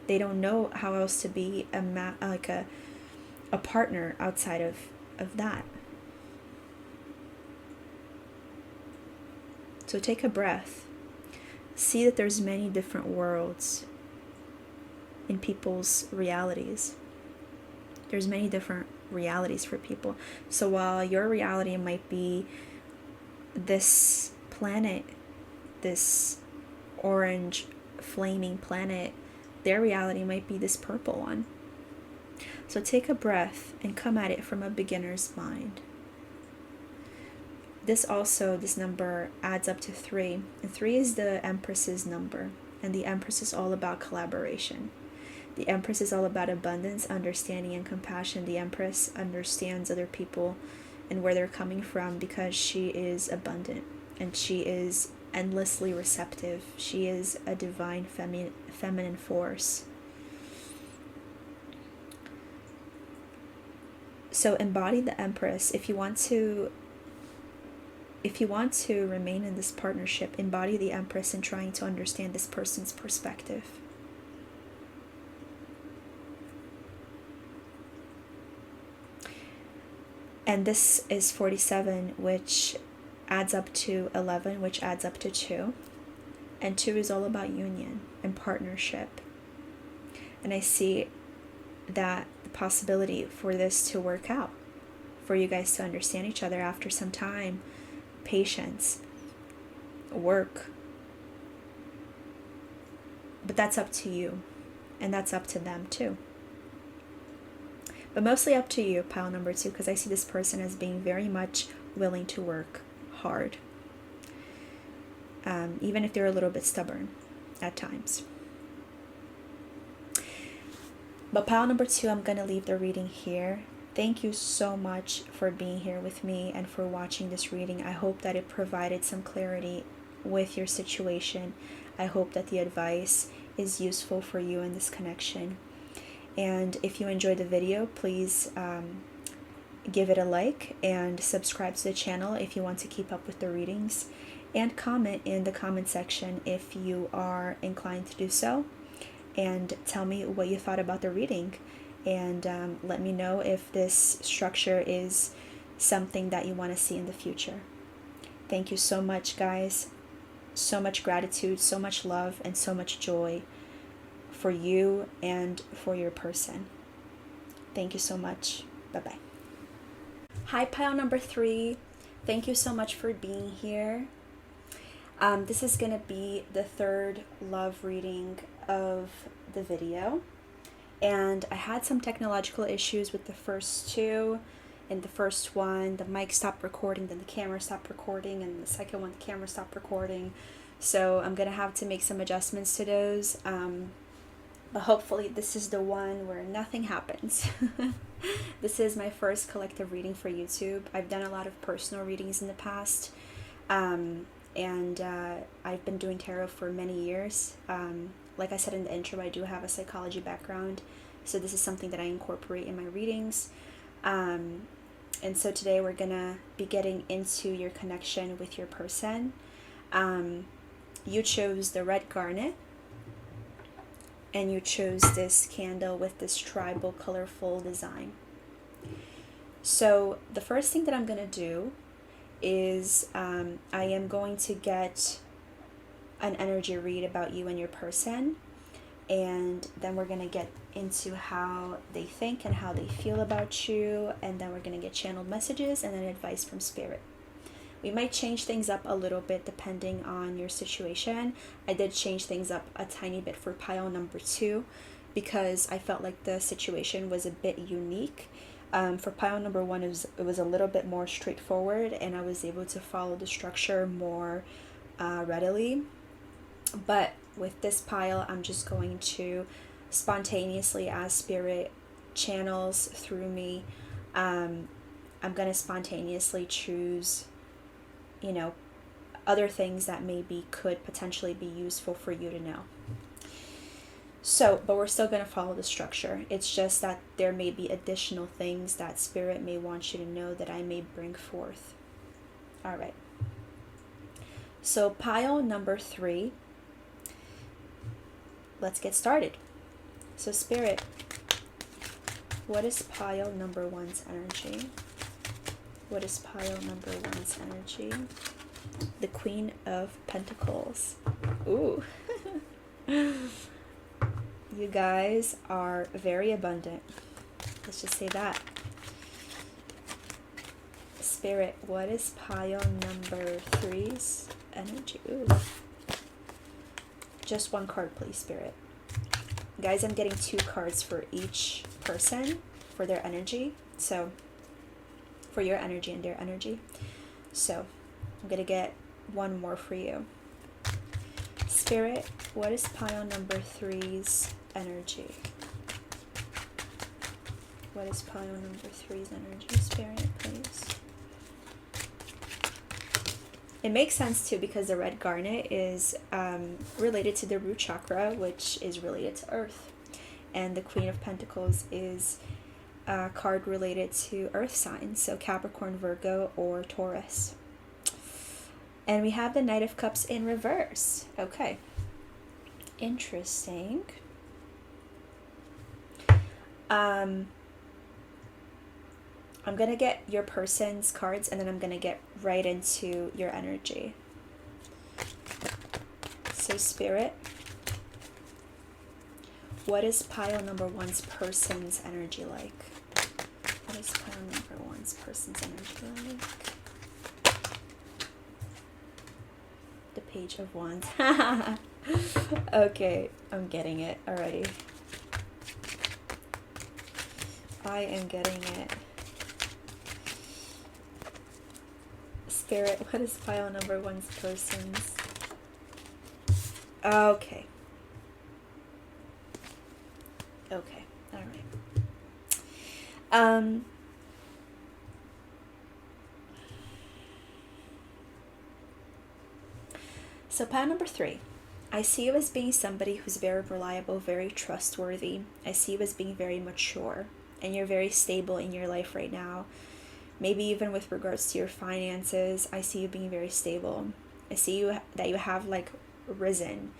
They don't know how else to be a partner outside of that. So take a breath. See that there's many different worlds in people's realities. There's many different realities for people. So while your reality might be this planet, this orange flaming planet, their reality might be this purple one. So take a breath and come at it from a beginner's mind. This number adds up to 3, and 3 is the Empress's number, and the Empress is all about collaboration. The Empress is all about abundance, understanding, and compassion. The Empress understands other people and where they're coming from because she is abundant and she is endlessly receptive. She is a divine feminine force. So embody the Empress. If you want to remain in this partnership, embody the Empress in trying to understand this person's perspective. And this is 47, which adds up to 11, which adds up to 2. And 2 is all about union and partnership. And I see that the possibility for this to work out, for you guys to understand each other after some time, patience, work. But that's up to you, and that's up to them too. But mostly up to you, pile number 2, because I see this person as being very much willing to work hard, even if they're a little bit stubborn at times. But pile number 2, I'm going to leave the reading here. Thank you so much for being here with me and for watching this reading. I hope that it provided some clarity with your situation. I hope that the advice is useful for you in this connection. And if you enjoyed the video, please give it a like and subscribe to the channel if you want to keep up with the readings. And comment in the comment section if you are inclined to do so. And tell me what you thought about the reading. And let me know if this structure is something that you want to see in the future. Thank you so much, guys. So much gratitude, so much love, and so much joy for you and for your person. Thank you so much. Bye-bye. Hi, pile number 3. Thank you so much for being here. This is going to be the 3rd love reading of the video. And I had some technological issues with the first 2. In the first one, the mic stopped recording, then the camera stopped recording, and the second one, the camera stopped recording. So I'm going to have to make some adjustments to those. But hopefully this is the one where nothing happens. This is my first collective reading for YouTube. I've done a lot of personal readings in the past. And I've been doing tarot for many years. Like I said in the intro, I do have a psychology background. So this is something that I incorporate in my readings. And so today we're going to be getting into your connection with your person. You chose the red garnet. And you chose this candle with this tribal colorful design. So the first thing that I'm going to do is I am going to get an energy read about you and your person. And then we're going to get into how they think and how they feel about you. And then we're going to get channeled messages and then advice from spirit. We might change things up a little bit depending on your situation. I did change things up a tiny bit for pile number 2 because I felt like the situation was a bit unique. For pile number 1, it was a little bit more straightforward and I was able to follow the structure more readily. But with this pile, I'm just going to spontaneously, as spirit channels through me, I'm going to spontaneously choose other things that maybe could potentially be useful for you to know. So, but we're still going to follow the structure. It's just that there may be additional things that Spirit may want you to know that I may bring forth. All right. So, pile number 3. Let's get started. So, Spirit, what is pile number 1's energy? What is pile number 1's energy? The Queen of Pentacles. Ooh. You guys are very abundant. Let's just say that. Spirit, what is pile number 3's energy? Ooh. Just one card, please, Spirit. Guys, I'm getting 2 cards for each person for their energy. So, for your energy and their energy. So, I'm going to get one more for you. Spirit, what is pile number 3's energy? What is pile number 3's energy, Spirit, please? It makes sense too, because the red garnet is related to the root chakra, which is related to earth. And the Queen of Pentacles is a card related to earth signs, so Capricorn, Virgo, or Taurus. And we have the Knight of Cups in reverse. Okay. Interesting. I'm going to get your person's cards, and then I'm going to get right into your energy. So, Spirit, what is pile number 1's person's energy like? What is pile number 1's person's energy like? The Page of Wands. Okay, I'm getting it already. I am getting it. Spirit, what is pile number 1's person's? Okay. Okay, all right. So pile number 3. I see you as being somebody who's very reliable, very trustworthy. I see you as being very mature, and you're very stable in your life right now. Maybe even with regards to your finances, I see you being very stable. I see you that you have like risen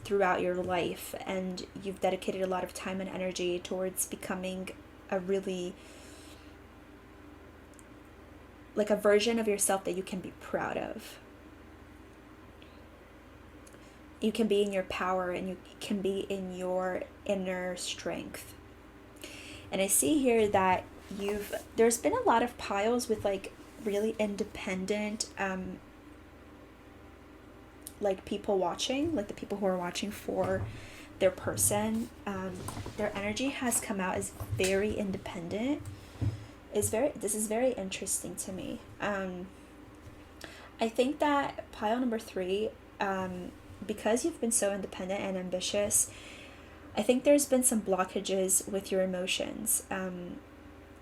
throughout your life, and you've dedicated a lot of time and energy towards becoming a really like a version of yourself that you can be proud of. You can be in your power, and you can be in your inner strength. And I see here that there's been a lot of piles with like really independent like people watching, like the people who are watching for their person. Their energy has come out as very independent. This is very interesting to me. I think that pile number 3, because you've been so independent and ambitious, I think there's been some blockages with your emotions.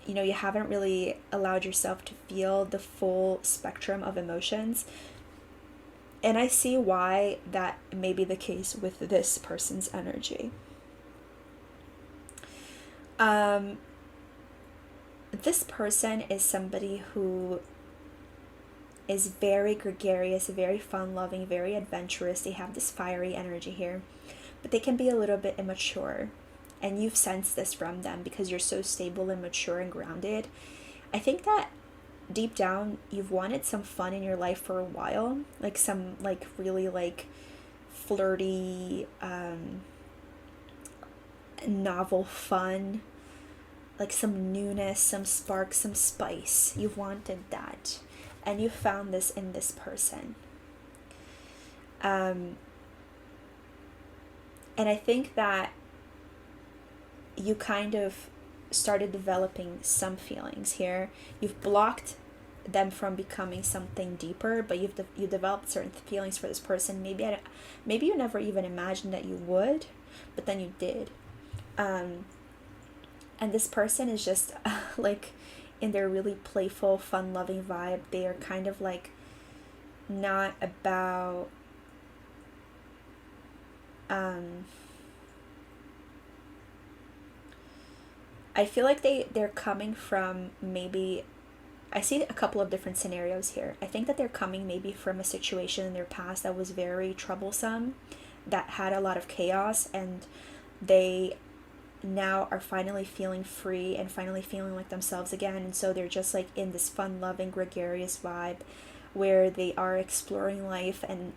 You haven't really allowed yourself to feel the full spectrum of emotions. And I see why that may be the case with this person's energy. This person is somebody who is very gregarious, very fun-loving, very adventurous. They have this fiery energy here, but they can be a little bit immature. And you've sensed this from them because you're so stable and mature and grounded. I think that deep down, you've wanted some fun in your life for a while. Like some like really like flirty, novel fun. Like some newness, some spark, some spice. You've wanted that. And you found this in this person. And I think that you kind of started developing some feelings here. You've blocked them from becoming something deeper, but you developed certain feelings for this person. Maybe you never even imagined that you would, but then you did. And this person is just like in their really playful, fun-loving vibe. They are kind of like not about I feel like they're coming from, maybe I see a couple of different scenarios here. I think that they're coming maybe from a situation in their past that was very troublesome, that had a lot of chaos, and they now are finally feeling free and finally feeling like themselves again. And so they're just like in this fun loving gregarious vibe where they are exploring life and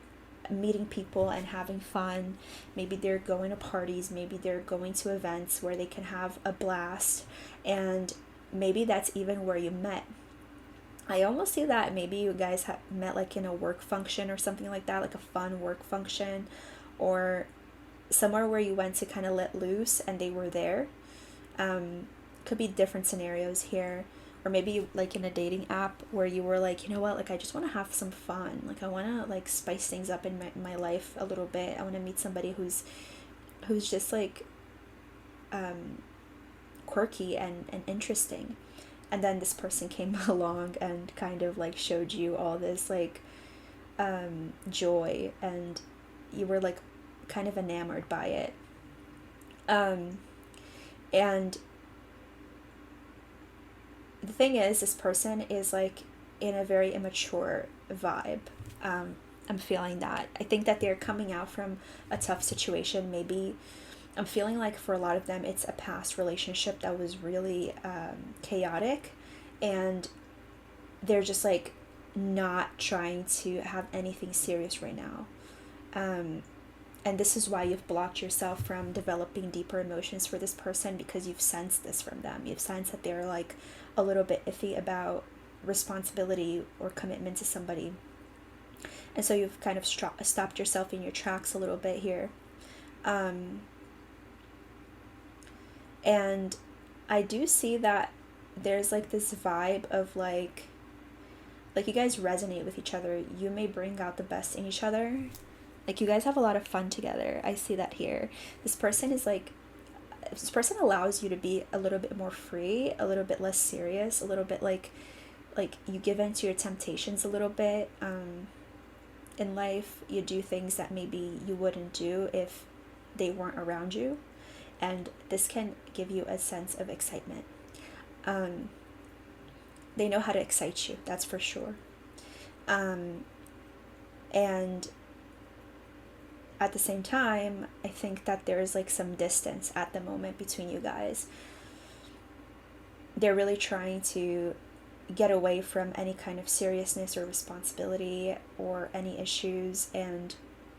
meeting people and having fun. Maybe they're going to parties, maybe they're going to events where they can have a blast, and maybe that's even where you met. I almost see that maybe you guys have met like in a work function or something like that, like a fun work function, or somewhere where you went to kind of let loose and they were there. Could be different scenarios here. Or maybe like in a dating app where you were like, you know what, like I just want to have some fun. Like I want to like spice things up in my life a little bit. I want to meet somebody who's just like quirky and interesting. And then this person came along and kind of like showed you all this like joy, and you were like kind of enamored by it. And the thing is, this person is like in a very immature vibe. I'm feeling that. I think that they're coming out from a tough situation. Maybe I'm feeling like for a lot of them, it's a past relationship that was really chaotic, and they're just like not trying to have anything serious right now. And this is why you've blocked yourself from developing deeper emotions for this person, because you've sensed this from them. You've sensed that they're like a little bit iffy about responsibility or commitment to somebody. And so you've kind of stopped yourself in your tracks a little bit here. And I do see that there's like this vibe of like you guys resonate with each other. You may bring out the best in each other. Like you guys have a lot of fun together. I see that here. This person allows you to be a little bit more free, a little bit less serious, a little bit like you give in to your temptations a little bit. In life, you do things that maybe you wouldn't do if they weren't around you. And this can give you a sense of excitement. They know how to excite you, that's for sure. And at the same time, I think that there's like some distance at the moment between you guys. They're really trying to get away from any kind of seriousness or responsibility or any issues, and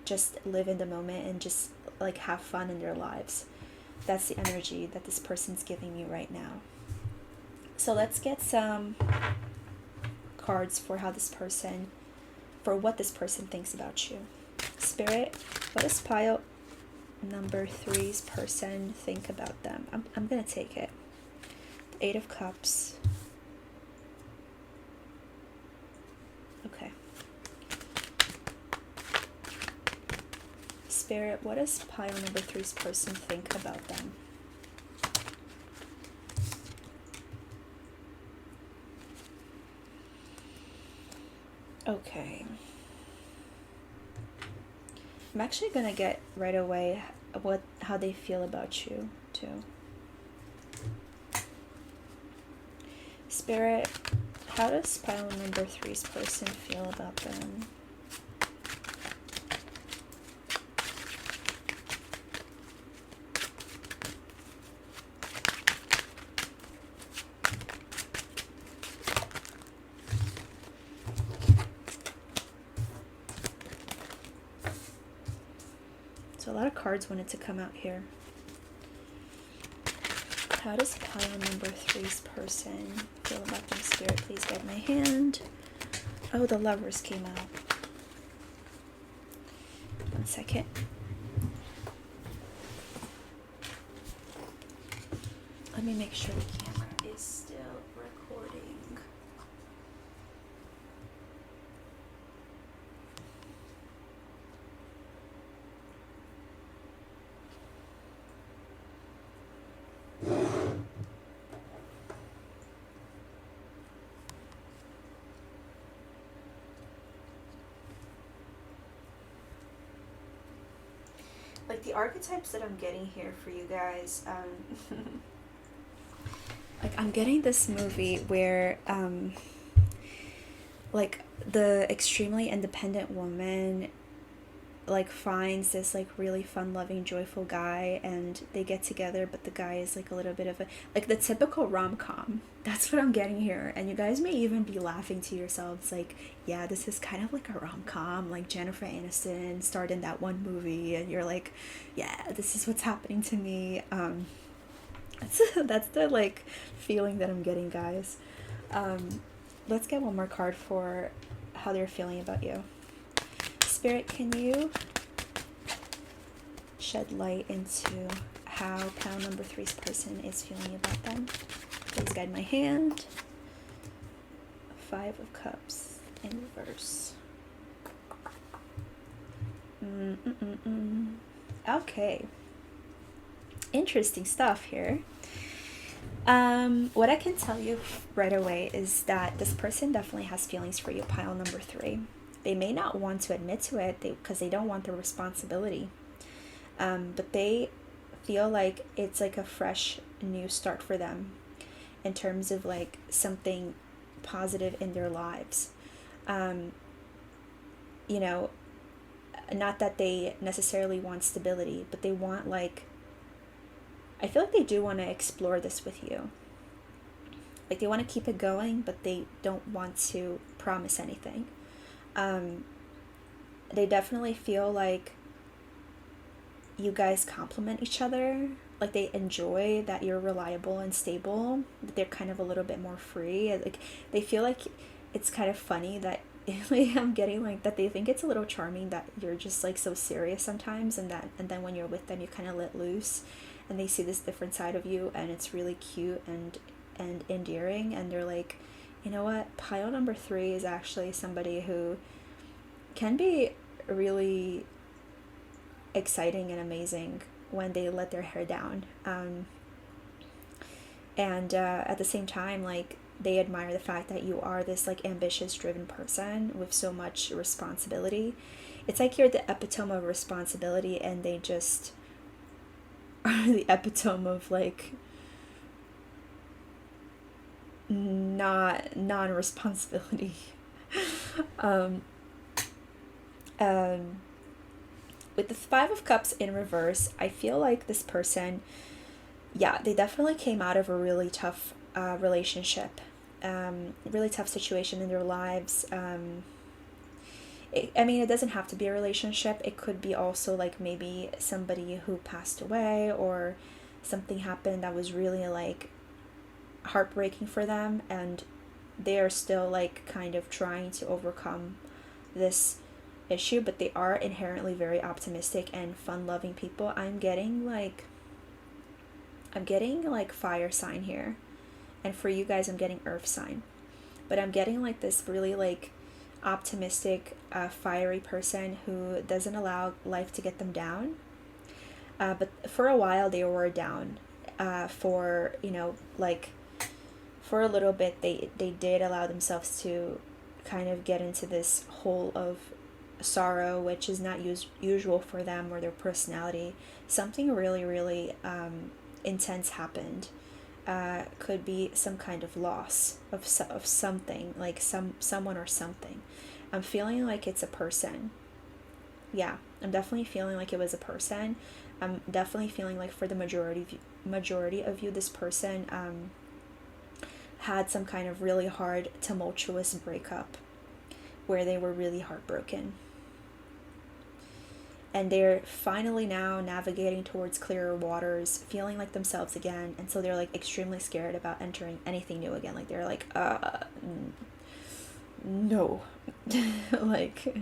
just live in the moment and just like have fun in their lives. That's the energy that this person's giving you right now. So let's get some cards for what this person thinks about you. Spirit, what does pile number 3's person think about them? I'm gonna take it. The 8 of Cups. Okay. Spirit, what does pile number 3's person think about them? Okay. I'm actually gonna get right away how they feel about you too. Spirit, how does pile number 3's person feel about them? So a lot of cards wanted to come out here. How does pile number 3's person feel about them? Spirit, please guide my hand. Oh, the Lovers came out. 1 second. Let me make sure the camera is still recording. Like the archetypes that I'm getting here for you guys, I'm getting this movie where like the extremely independent woman like finds this like really fun loving joyful guy, and they get together, but the guy is like a little bit of a like the typical rom-com. That's what I'm getting here, and you guys may even be laughing to yourselves like, yeah, this is kind of like a rom-com, like Jennifer Aniston starred in that one movie, and you're like, yeah, this is what's happening to me. That's the like feeling that I'm getting, guys. Let's get one more card for how they're feeling about you. Spirit, can you shed light into how pile number 3's person is feeling about them? Please guide my hand. 5 of Cups in reverse. Okay. Interesting stuff here. What I can tell you right away is that this person definitely has feelings for you, pile number 3. They may not want to admit to it because they don't want the responsibility. But they feel like it's like a fresh new start for them in terms of like something positive in their lives. You know, not that they necessarily want stability, but they want like, I feel like they do want to explore this with you. Like they want to keep it going, but they don't want to promise anything. They definitely feel like you guys complement each other. Like they enjoy that you're reliable and stable, but they're kind of a little bit more free. Like they feel like it's kind of funny that I'm getting like that they think it's a little charming that you're just like so serious sometimes, and then when you're with them you kind of let loose, and they see this different side of you, and it's really cute and endearing, and they're like, you know what, pile number 3 is actually somebody who can be really exciting and amazing when they let their hair down, and at the same time, like they admire the fact that you are this like ambitious, driven person with so much responsibility. It's like you're the epitome of responsibility, and they just are the epitome of like non-responsibility. With the 5 of Cups in reverse, I feel like this person, yeah, they definitely came out of a really tough relationship, really tough situation in their lives. I mean, it doesn't have to be a relationship. It could be also like maybe somebody who passed away, or something happened that was really like heartbreaking for them, and they are still like kind of trying to overcome this issue, but they are inherently very optimistic and fun-loving people. I'm getting like fire sign here, and for you guys I'm getting earth sign, but I'm getting like this really like optimistic, fiery person who doesn't allow life to get them down, but for a while they were down, for, you know, like for a little bit they did allow themselves to kind of get into this hole of sorrow, which is not usual for them or their personality. Something really, really intense happened. Could be some kind of loss of something, like someone or something. I'm feeling like it's a person. Yeah, I'm definitely feeling like it was a person. I'm definitely feeling like for the majority of you, this person had some kind of really hard, tumultuous breakup where they were really heartbroken. And they're finally now navigating towards clearer waters, feeling like themselves again, and so they're like extremely scared about entering anything new again. Like they're like, no. Like,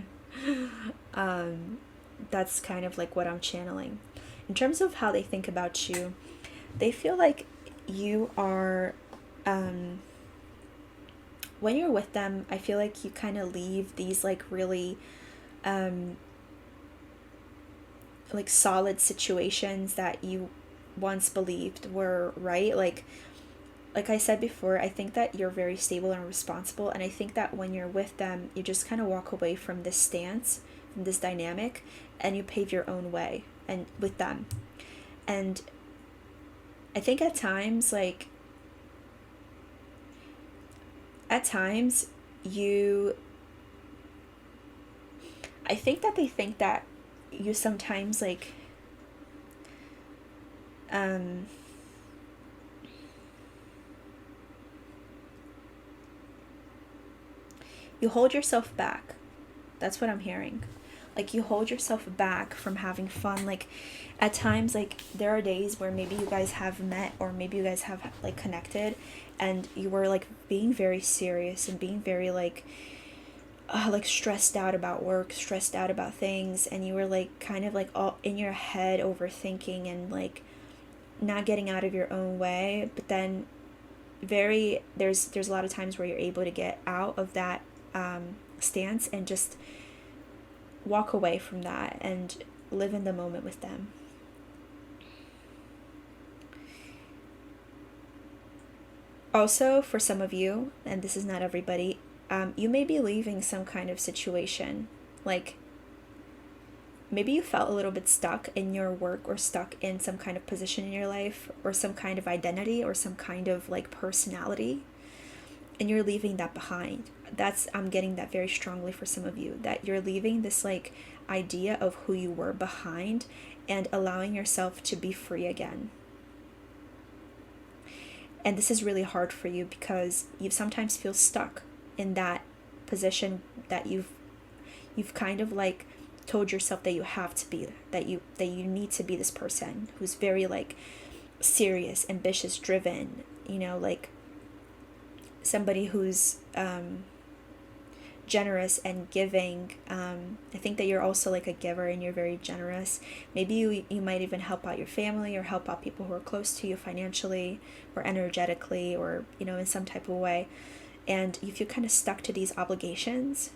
that's kind of like what I'm channeling. In terms of how they think about you, they feel like you are, when you're with them, I feel like you kind of leave these like really, like solid situations that you once believed were right. Like I said before, I think that you're very stable and responsible, and I think that when you're with them, you just kind of walk away from this stance, from this dynamic, and you pave your own way and with them. And I think at times, like, at times I think that they think that you sometimes like you hold yourself back. That's what I'm hearing. Like you hold yourself back from having fun. Like at times, like there are days where maybe you guys have met or maybe you guys have like connected and you were like being very serious and being very like stressed out about work, stressed out about things, and you were like kind of like all in your head overthinking and like not getting out of your own way. But then there's a lot of times where you're able to get out of that stance and just walk away from that and live in the moment with them. Also, for some of you, and this is not everybody, you may be leaving some kind of situation. Like maybe you felt a little bit stuck in your work or stuck in some kind of position in your life or some kind of identity or some kind of like personality, and you're leaving that behind. I'm getting that very strongly for some of you, that you're leaving this like idea of who you were behind and allowing yourself to be free again. And this is really hard for you because you sometimes feel stuck in that position that you've kind of like told yourself that you have to be, that you need to be this person who's very like serious, ambitious, driven, like somebody who's generous and giving. I think that you're also like a giver and you're very generous. Maybe you might even help out your family or help out people who are close to you financially or energetically or in some type of way, and you feel kind of stuck to these obligations.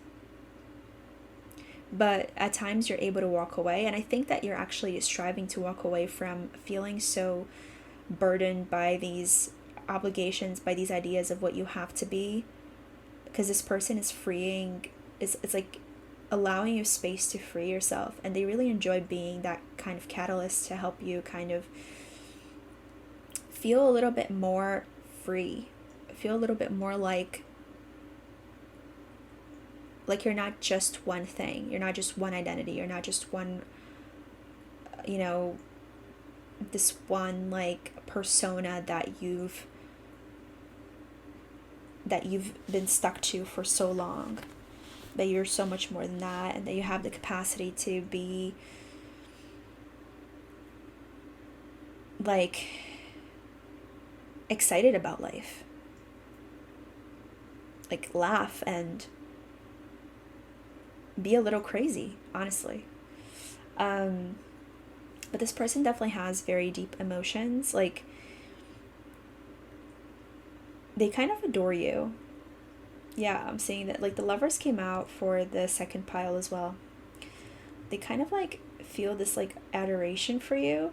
But at times you're able to walk away, and I think that you're actually striving to walk away from feeling so burdened by these obligations, by these ideas of what you have to be, because this person is freeing, it's like allowing you space to free yourself, and they really enjoy being that kind of catalyst to help you kind of feel a little bit more free, feel a little bit more like you're not just one thing, you're not just one identity, you're not just one, this one like persona that you've been stuck to for so long, that you're so much more than that, and that you have the capacity to be like excited about life, like laugh and be a little crazy, honestly. But this person definitely has very deep emotions. Like they kind of adore you. Yeah, I'm seeing that. Like the Lovers came out for the second pile as well. They kind of like feel this like adoration for you.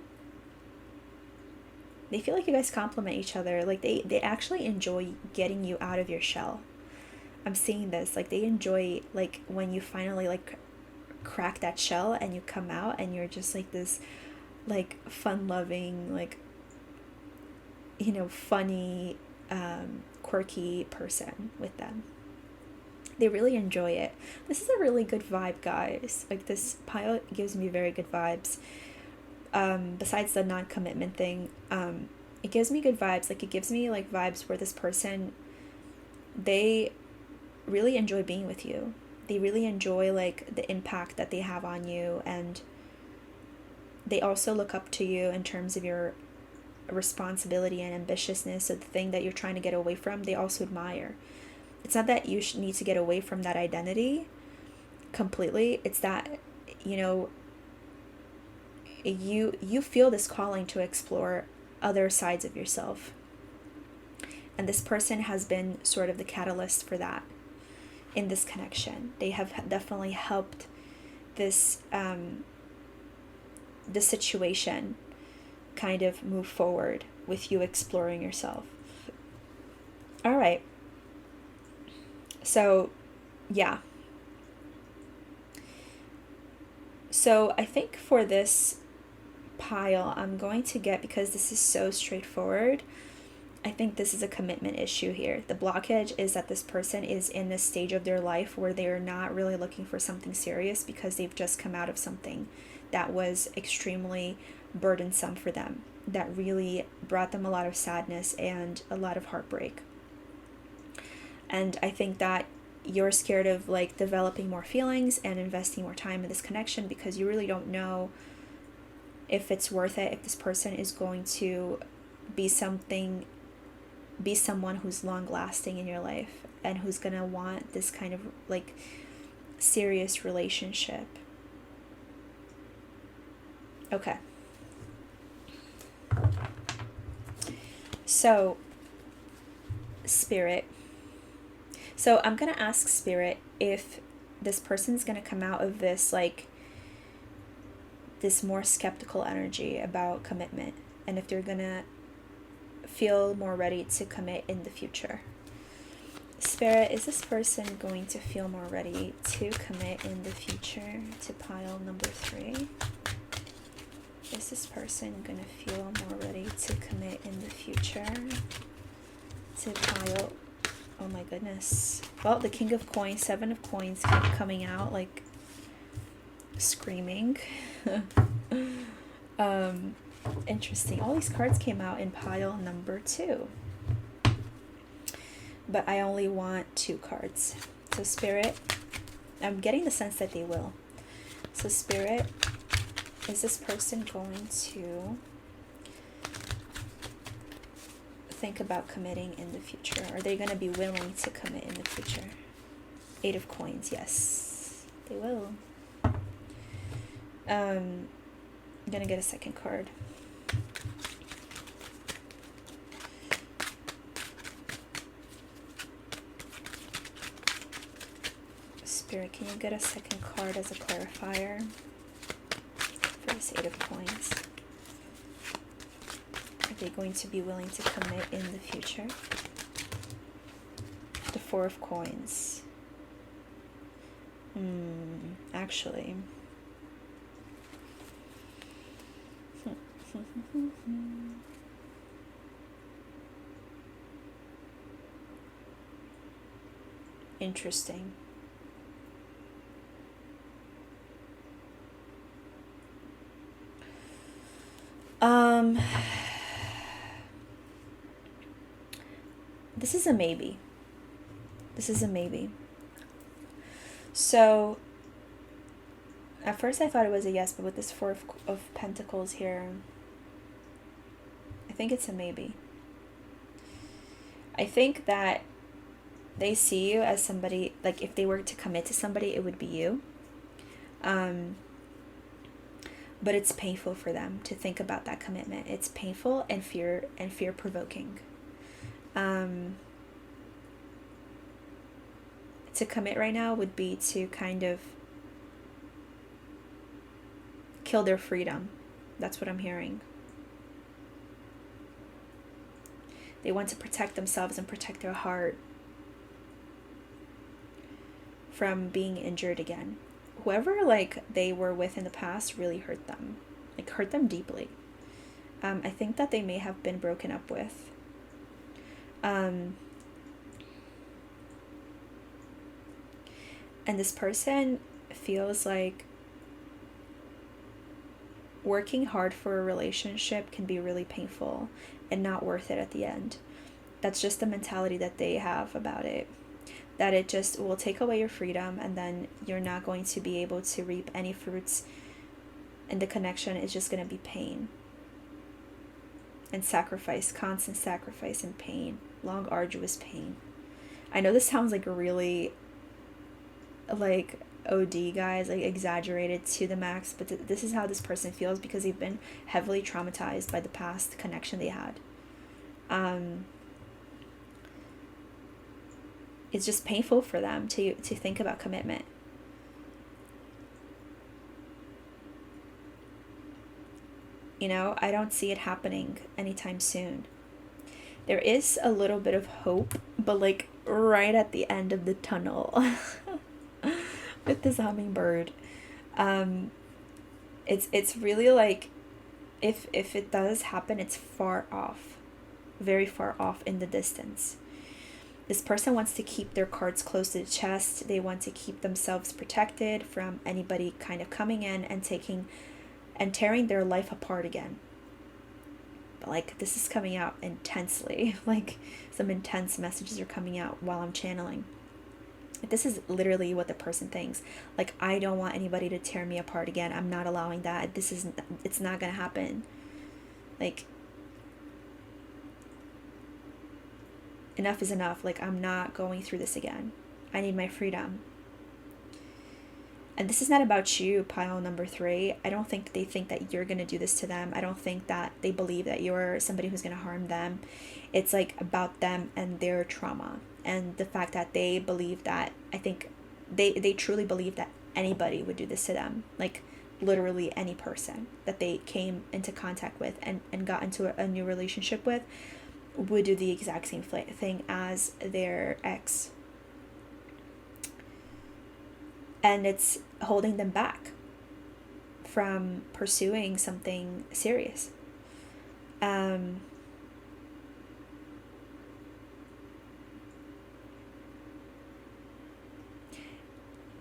They feel like you guys complement each other. Like they actually enjoy getting you out of your shell. I'm seeing this. Like they enjoy like when you finally like crack that shell and you come out and you're just like this like fun-loving, like funny, quirky person with them. They really enjoy it. This is a really good vibe, guys. Like this pile gives me very good vibes. Besides the non-commitment thing, it gives me good vibes. Like it gives me like vibes where this person, they really enjoy being with you. They really enjoy like the impact that they have on you, and they also look up to you in terms of your responsibility and ambitiousness. So the thing that you're trying to get away from, they also admire. It's not that you need to get away from that identity completely. It's that you feel this calling to explore other sides of yourself, and this person has been sort of the catalyst for that in this connection. They have definitely helped this the situation kind of move forward with you exploring yourself. All right. So, yeah. So I think for this pile, I'm going to get, because this is so straightforward, I think this is a commitment issue here. The blockage is that this person is in this stage of their life where they are not really looking for something serious because they've just come out of something that was extremely burdensome for them, that really brought them a lot of sadness and a lot of heartbreak. And I think that you're scared of like developing more feelings and investing more time in this connection because you really don't know if it's worth it, if this person is going to be someone who's long lasting in your life and who's gonna want this kind of like serious relationship. Okay. So, Spirit. So I'm gonna ask Spirit if this person's gonna come out of this like this more skeptical energy about commitment, and if they're gonna feel more ready to commit in the future. Spirit, is this person going to feel more ready to commit in the future? To pile number 3. Is this person going to feel more ready to commit in the future? To pile... Oh my goodness. Well, the King of Coins, 7 of Coins keep coming out like screaming. Interesting. All these cards came out in pile number 2. But I only want 2 cards. So Spirit, I'm getting the sense that they will. So Spirit, is this person going to think about committing in the future? Are they going to be willing to commit in the future? 8 of Coins, yes, they will. I'm going to get a second card. Spirit, can you get a second card as a clarifier for this 8 of Coins? Are they going to be willing to commit in the future? The 4 of Coins. Actually. Interesting. This is a maybe. This is a maybe. So, at first I thought it was a yes, but with this 4 of Pentacles here, I think it's a maybe. I think that they see you as somebody, like if they were to commit to somebody, it would be you. But it's painful for them to think about that commitment. It's painful and fear-provoking. To commit right now would be to kind of kill their freedom. That's what I'm hearing. They want to protect themselves and protect their heart from being injured again. Whoever like they were with in the past really hurt them, like hurt them deeply. I think that they may have been broken up with. And this person feels like working hard for a relationship can be really painful and not worth it at the end. That's just the mentality that they have about it. That it just will take away your freedom, and then you're not going to be able to reap any fruits, and the connection is just going to be pain and sacrifice, constant sacrifice and pain, long arduous pain. I know this sounds like really like OD, guys, like exaggerated to the max, but this is how this person feels because they've been heavily traumatized by the past connection they had. It's just painful for them to think about commitment. You know, I don't see it happening anytime soon. There is a little bit of hope, but like right at the end of the tunnel with this hummingbird. It's really like if it does happen, it's far off. very far off in the distance. This person wants to keep their cards close to the chest. They want to keep themselves protected from anybody kind of coming in and taking and tearing their life apart again. But like, this is coming out intensely. Like, some intense messages are coming out while I'm channeling. This is literally what the person thinks. Like, I don't want anybody to tear me apart again. I'm not allowing that. It's not gonna happen. Like, enough is enough. Like, I'm not going through this again. I need my freedom. And this is not about you, pile number 3. I don't think they think that you're going to do this to them. I don't think that they believe that you're somebody who's going to harm them. It's like about them and their trauma. And the fact that they believe that, I think they truly believe that anybody would do this to them. Like, literally any person that they came into contact with and got into a new relationship with would do the exact same thing as their ex. And it's holding them back from pursuing something serious.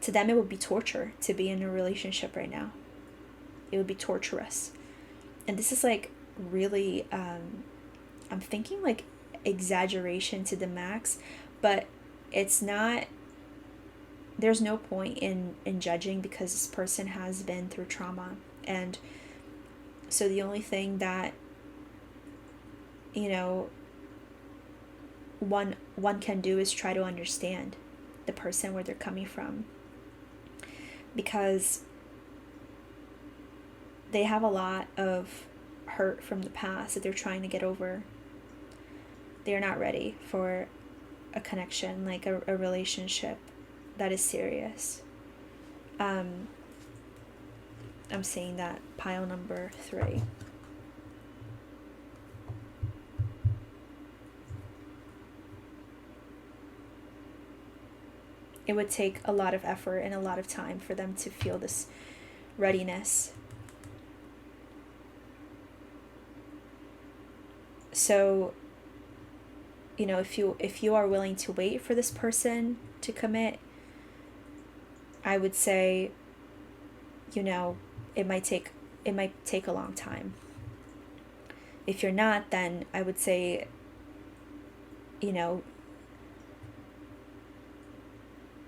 To them, it would be torture to be in a relationship right now. It would be torturous. And this is like really, I'm thinking like exaggeration to the max, but it's not. There's no point in judging, because this person has been through trauma. And so the only thing that, you know, one can do is try to understand the person, where they're coming from. Because they have a lot of hurt from the past that they're trying to get over. They're not ready for a connection, like a relationship that is serious. I'm seeing that pile number 3. It would take a lot of effort and a lot of time for them to feel this readiness. So, you know, if you are willing to wait for this person to commit, I would say, you know, it might take a long time. If you're not, then I would say, you know,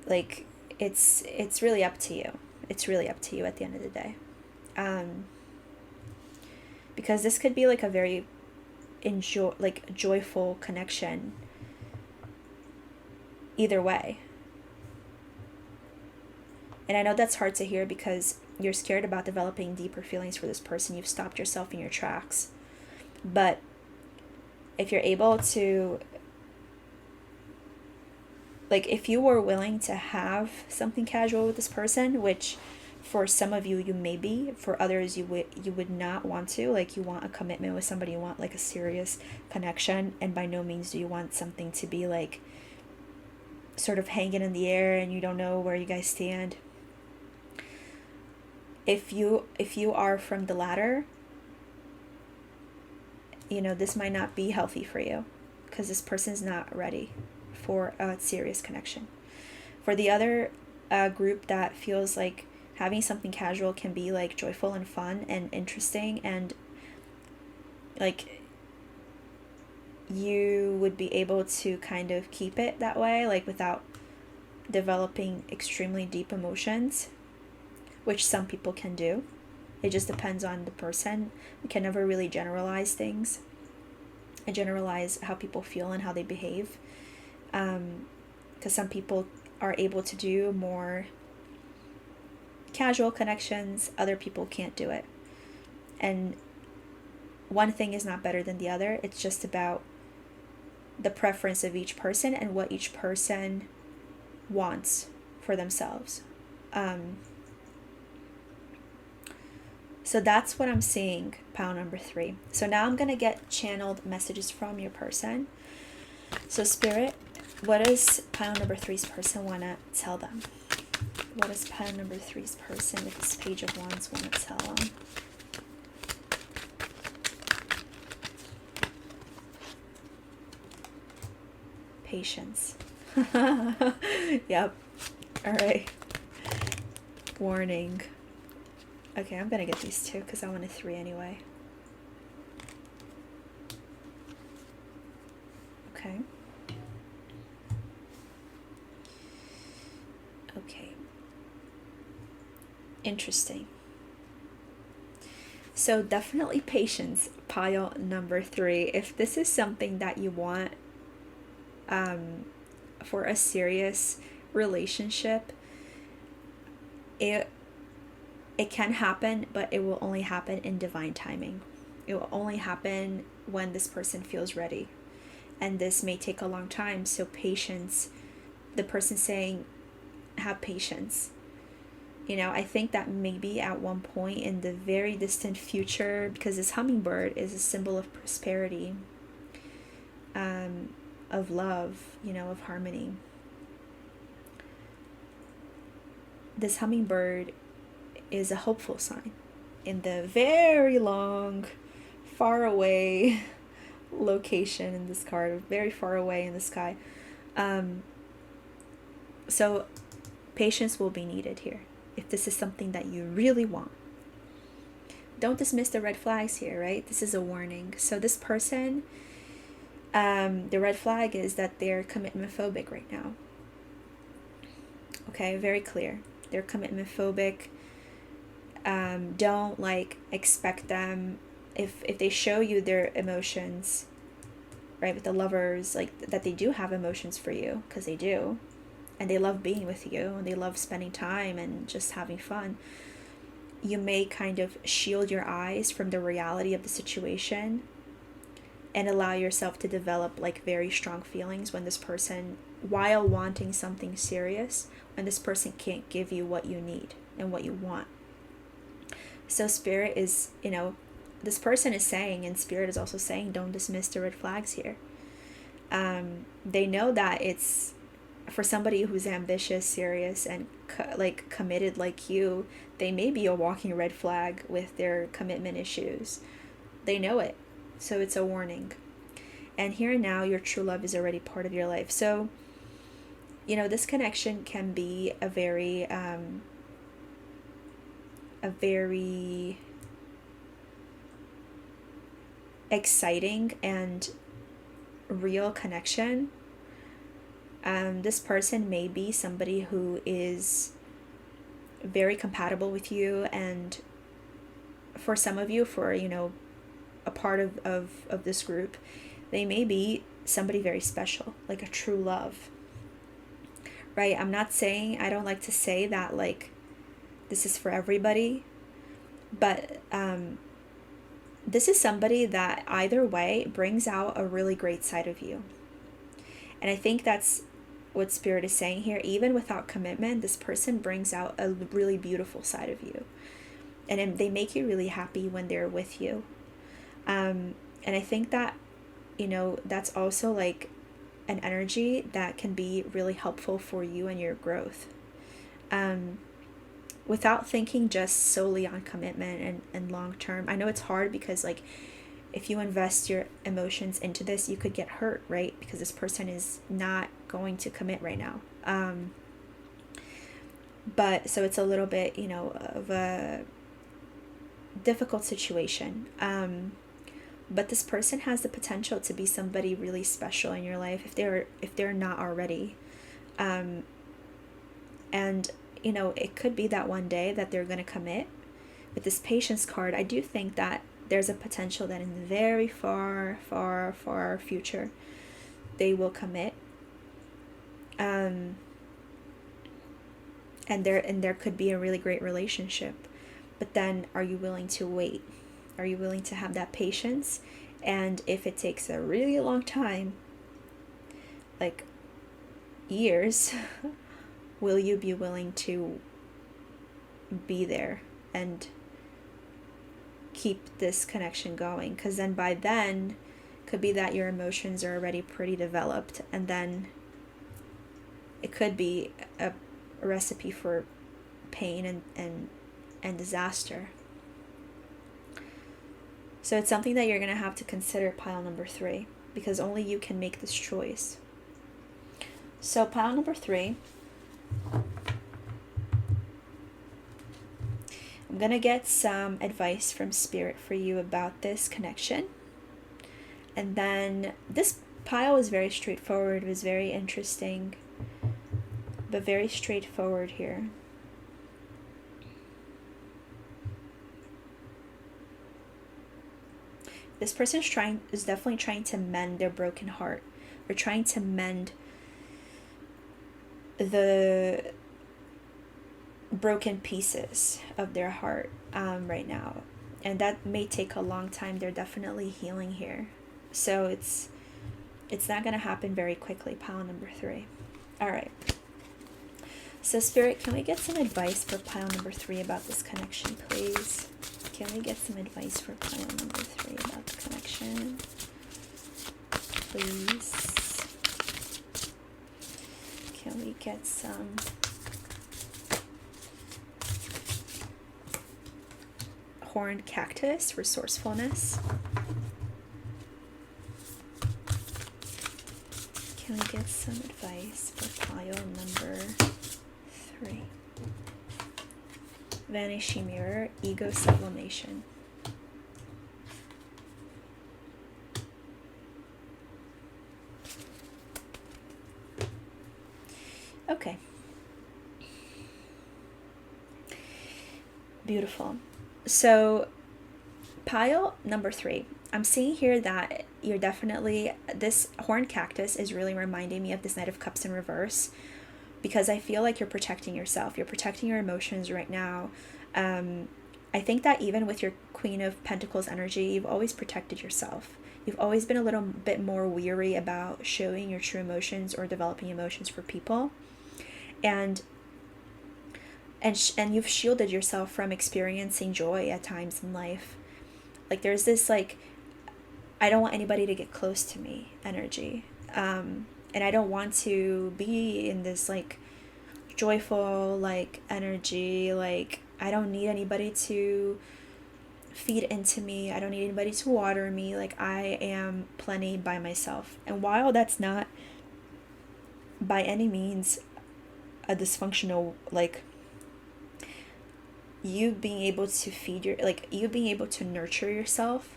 like, it's really up to you. It's really up to you at the end of the day. Because this could be like a very joyful connection either way. And I know that's hard to hear, because you're scared about developing deeper feelings for this person. You've stopped yourself in your tracks. But if you're able to, like, if you were willing to have something casual with this person, which for some of you, you may be, for others, you would not want to. Like, you want a commitment with somebody, you want like a serious connection, and by no means do you want something to be like sort of hanging in the air and you don't know where you guys stand. If you are from the latter, you know, this might not be healthy for you, because this person's not ready for a serious connection. For the other group that feels like having something casual can be like joyful and fun and interesting, and like you would be able to kind of keep it that way, like without developing extremely deep emotions, which some people can do. It just depends on the person. We can never really generalize things and generalize how people feel and how they behave, because some people are able to do more casual connections, other people can't do it. And one thing is not better than the other. It's just about the preference of each person and what each person wants for themselves. So that's what I'm seeing, pile number 3. So now I'm going to get channeled messages from your person. So Spirit, what does pile number 3's person want to tell them? What does pile number 3's person with this Page of Wands want to tell them? Patience. Yep. All right. Warning. Okay, I'm gonna get these two because I want a 3 anyway. Okay. Okay. Interesting. So definitely patience, pile number 3. If this is something that you want for a serious relationship, it can happen, but it will only happen in divine timing. It will only happen when this person feels ready. And this may take a long time, so patience, the person saying, have patience. You know, I think that maybe at one point in the very distant future, because this hummingbird is a symbol of prosperity, of love, you know, of harmony. This hummingbird is a hopeful sign in the very long, far away location in this card, very far away in the sky. So patience will be needed here if this is something that you really want. Don't dismiss the red flags here, right? This is a warning. So this person, the red flag is that they're commitment phobic right now. Okay, very clear. They're commitment phobic. Don't expect them, if they show you their emotions, right, with the lovers, that they do have emotions for you, because they do, and they love being with you, and they love spending time and just having fun. You may kind of shield your eyes from the reality of the situation and allow yourself to develop very strong feelings when this person, while wanting something serious, when this person can't give you what you need and what you want. So spirit is, this person is saying, and spirit is also saying, don't dismiss the red flags here. They know that it's for somebody who's ambitious, serious, and committed like you. They may be a walking red flag with their commitment issues. They know it. So it's a warning. And here and now, your true love is already part of your life. So, this connection can be a very exciting and real connection. This person may be somebody who is very compatible with you, and for some of you, for a part of this group, they may be somebody very special, like a true love, right? I'm not saying, I don't like to say that this is for everybody, but this is somebody that either way brings out a really great side of you. And I think that's what spirit is saying here. Even without commitment, this person brings out a really beautiful side of you, and they make you really happy when they're with you. And I think that that's also an energy that can be really helpful for you and your growth, without thinking just solely on commitment and long term. I know it's hard because if you invest your emotions into this, you could get hurt, right? Because this person is not going to commit right now. But so it's a little bit, of a difficult situation. But this person has the potential to be somebody really special in your life if they're not already. And it could be that one day that they're going to commit. With this patience card, I do think that there's a potential that in the very far, far, far future, they will commit. And there could be a really great relationship. But then, are you willing to wait? Are you willing to have that patience? And if it takes a really long time, years, will you be willing to be there and keep this connection going? Because then by then, could be that your emotions are already pretty developed, and then it could be a recipe for pain and disaster. So it's something that you're going to have to consider, pile number 3, because only you can make this choice. So pile number 3, I'm going to get some advice from Spirit for you about this connection. And then this pile was very straightforward. It was very interesting, but very straightforward here. This person is definitely trying to mend their broken heart. They're trying to mend the broken pieces of their heart right now, and that may take a long time. They're definitely healing here, so it's not going to happen very quickly. Pile number 3. All right, so Spirit, can we get some advice for pile number 3 about this connection, please? Can we get some advice for pile number 3 about the connection, please? Can we get some horned cactus, resourcefulness? Can we get some advice for pile number 3? Vanishing mirror, ego sublimation. Okay. Beautiful. So pile number 3, I'm seeing here that you're definitely, this horned cactus is really reminding me of this Knight of Cups in reverse, because I feel like you're protecting yourself. You're protecting your emotions right now. I think that even with your Queen of Pentacles energy, you've always protected yourself. You've always been a little bit more weary about showing your true emotions or developing emotions for people. And you've shielded yourself from experiencing joy at times in life. Like there's this like, I don't want anybody to get close to me energy. And I don't want to be in this like joyful like energy. Like I don't need anybody to feed into me. I don't need anybody to water me. Like I am plenty by myself. And while that's not by any means a dysfunctional, like you being able to feed your, like you being able to nurture yourself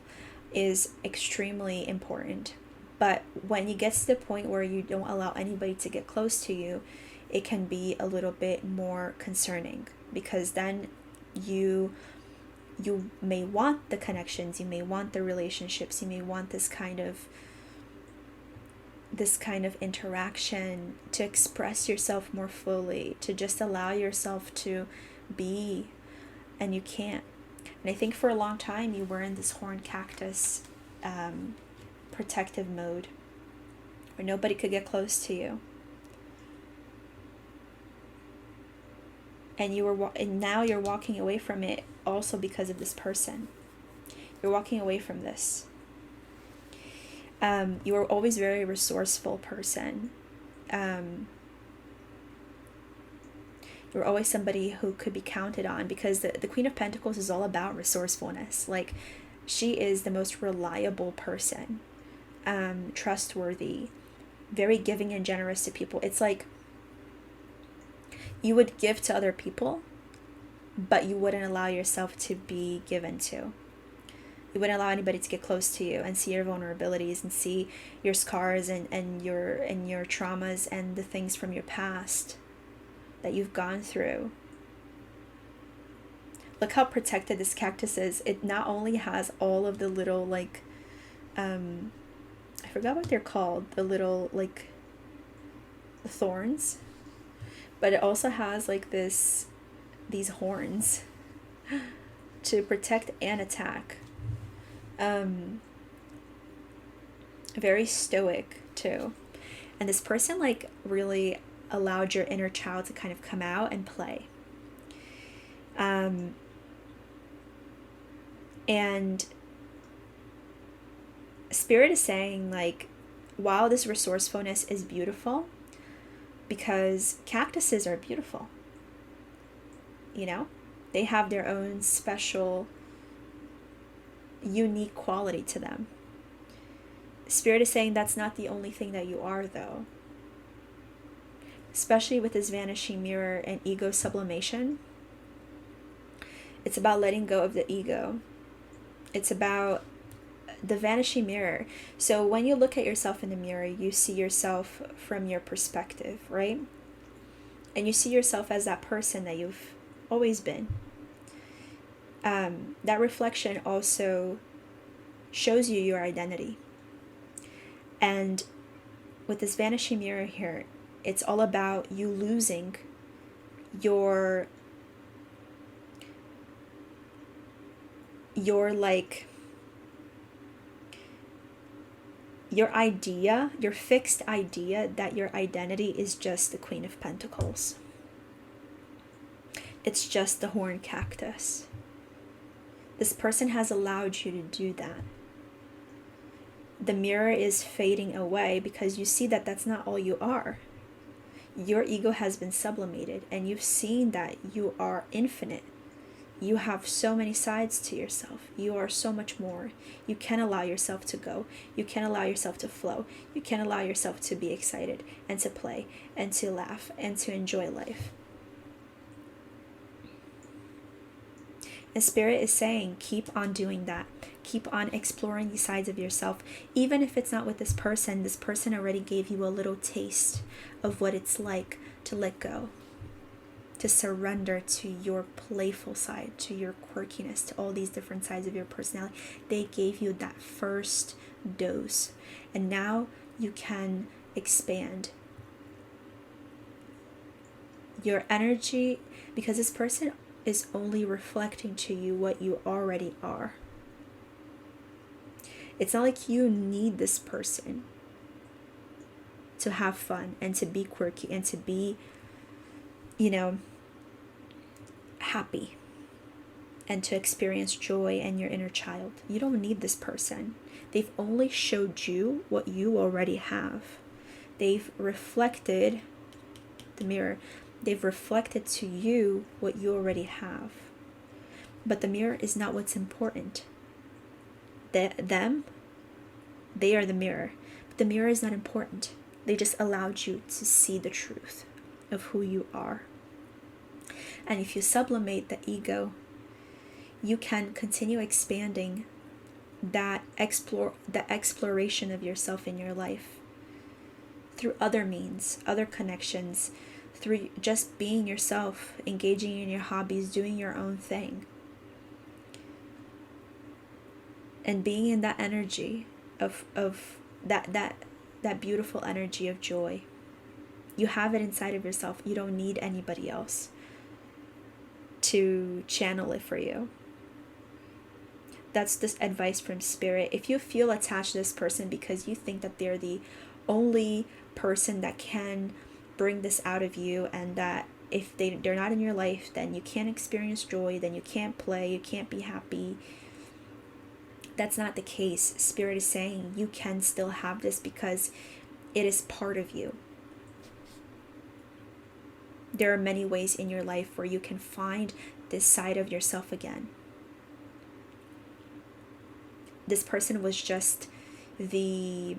is extremely important. But when you get to the point where you don't allow anybody to get close to you, it can be a little bit more concerning, because then you may want the connections, you may want the relationships, you may want this kind of interaction to express yourself more fully, to just allow yourself to be, and you can't. And I think for a long time you were in this horned cactus protective mode where nobody could get close to you, and now you're walking away from it also because of this person. You're walking away from this. You were always a very resourceful person. You were always somebody who could be counted on, because the Queen of Pentacles is all about resourcefulness. Like she is the most reliable person, trustworthy, very giving and generous to people. It's like you would give to other people, but you wouldn't allow yourself to be given to. You wouldn't allow anybody to get close to you and see your vulnerabilities and see your scars and your traumas and the things from your past that you've gone through. Look how protected this cactus is. It not only has all of the little like I forgot what they're called, the little like thorns, but it also has like these horns to protect and attack. Very stoic too. And this person like really allowed your inner child to kind of come out and play. And Spirit is saying like, while this resourcefulness is beautiful, because cactuses are beautiful, you know, they have their own special unique quality to them. Spirit is saying that's not the only thing that you are, though. especially with this vanishing mirror and ego sublimation. It's about letting go of the ego. It's about the vanishing mirror. So when you look at yourself in the mirror, you see yourself from your perspective, right? And you see yourself as that person that you've always been. That reflection also shows you your identity. And with this vanishing mirror here, it's all about you losing your like your idea, your fixed idea that your identity is just the Queen of Pentacles. It's just the horned cactus. This person has allowed you to do that. The mirror is fading away because you see that that's not all you are. Your ego has been sublimated, and you've seen that you are infinite. You have so many sides to yourself. You are so much more. You can allow yourself to go. You can allow yourself to flow. You can allow yourself to be excited and to play and to laugh and to enjoy life. And Spirit is saying, keep on doing that. Keep on exploring these sides of yourself. Even if it's not with this person already gave you a little taste of what it's like to let go, to surrender to your playful side, to your quirkiness, to all these different sides of your personality. They gave you that first dose. And now you can expand your energy, because this person is only reflecting to you what you already are. It's not like you need this person to have fun and to be quirky and to be, happy and to experience joy and your inner child. You don't need this person. They've only showed you what you already have. They've reflected the mirror. They've reflected to you what you already have. But the mirror is not what's important. They are the mirror. But the mirror is not important. They just allowed you to see the truth of who you are. And if you sublimate the ego, you can continue expanding the exploration of yourself in your life through other means, other connections, through just being yourself, engaging in your hobbies, doing your own thing, and being in that energy of that beautiful energy of joy. You have it inside of yourself. You don't need anybody else to channel it for you. That's this advice from Spirit. If you feel attached to this person because you think that they're the only person that can bring this out of you, and that if they're not in your life, then you can't experience joy, then you can't play, you can't be happy. That's not the case. Spirit is saying you can still have this because it is part of you. There are many ways in your life where you can find this side of yourself again. This person was just the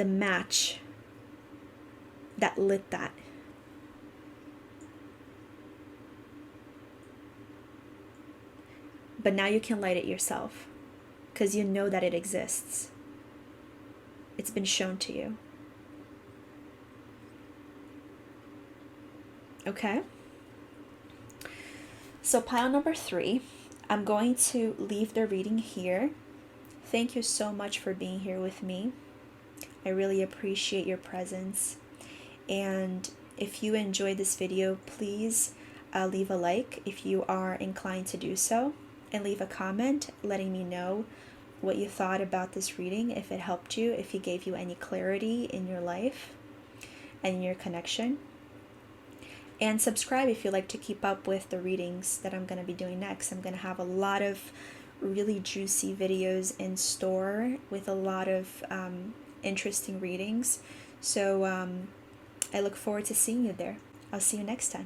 match that lit that. But now you can light it yourself because you know that it exists. It's been shown to you. Okay? So pile number 3, I'm going to leave the reading here. Thank you so much for being here with me. I really appreciate your presence. And if you enjoyed this video, please leave a like if you are inclined to do so, and leave a comment letting me know what you thought about this reading, if it helped you, if it gave you any clarity in your life and in your connection. And subscribe if you like to keep up with the readings that I'm going to be doing next. I'm going to have a lot of really juicy videos in store with a lot of interesting readings. So I look forward to seeing you there. I'll see you next time.